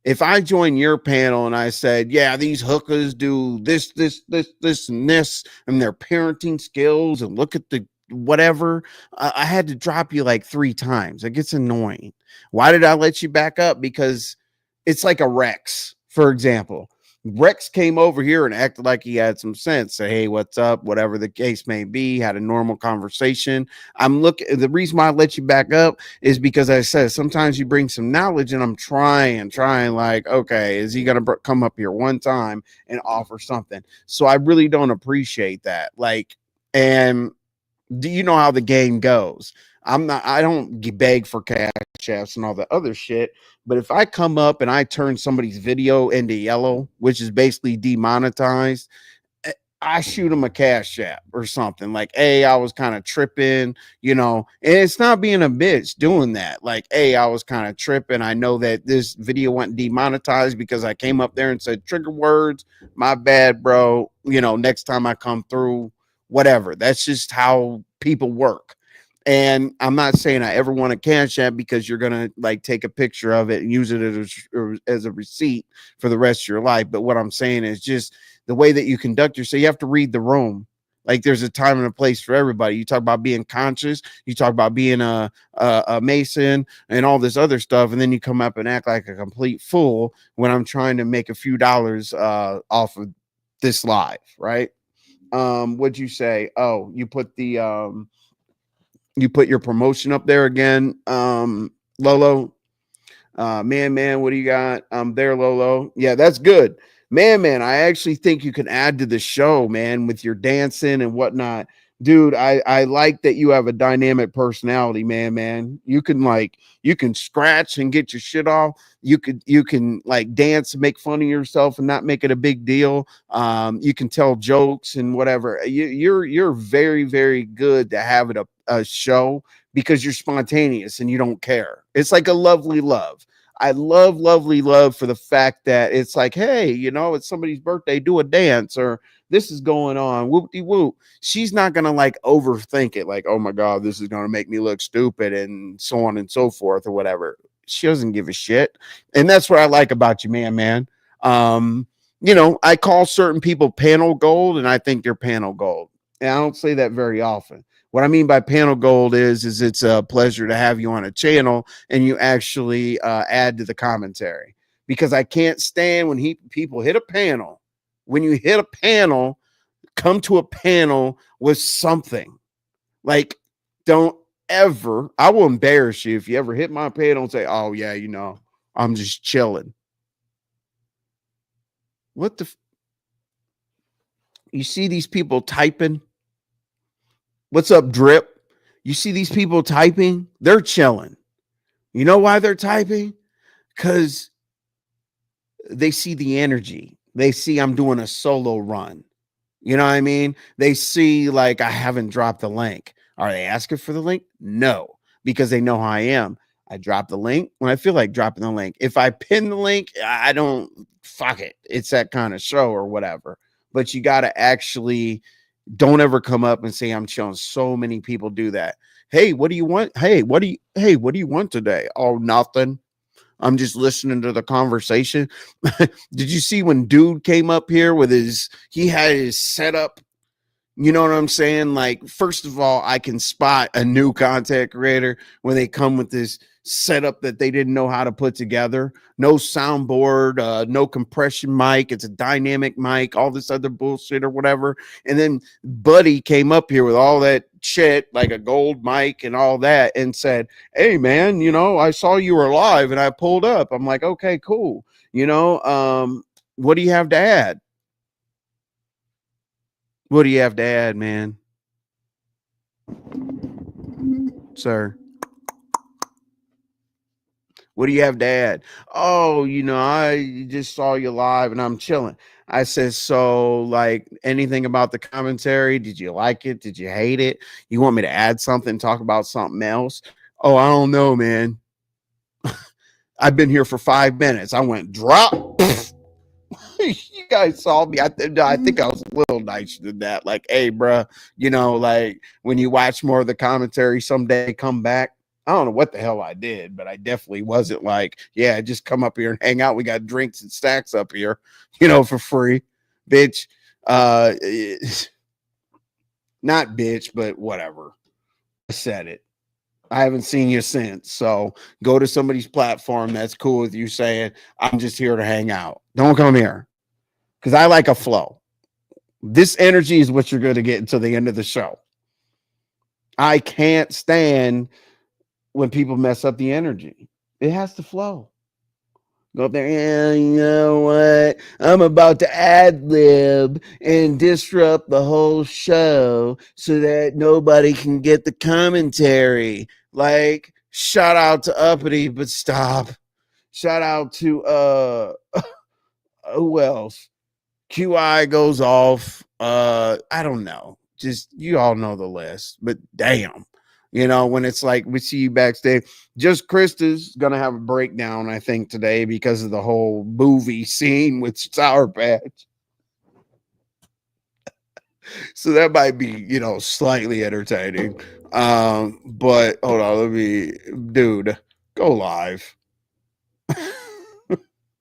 B: If I join your panel and I said, yeah, these hookers do this, and this, and their parenting skills, and look at the whatever, I had to drop you like 3 times. It gets annoying. Why did I let you back up? Because it's like a Rex, for example. Rex came over here and acted like he had some sense. Say, hey, what's up? Whatever the case may be, had a normal conversation. The reason why I let you back up is because I said, sometimes you bring some knowledge and I'm trying like, okay, is he going to come up here one time and offer something? So I really don't appreciate that. Like, and do you know how the game goes? I don't beg for cash apps and all the other shit. But if I come up and I turn somebody's video into yellow, which is basically demonetized, I shoot them a cash app or something like, hey, I was kind of tripping, and it's not being a bitch doing that. Like, hey, I was kind of tripping. I know that this video went demonetized because I came up there and said trigger words. My bad, bro. Next time I come through, whatever. That's just how people work. And I'm not saying I ever want a cash app because you're going to like take a picture of it and use it as a receipt for the rest of your life. But what I'm saying is just the way that you conduct yourself, you have to read the room. Like there's a time and a place for everybody. You talk about being conscious, you talk about being a Mason and all this other stuff. And then you come up and act like a complete fool when I'm trying to make a few dollars off of this live. Right. What'd you say? Oh, you put your promotion up there again, Lolo. Man, what do you got? There, Lolo. Yeah, that's good. Man, I actually think you can add to the show, man, with your dancing and whatnot. Dude, I like that you have a dynamic personality, man. You can scratch and get your shit off. You can like dance and make fun of yourself and not make it a big deal. You can tell jokes and whatever. You're very, very good to have it a show because you're spontaneous and you don't care. It's like a lovely love. I love lovely love for the fact that it's like, hey, it's somebody's birthday, do a dance, or this is going on, whoop-de-whoop. She's not going to like overthink it. Like, oh my God, this is going to make me look stupid and so on and so forth or whatever. She doesn't give a shit. And that's what I like about you, man. I call certain people panel gold and I think they're panel gold. And I don't say that very often. What I mean by panel gold is it's a pleasure to have you on a channel and you actually add to the commentary, because I can't stand when people hit a panel. When you hit a panel, come to a panel with something. Like, don't ever, I will embarrass you if you ever hit my panel and say, oh yeah, I'm just chilling. What the? You see these people typing? What's up, Drip? You see these people typing? They're chilling. You know why they're typing? Because they see the energy. They see I'm doing a solo run. You know what I mean? They see like I haven't dropped the link. Are they asking for the link? No, because they know how I am. I drop the link when I feel like dropping the link. If I pin the link, I don't, fuck it. It's that kind of show or whatever. But you got to actually, don't ever come up and say I'm chilling. So many people do that. Hey, what do you want? Hey, what do you want today? Oh, nothing. I'm just listening to the conversation. Did you see when dude came up here with he had his setup? You know what I'm saying? Like, first of all, I can spot a new content creator when they come with this setup that they didn't know how to put together. No soundboard, no compression mic. It's a dynamic mic, all this other bullshit or whatever. And then Buddy came up here with all that shit, like a gold mic and all that, and said, "Hey, man, I saw you were live and I pulled up." I'm like, okay, cool. What do you have to add? What do you have to add, man? Sir, what do you have to add? Oh, I just saw you live and I'm chilling. I said, so like anything about the commentary? Did you like it? Did you hate it? You want me to add something, talk about something else? Oh, I don't know, man. I've been here for 5 minutes. I went drop. You guys saw me. I think I was a little nicer than that. Like, hey, bro, like when you watch more of the commentary someday, come back. I don't know what the hell I did, but I definitely wasn't like, yeah, just come up here and hang out. We got drinks and stacks up here, for free, bitch. Not bitch, but whatever. I said it. I haven't seen you since. So go to somebody's platform that's cool with you saying, I'm just here to hang out. Don't come here. Because I like a flow. This energy is what you're going to get until the end of the show. I can't stand when people mess up the energy. It has to flow. Go up there, yeah, you know what? I'm about to ad lib and disrupt the whole show so that nobody can get the commentary. Like, shout out to Uppity, but stop. Shout out to who else? QI goes off. I don't know. Just you all know the list, but damn. When it's like we see you backstage, just Krista's gonna have a breakdown, I think, today because of the whole movie scene with Sour Patch. So that might be, slightly entertaining. But hold on, dude, go live.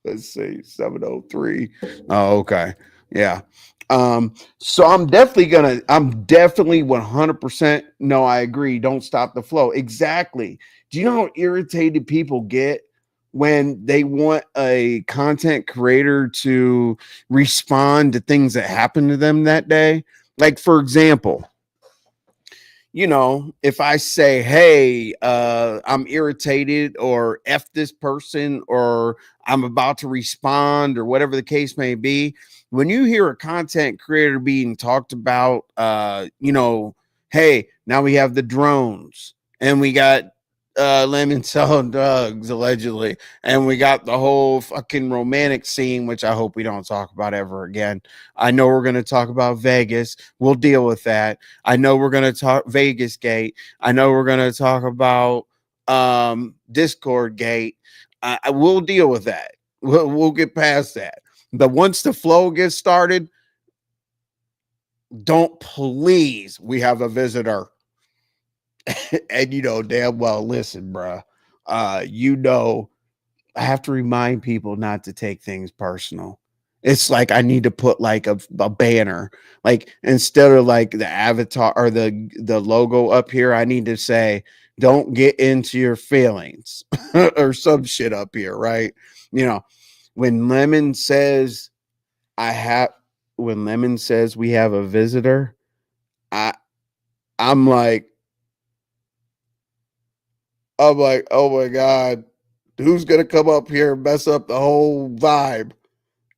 B: Let's see, 703. Oh, okay. Yeah. So I'm definitely 100%. No, I agree. Don't stop the flow. Exactly. Do you know how irritated people get when they want a content creator to respond to things that happen to them that day? Like, for example, if I say, hey, I'm irritated or F this person or I'm about to respond or whatever the case may be, when you hear a content creator being talked about, hey, now we have the drones and we got Lemon selling drugs allegedly, and we got the whole fucking romantic scene, which I hope we don't talk about ever again. I know we're going to talk about Vegas. We'll deal with that. I know we're going to talk Vegas Gate. I know we're going to talk about Discord Gate. I will deal with that. We'll get past that. But once the flow gets started, don't please. We have a visitor. And damn well, listen, bro. I have to remind people not to take things personal. It's like I need to put like a banner, like instead of like the avatar or the logo up here, I need to say, don't get into your feelings or some shit up here, right? When Lemon says when Lemon says we have a visitor, I'm like, oh my God, who's gonna come up here and mess up the whole vibe?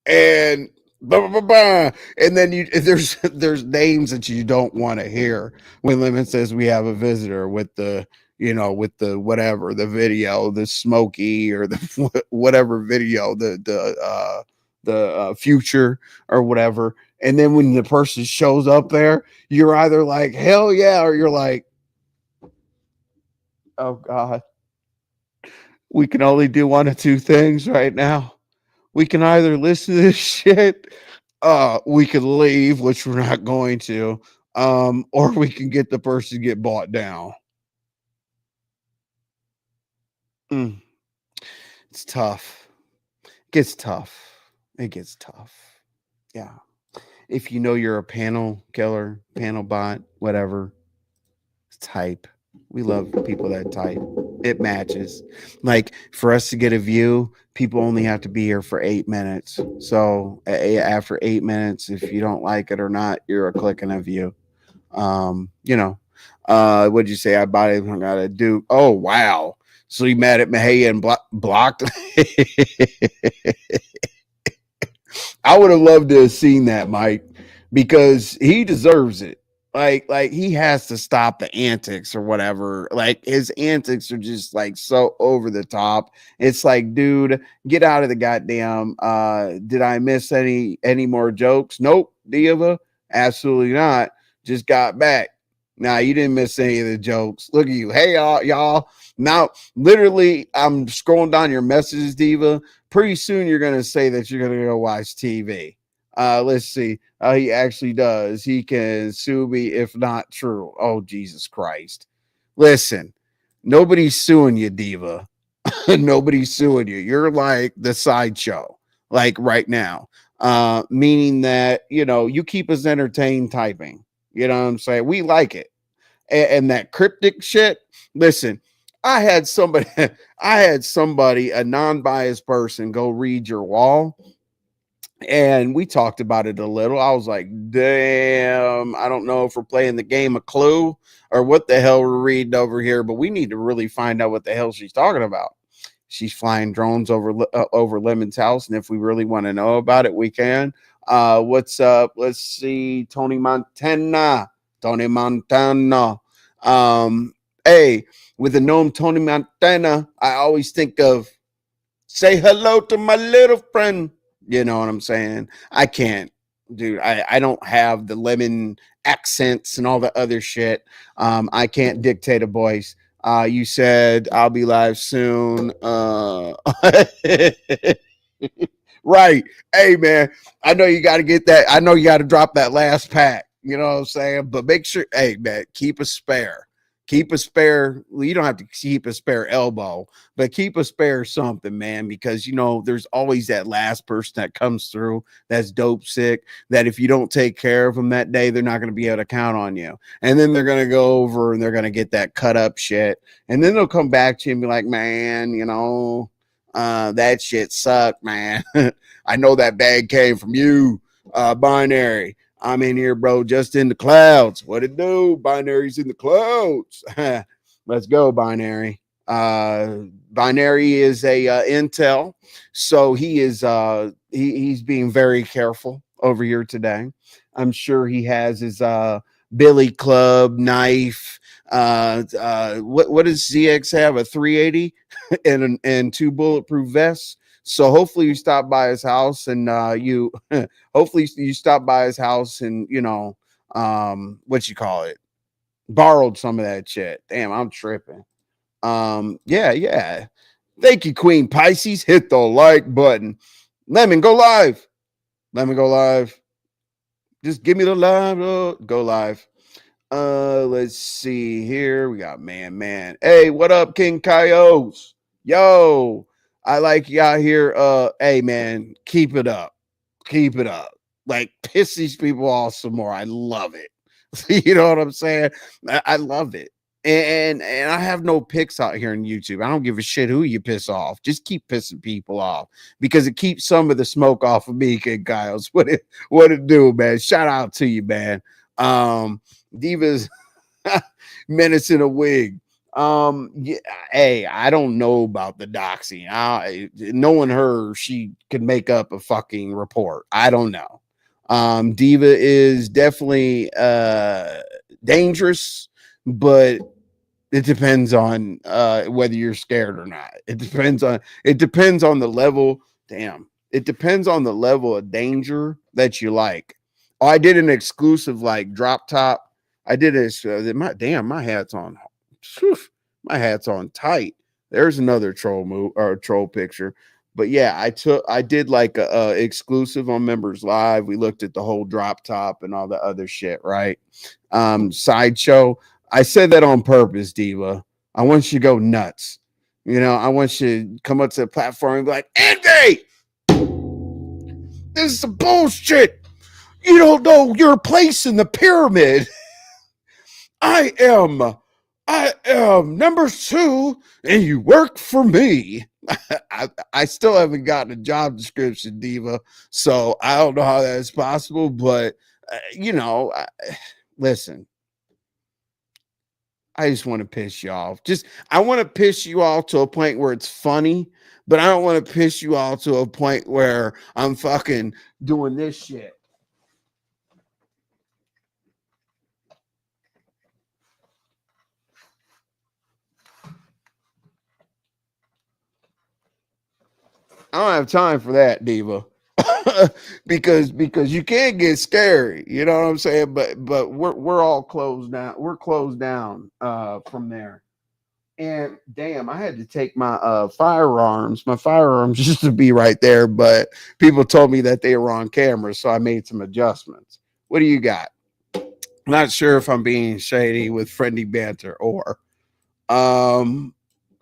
B: And blah, blah, blah, blah. And then there's names that you don't want to hear when Lemon says we have a visitor with the whatever, the video, the Smokey or the whatever video, the future or whatever. And then when the person shows up there, you're either like, hell yeah, or you're like, oh God, we can only do one of two things right now. We can either listen to this shit, we could leave, which we're not going to, or we can get the person to get bought down. It's tough. It gets tough. It gets tough. Yeah. if you know you're a panel killer, panel bot, whatever, type. We love people that type. It matches. Like for us to get a view, people only have to be here for 8 minutes. So after 8 minutes, if you don't like it or not, you're a click and a view. You know, what'd you say? I bought it. I got a Duke. Oh wow. So you mad at Mahaya and blocked? I would have loved to have seen that, Mike, because he deserves it. Like he has to stop the antics or whatever. Like his antics are just like so over the top. It's like, dude, get out of the goddamn. Did I miss any more jokes? Nope, Diva, absolutely not. Just got back. Nah, you didn't miss any of the jokes. Look at you. Hey, y'all. Now, literally, I'm scrolling down your messages, Diva. Pretty soon, you're going to say that you're going to go watch TV. Let's see. He actually does. He can sue me if not true. Oh, Jesus Christ. Listen, nobody's suing you, Diva. Nobody's suing you. You're like the sideshow, like right now. Meaning that, you keep us entertained typing. You know what I'm saying? We like it. And that cryptic shit. Listen, I had somebody, a non-biased person, go read your wall, and we talked about it a little. I was like, damn, I don't know if we're playing the game of Clue or what the hell we're reading over here, but we need to really find out what the hell she's talking about. She's flying drones over Lemon's house, and if we really want to know about it, we can. What's up? Let's see. Tony Montana. Hey, with the gnome Tony Montana, I always think of say hello to my little friend. You know what I'm saying? I can't, dude. I don't have the lemon accents and all the other shit. I can't dictate a voice. You said I'll be live soon. Right. Hey, man, I know you got to get that. I know you got to drop that last pack. You know what I'm saying? But make sure, hey, man, keep a spare. Keep a spare. Well, you don't have to keep a spare elbow, but keep a spare something, man, because, there's always that last person that comes through that's dope sick, that if you don't take care of them that day, they're not going to be able to count on you. And then they're going to go over and they're going to get that cut up shit. And then they'll come back to you and be like, man, that shit sucked, man. I know that bag came from you, Binary. I'm in here, bro, just in the clouds. What it do? Binary's in the clouds. Let's go, Binary. Binary is a intel, so he is he's being very careful over here today. I'm sure he has his Billy Club knife. What does ZX have? A 380 and 2 bulletproof vests. So hopefully you stop by his house and hopefully you stop by his house and what you call it, borrowed some of that shit. Damn, I'm tripping. Yeah. Thank you, Queen Pisces. Hit the like button. Lemon, go live. Lemon, go live. Just give me the live. Go live. Let's see here. We got man. Hey, what up, King Coyotes? Yo, I like y'all here. Hey man, keep it up. Keep it up. Like, piss these people off some more. I love it. You know what I'm saying? I love it. And I have no picks out here on YouTube. I don't give a shit who you piss off. Just keep pissing people off because it keeps some of the smoke off of me, King Kyles. What it do, man? Shout out to you, man. Diva's menace in a wig. Yeah, hey, I don't know about the doxing. Knowing her, she could make up a fucking report. I don't know. Diva is definitely dangerous, but it depends on whether you're scared or not. It depends on the level. Damn. It depends on the level of danger that you like. Oh, I did an exclusive like drop top. I did this. My hat's on. Whew, my hat's on tight. There's another troll move or troll picture. But yeah, I did like a exclusive on Members Live. We looked at the whole drop top and all the other shit, right? Sideshow. I said that on purpose, Diva. I want you to go nuts. I want you to come up to the platform and be like, Envy, this is some bullshit. You don't know your place in the pyramid. I am number 2, and you work for me. I still haven't gotten a job description, Diva, so I don't know how that is possible, but listen, I just want to piss you off. I want to piss you off to a point where it's funny, but I don't want to piss you off to a point where I'm fucking doing this shit. I don't have time for that, Diva. because you can't get scary, you know what I'm saying? But we're all closed down. We're closed down from there. And damn, I had to take my firearms. My firearms used to be right there, but people told me that they were on camera, so I made some adjustments. What do you got? Not sure if I'm being shady with friendly banter or I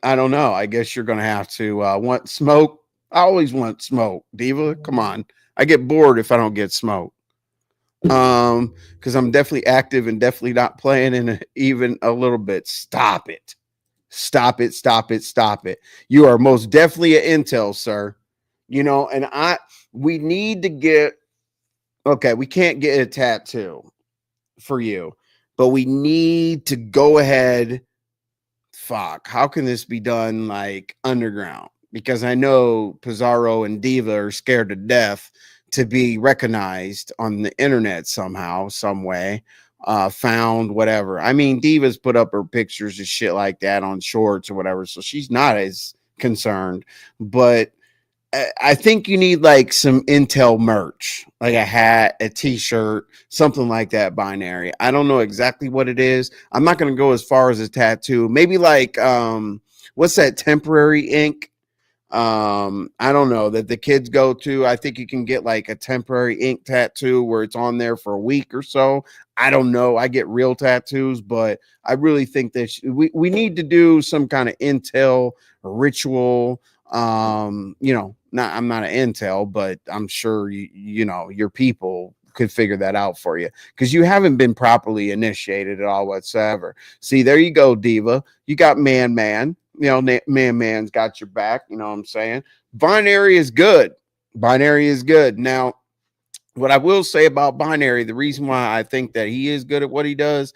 B: don't know. I guess you're gonna have to want smoke. I always want smoke, Diva. Come on. I get bored if I don't get smoke. Because I'm definitely active and definitely not playing in even a little bit. Stop it. Stop it. Stop it. Stop it. You are most definitely an intel, sir. And we need to get okay, we can't get a tattoo for you, but we need to go ahead. Fuck, how can this be done like underground? Because I know Pizarro and Diva are scared to death to be recognized on the internet somehow, some way, found, whatever. I mean, Diva's put up her pictures and shit like that on shorts or whatever, so she's not as concerned. But I think you need like some intel merch, like a hat, a t-shirt, something like that. Binary. I don't know exactly what it is. I'm not going to go as far as a tattoo. Maybe like, what's that temporary ink? I don't know that the kids go to. I think you can get like a temporary ink tattoo where it's on there for a week or so. I don't know. I get real tattoos, but I really think that we need to do some kind of intel ritual. I'm not an intel, but I'm sure your people could figure that out for you because you haven't been properly initiated at all whatsoever. See, there you go, Diva. You got man. Man's got your back. You know what I'm saying? Binary is good. Binary is good. Now, what I will say about Binary, the reason why I think that he is good at what he does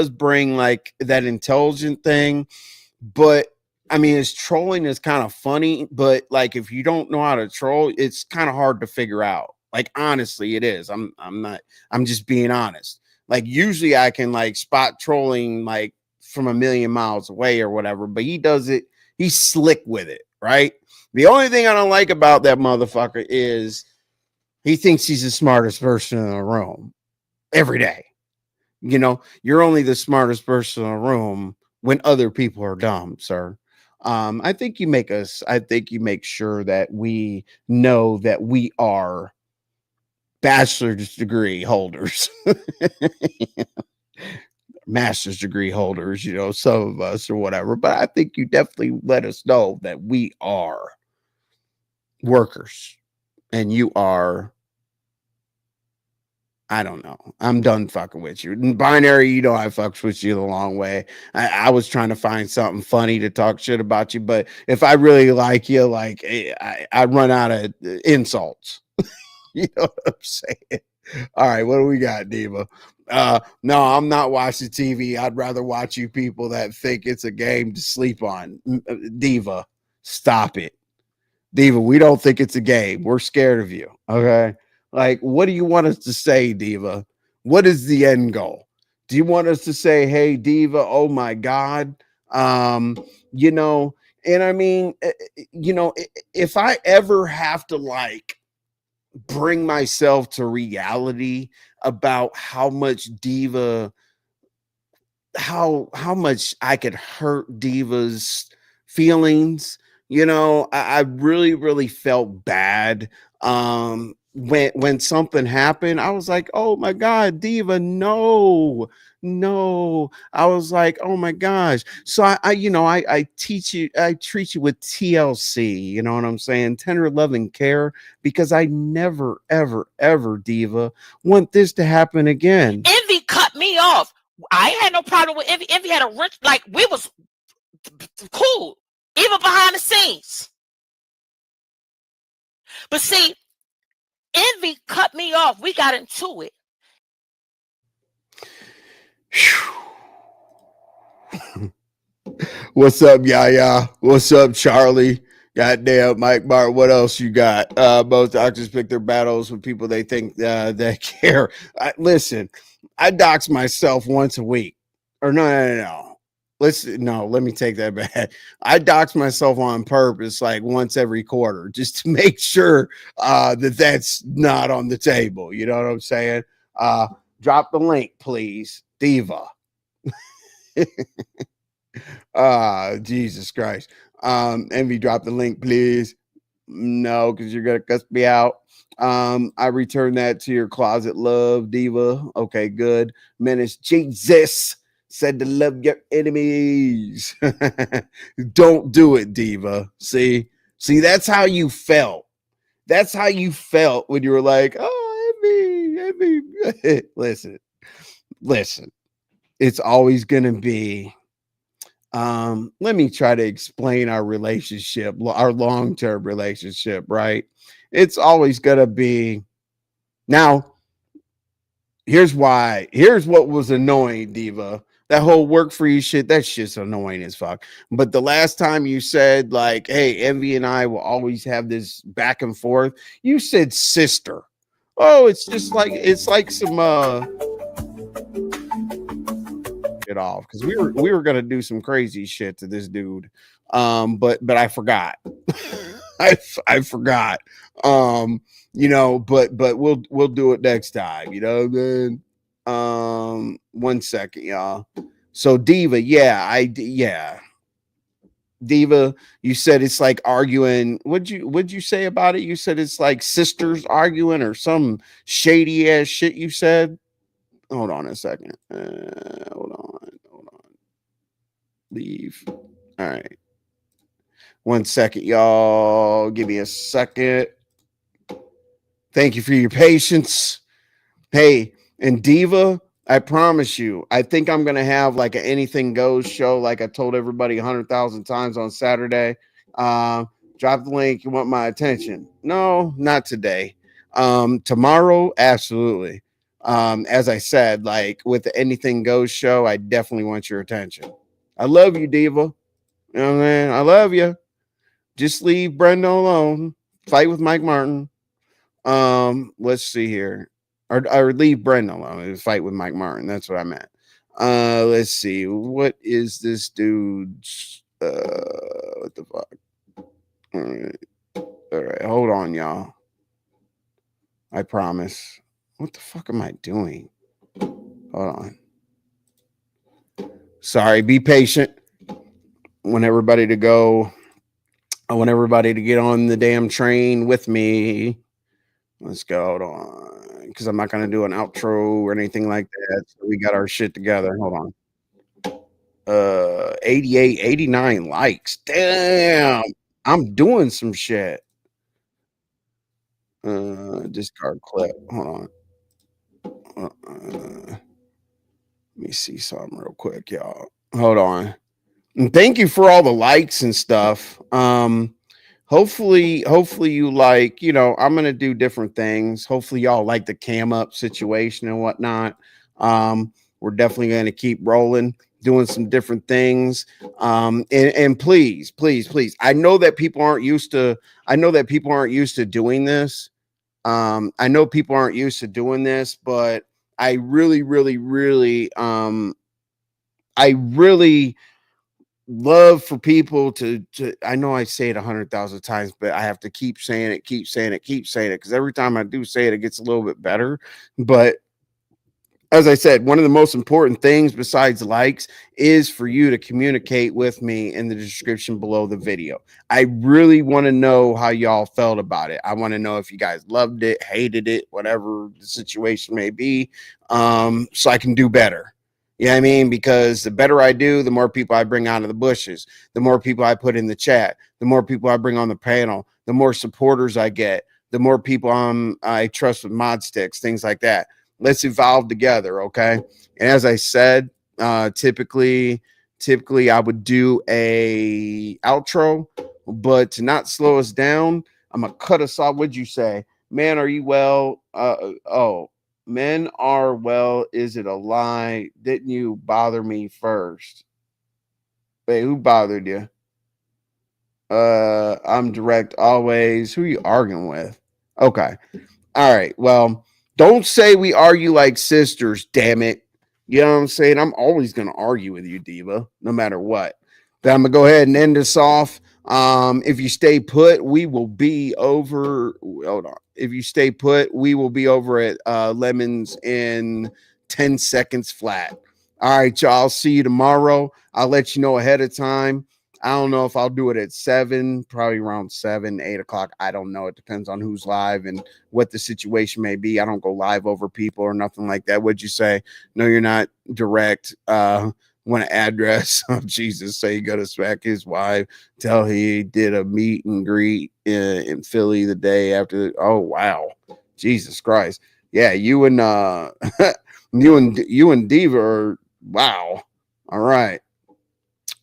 B: bring like that intelligent thing, but I mean, his trolling is kind of funny, but like if you don't know how to troll, it's kind of hard to figure out. Like honestly, it is. I'm just being honest. Like usually I can like spot trolling like from a million miles away or whatever, but he does it, he's slick with it, right? The only thing I don't like about that motherfucker is he thinks he's the smartest person in the room every day. You're only the smartest person in the room when other people are dumb, sir. I think you make sure that we know that we are bachelor's degree holders, master's degree holders, some of us or whatever. But I think you definitely let us know that we are workers and you are. I don't know. I'm done fucking with you. In Binary, I fucks with you the long way. I was trying to find something funny to talk shit about you, but if I really like you, like I run out of insults. You know what I'm saying? All right, what do we got, Diva? No, I'm not watching TV. I'd rather watch you people that think it's a game to sleep on. Diva, stop it. Diva, we don't think it's a game. We're scared of you. Okay. Like, what do you want us to say, Diva? What is the end goal? Do you want us to say, hey, Diva, oh my God? And I mean, if I ever have to like bring myself to reality about how much Diva, how much I could hurt Diva's feelings, I really, really felt bad. when something happened, I was like, oh my God, Diva, no. I was like, oh my gosh. So I teach you, I treat you with TLC, you know what I'm saying? Tender love and care, because I never, ever, ever, Diva, want this to happen again.
F: Envy cut me off. I ain't had no problem with Envy. Envy had a rich, like, we was cool, even behind the scenes. But see, Envy cut me off. We got into it.
B: What's up, Yaya? What's up, Charlie? Goddamn, Mike Bart. What else you got? Most doctors pick their battles with people they think that care. Listen, I dox myself once a week. Or no. Let me take that back. I dox myself on purpose, like once every quarter, just to make sure that's not on the table. You know what I'm saying? Drop the link, please, Diva. Jesus Christ. Envy, drop the link, please. No, because you're gonna cuss me out. I return that to your closet, love, Diva. Okay, good. Menace Jesus said to love your enemies. Don't do it, Diva. See, that's how you felt. That's how you felt when you were like, oh, Envy. Listen. It's always gonna be. Let me try to explain our relationship, our long-term relationship, right? It's always gonna be. Now, here's what was annoying, Diva. That whole work for you shit, that shit's annoying as fuck. But the last time you said, like, hey, Envy and I will always have this back and forth, you said sister. Oh, it's like some it off, because we were gonna do some crazy shit to this dude, but I forgot. I forgot. But we'll do it next time, then. 1 second, y'all. So Diva, Diva, you said it's like arguing. What'd you say about it? You said it's like sisters arguing or some shady ass shit you said. Hold on a second. Hold on. Leave. All right. 1 second, y'all. Give me a second. Thank you for your patience. Hey, and Diva, I promise you, I think I'm going to have like an anything goes show, like I told everybody 100,000 times on Saturday. Drop the link. You want my attention? No, not today. Tomorrow, absolutely. As I said, like with the anything goes show, I definitely want your attention. I love you, Diva. You know what I mean? I love you. Just leave Brenda alone. Fight with Mike Martin. Let's see here. Or leave Brenda alone. Fight with Mike Martin. That's what I meant. Let's see. What is this dude's what the fuck? All right. Hold on, y'all. I promise. What the fuck am I doing? Hold on. Sorry, be patient. I want everybody to go. I want everybody to get on the damn train with me. Let's go. Hold on. Because I'm not going to do an outro or anything like that. So we got our shit together. Hold on. 88, 89 likes. Damn. I'm doing some shit. Discard clip. Hold on. Let me see something real quick, y'all. Hold on. And thank you for all the likes and stuff. Hopefully you like, I'm gonna do different things. Hopefully y'all like the cam up situation and whatnot. We're definitely gonna keep rolling, doing some different things. And please. I know that people aren't used to doing this. I know people aren't used to doing this, but I really love for people to I know I say it 100,000 times, but I have to keep saying it because every time I do say it, it gets a little bit better. But as I said, one of the most important things besides likes is for you to communicate with me in the description below the video. I really want to know how y'all felt about it. I want to know if you guys loved it, hated it, whatever the situation may be, so I can do better. You know what I mean? Because the better I do, the more people I bring out of the bushes, the more people I put in the chat, the more people I bring on the panel, the more supporters I get, the more people I trust with mod sticks, things like that. Let's evolve together, okay? And as I said, typically I would do a outro, but to not slow us down, I'm gonna cut us off. What'd you say? Man, are you well? Oh, men are well. Is it a lie? Didn't you bother me first? Wait, who bothered you? I'm direct always. Who are you arguing with? Okay. All right. Well, don't say we argue like sisters, damn it. You know what I'm saying? I'm always going to argue with you, Diva, no matter what. But I'm going to go ahead and end this off. If you stay put, we will be over. Hold on. If you stay put, we will be over at Lemons in 10 seconds flat. All right, y'all. I'll see you tomorrow. I'll let you know ahead of time. I don't know if I'll do it at 7, probably around 7, 8 o'clock. I don't know. It depends on who's live and what the situation may be. I don't go live over people or nothing like that. What'd you say? No, you're not direct. Want an address? Oh, Jesus, say you go to smack his wife. Tell he did a meet and greet in Philly the day after. Oh, wow. Jesus Christ. Yeah, you and you and Diva are, wow. All right.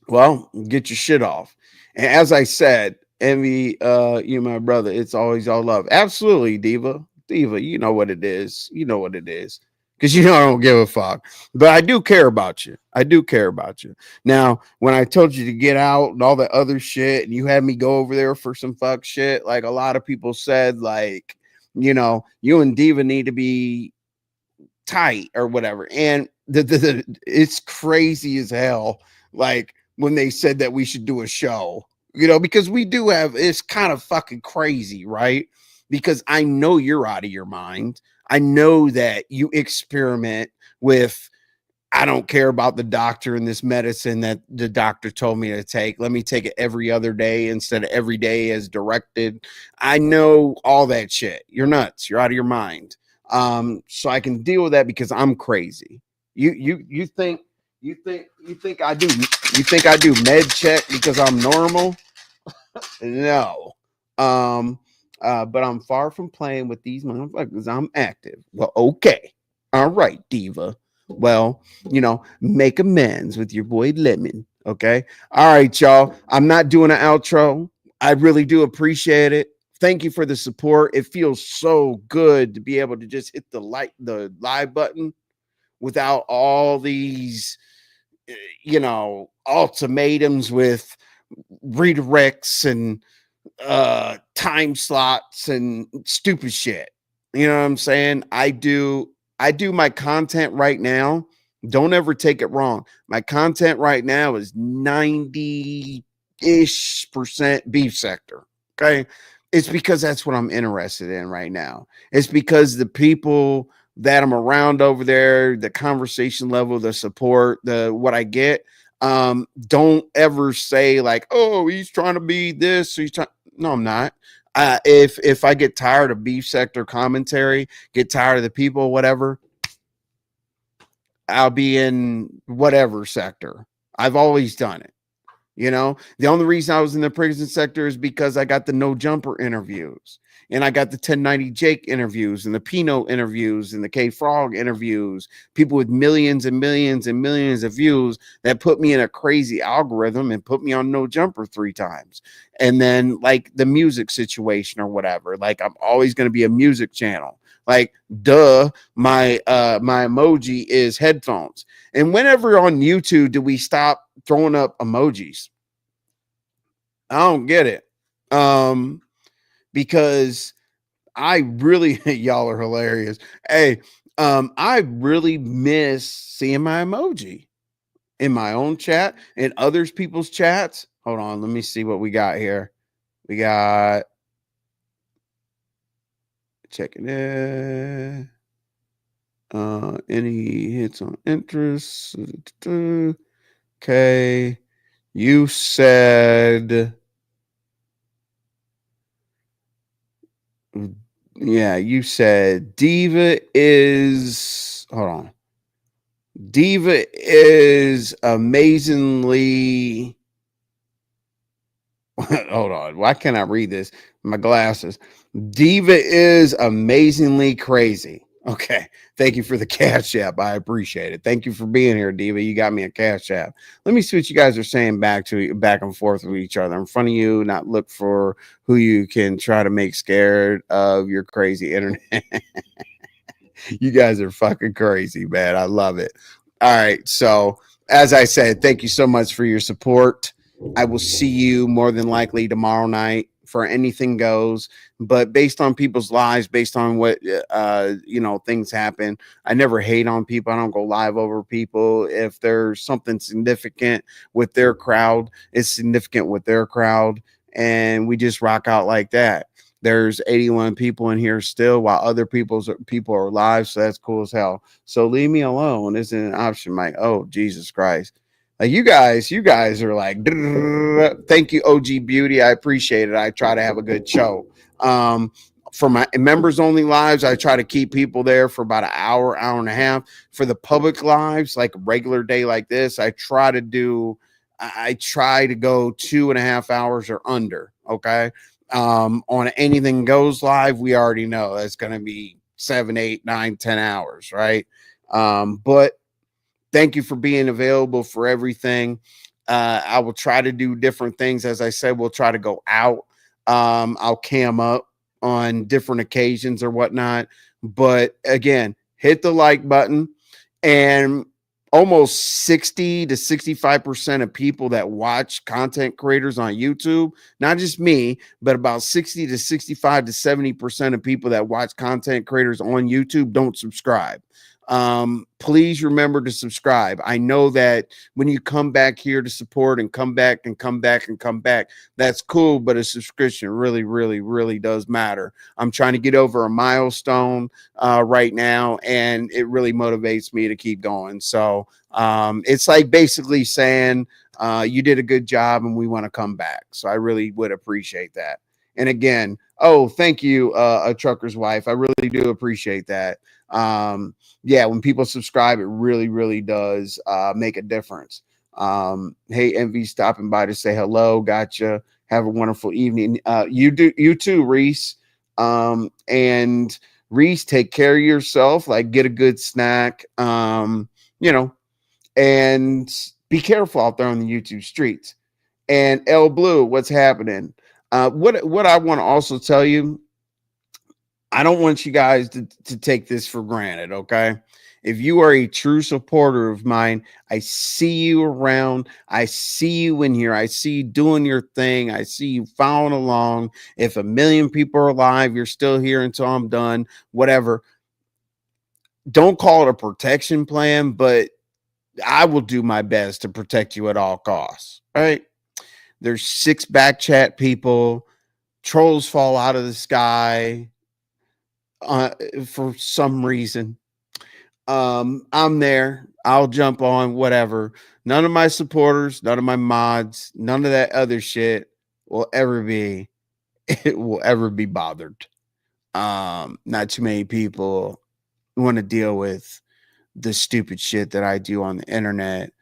B: Well, get your shit off. And as I said, Envy, you my brother, it's always all love. Absolutely, Diva. Diva, you know what it is. You know what it is. Because you know I don't give a fuck. But I do care about you. I do care about you. Now, when I told you to get out and all that other shit, and you had me go over there for some fuck shit, like a lot of people said, like, you know, you and Diva need to be tight or whatever. And it's crazy as hell. Like, when they said that we should do a show, you know, because we do have, it's kind of fucking crazy, right? Because I know you're out of your mind. I know that you experiment with, I don't care about the doctor and this medicine that the doctor told me to take. Let me take it every other day instead of every day as directed. I know all that shit. You're nuts. You're out of your mind. So I can deal with that because I'm crazy. You think I do med check because I'm normal? No. But I'm far from playing with these motherfuckers. I'm active. Well, okay. All right, Diva. Well, you know, make amends with your boy Lemon. Okay. All right, y'all. I'm not doing an outro. I really do appreciate it. Thank you for the support. It feels so good to be able to just hit the live button without all these, you know, ultimatums with redirects and time slots and stupid shit. You know what I'm saying? I do my content right now. Don't ever take it wrong. My content right now is 90-ish% beef sector. Okay. It's because that's what I'm interested in right now. It's because the people that I'm around over there, the conversation level, the support, the what I get. Don't ever say like, oh, he's trying to be this. He's trying. No, I'm not. If I get tired of beef sector commentary, get tired of the people, whatever, I'll be in whatever sector. I've always done it. You know, the only reason I was in the prison sector is because I got the no jumper interviews and I got the 1090 Jake interviews and the Pinot interviews and the K Frog interviews, people with millions and millions and millions of views that put me in a crazy algorithm and put me on no jumper 3 times. And then like the music situation or whatever, like I'm always going to be a music channel. Like, duh, my emoji is headphones. And whenever on YouTube do we stop throwing up emojis? I don't get it. Because I really, y'all are hilarious. Hey, I really miss seeing my emoji in my own chat and others people's chats. Hold on, let me see what we got here. We got checking it. Any hits on interest? Okay. You said, yeah, you said Diva is, hold on. Diva is amazingly, hold on. Why can't I read this? My glasses. Diva is amazingly crazy. Okay. Thank you for the cash app. I appreciate it. Thank you for being here, Diva. You got me a cash app. Let me see what you guys are saying back and forth with each other. In front of you, not look for who you can try to make scared of your crazy internet. You guys are fucking crazy, man. I love it. All right. So, as I said, thank you so much for your support. I will see you more than likely tomorrow night for Anything Goes. But based on people's lives, based on what things happen, I never hate on people. I don't go live over people. If there's something significant with their crowd, it's significant with their crowd, and we just rock out like that. There's 81 people in here still, while other people are alive. So that's cool as hell. So leave me alone isn't an option, Mike. Oh, Jesus Christ. Like you guys are like, thank you, OG Beauty. I appreciate it. I try to have a good show. For my members only lives, I try to keep people there for about an hour and a half. For the public lives, like a regular day like this, I try to go 2.5 hours or under. Okay. On Anything Goes live, we already know that's going to be 7, 8, 9, 10 hours, right? But thank you for being available for everything. I will try to do different things. As I said, we'll try to go out. I'll cam up on different occasions or whatnot. But again, hit the like button. And almost 60 to 65% of people that watch content creators on YouTube, not just me, but about 60 to 65 to 70% of people that watch content creators on YouTube don't subscribe. Please remember to subscribe. I know that when you come back here to support and come back, that's cool, but a subscription really, really, really does matter. I'm trying to get over a milestone right now, and it really motivates me to keep going. So it's like basically saying you did a good job and we want to come back. So I really would appreciate that. And again, thank you, a trucker's wife. I really do appreciate that. Yeah, when people subscribe, it really, really does make a difference. Hey, Envy, stopping by to say hello. Gotcha. Have a wonderful evening. You too, Reese. And Reese, take care of yourself. Like, get a good snack. And be careful out there on the YouTube streets. And L Blue, what's happening? What I want to also tell you, I don't want you guys to take this for granted, okay? If you are a true supporter of mine, I see you around. I see you in here. I see you doing your thing. I see you following along. If 1 million people are alive, you're still here until I'm done, whatever. Don't call it a protection plan, but I will do my best to protect you at all costs, right? There's 6 back chat people. Trolls fall out of the sky. For some reason, I'm there. I'll jump on whatever. None of my supporters, none of my mods, none of that other shit will ever be bothered. Not too many people want to deal with the stupid shit that I do on the internet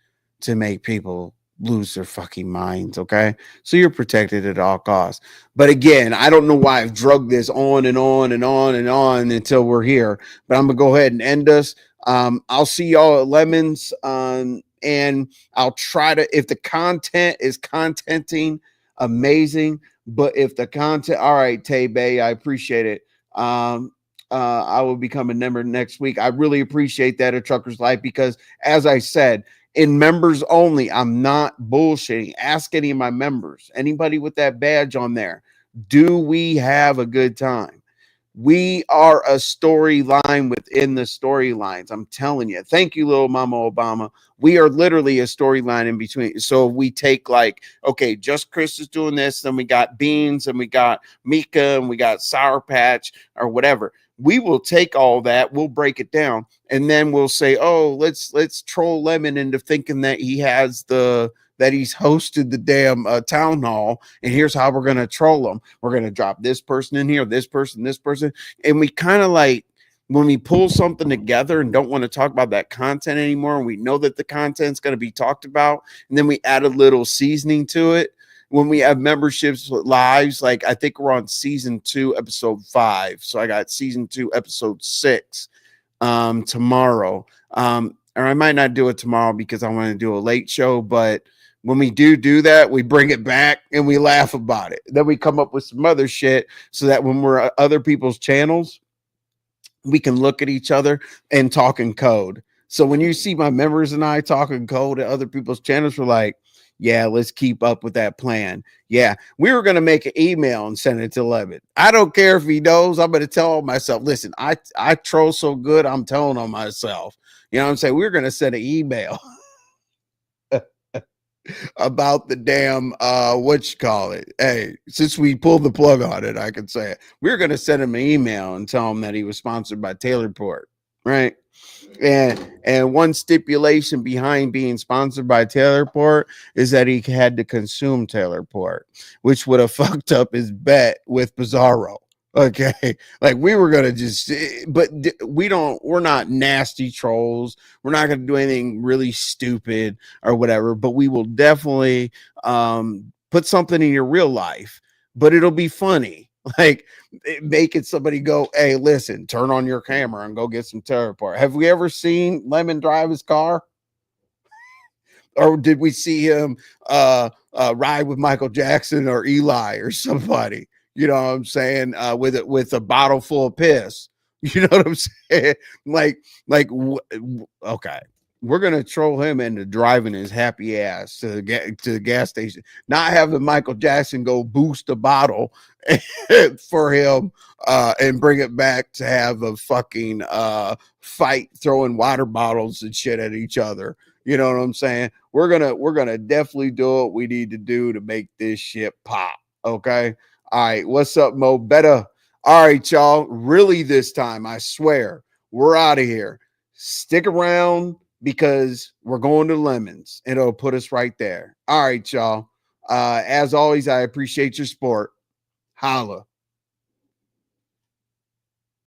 B: to make people lose their fucking minds. Okay, so you're protected at all costs. But again, I don't know why I've drugged this on and on and on and on until we're here, but I'm gonna go ahead and end us. I'll see y'all at Lemons, and I'll try to, if the content is contenting, amazing. But if the content, all right, Tay Bay, I appreciate it. I will become a member next week. I really appreciate that, A Trucker's Life, because as I said, in members only, I'm not bullshitting. Ask any of my members, anybody with that badge on there, do we have a good time? We are a storyline within the storylines. I'm telling you. Thank you, little Mama Obama. We are literally a storyline in between. So we take like, okay, Just Chris is doing this, then we got Beans, and we got Mika, and we got Sour Patch or whatever. we will take all that, we'll break it down, and then we'll say, oh, let's troll Lemon into thinking that he's hosted the damn town hall, and here's how we're gonna troll him. We're gonna drop this person in here, this person, and we kind of like when we pull something together and don't want to talk about that content anymore, and we know that the content's going to be talked about, and then we add a little seasoning to it. When we have memberships lives, like I think we're on season 2, episode 5. So I got season 2, episode 6 tomorrow. Or I might not do it tomorrow because I want to do a late show. But when we do that, we bring it back and we laugh about it. Then we come up with some other shit so that when we're at other people's channels, we can look at each other and talk in code. So when you see my members and I talking code at other people's channels, we're like, yeah, let's keep up with that plan. Yeah, we were going to make an email and send it to Levin. I don't care if he knows. I'm going to tell myself, listen, I troll so good, I'm telling on myself. You know what I'm saying? We're going to send an email about the damn, Hey, since we pulled the plug on it, I can say it. We're going to send him an email and tell him that he was sponsored by Taylorport, right? And one stipulation behind being sponsored by Taylorport is that he had to consume Taylorport, which would have fucked up his bet with Bizarro. Okay, like we were gonna just, but we're not nasty trolls. We're not gonna do anything really stupid or whatever. But we will definitely put something in your real life, but it'll be funny. Like making somebody go, hey, listen, turn on your camera and go get some Taylorport. Have we ever seen Lemon drive his car? Or did we see him ride with Michael Jackson or Eli or somebody? You know what I'm saying? With a bottle full of piss. You know what I'm saying? Okay. We're gonna troll him into driving his happy ass to the gas station, not having Michael Jackson go boost a bottle for him and bring it back to have a fucking fight throwing water bottles and shit at each other. You know what I'm saying? We're gonna definitely do what we need to do to make this shit pop. Okay. All right. What's up, Mo? Better. All right, y'all. Really this time, I swear, we're out of here. Stick around because we're going to Lemons and it'll put us right there. All right, y'all. As always, I appreciate your support. Holla.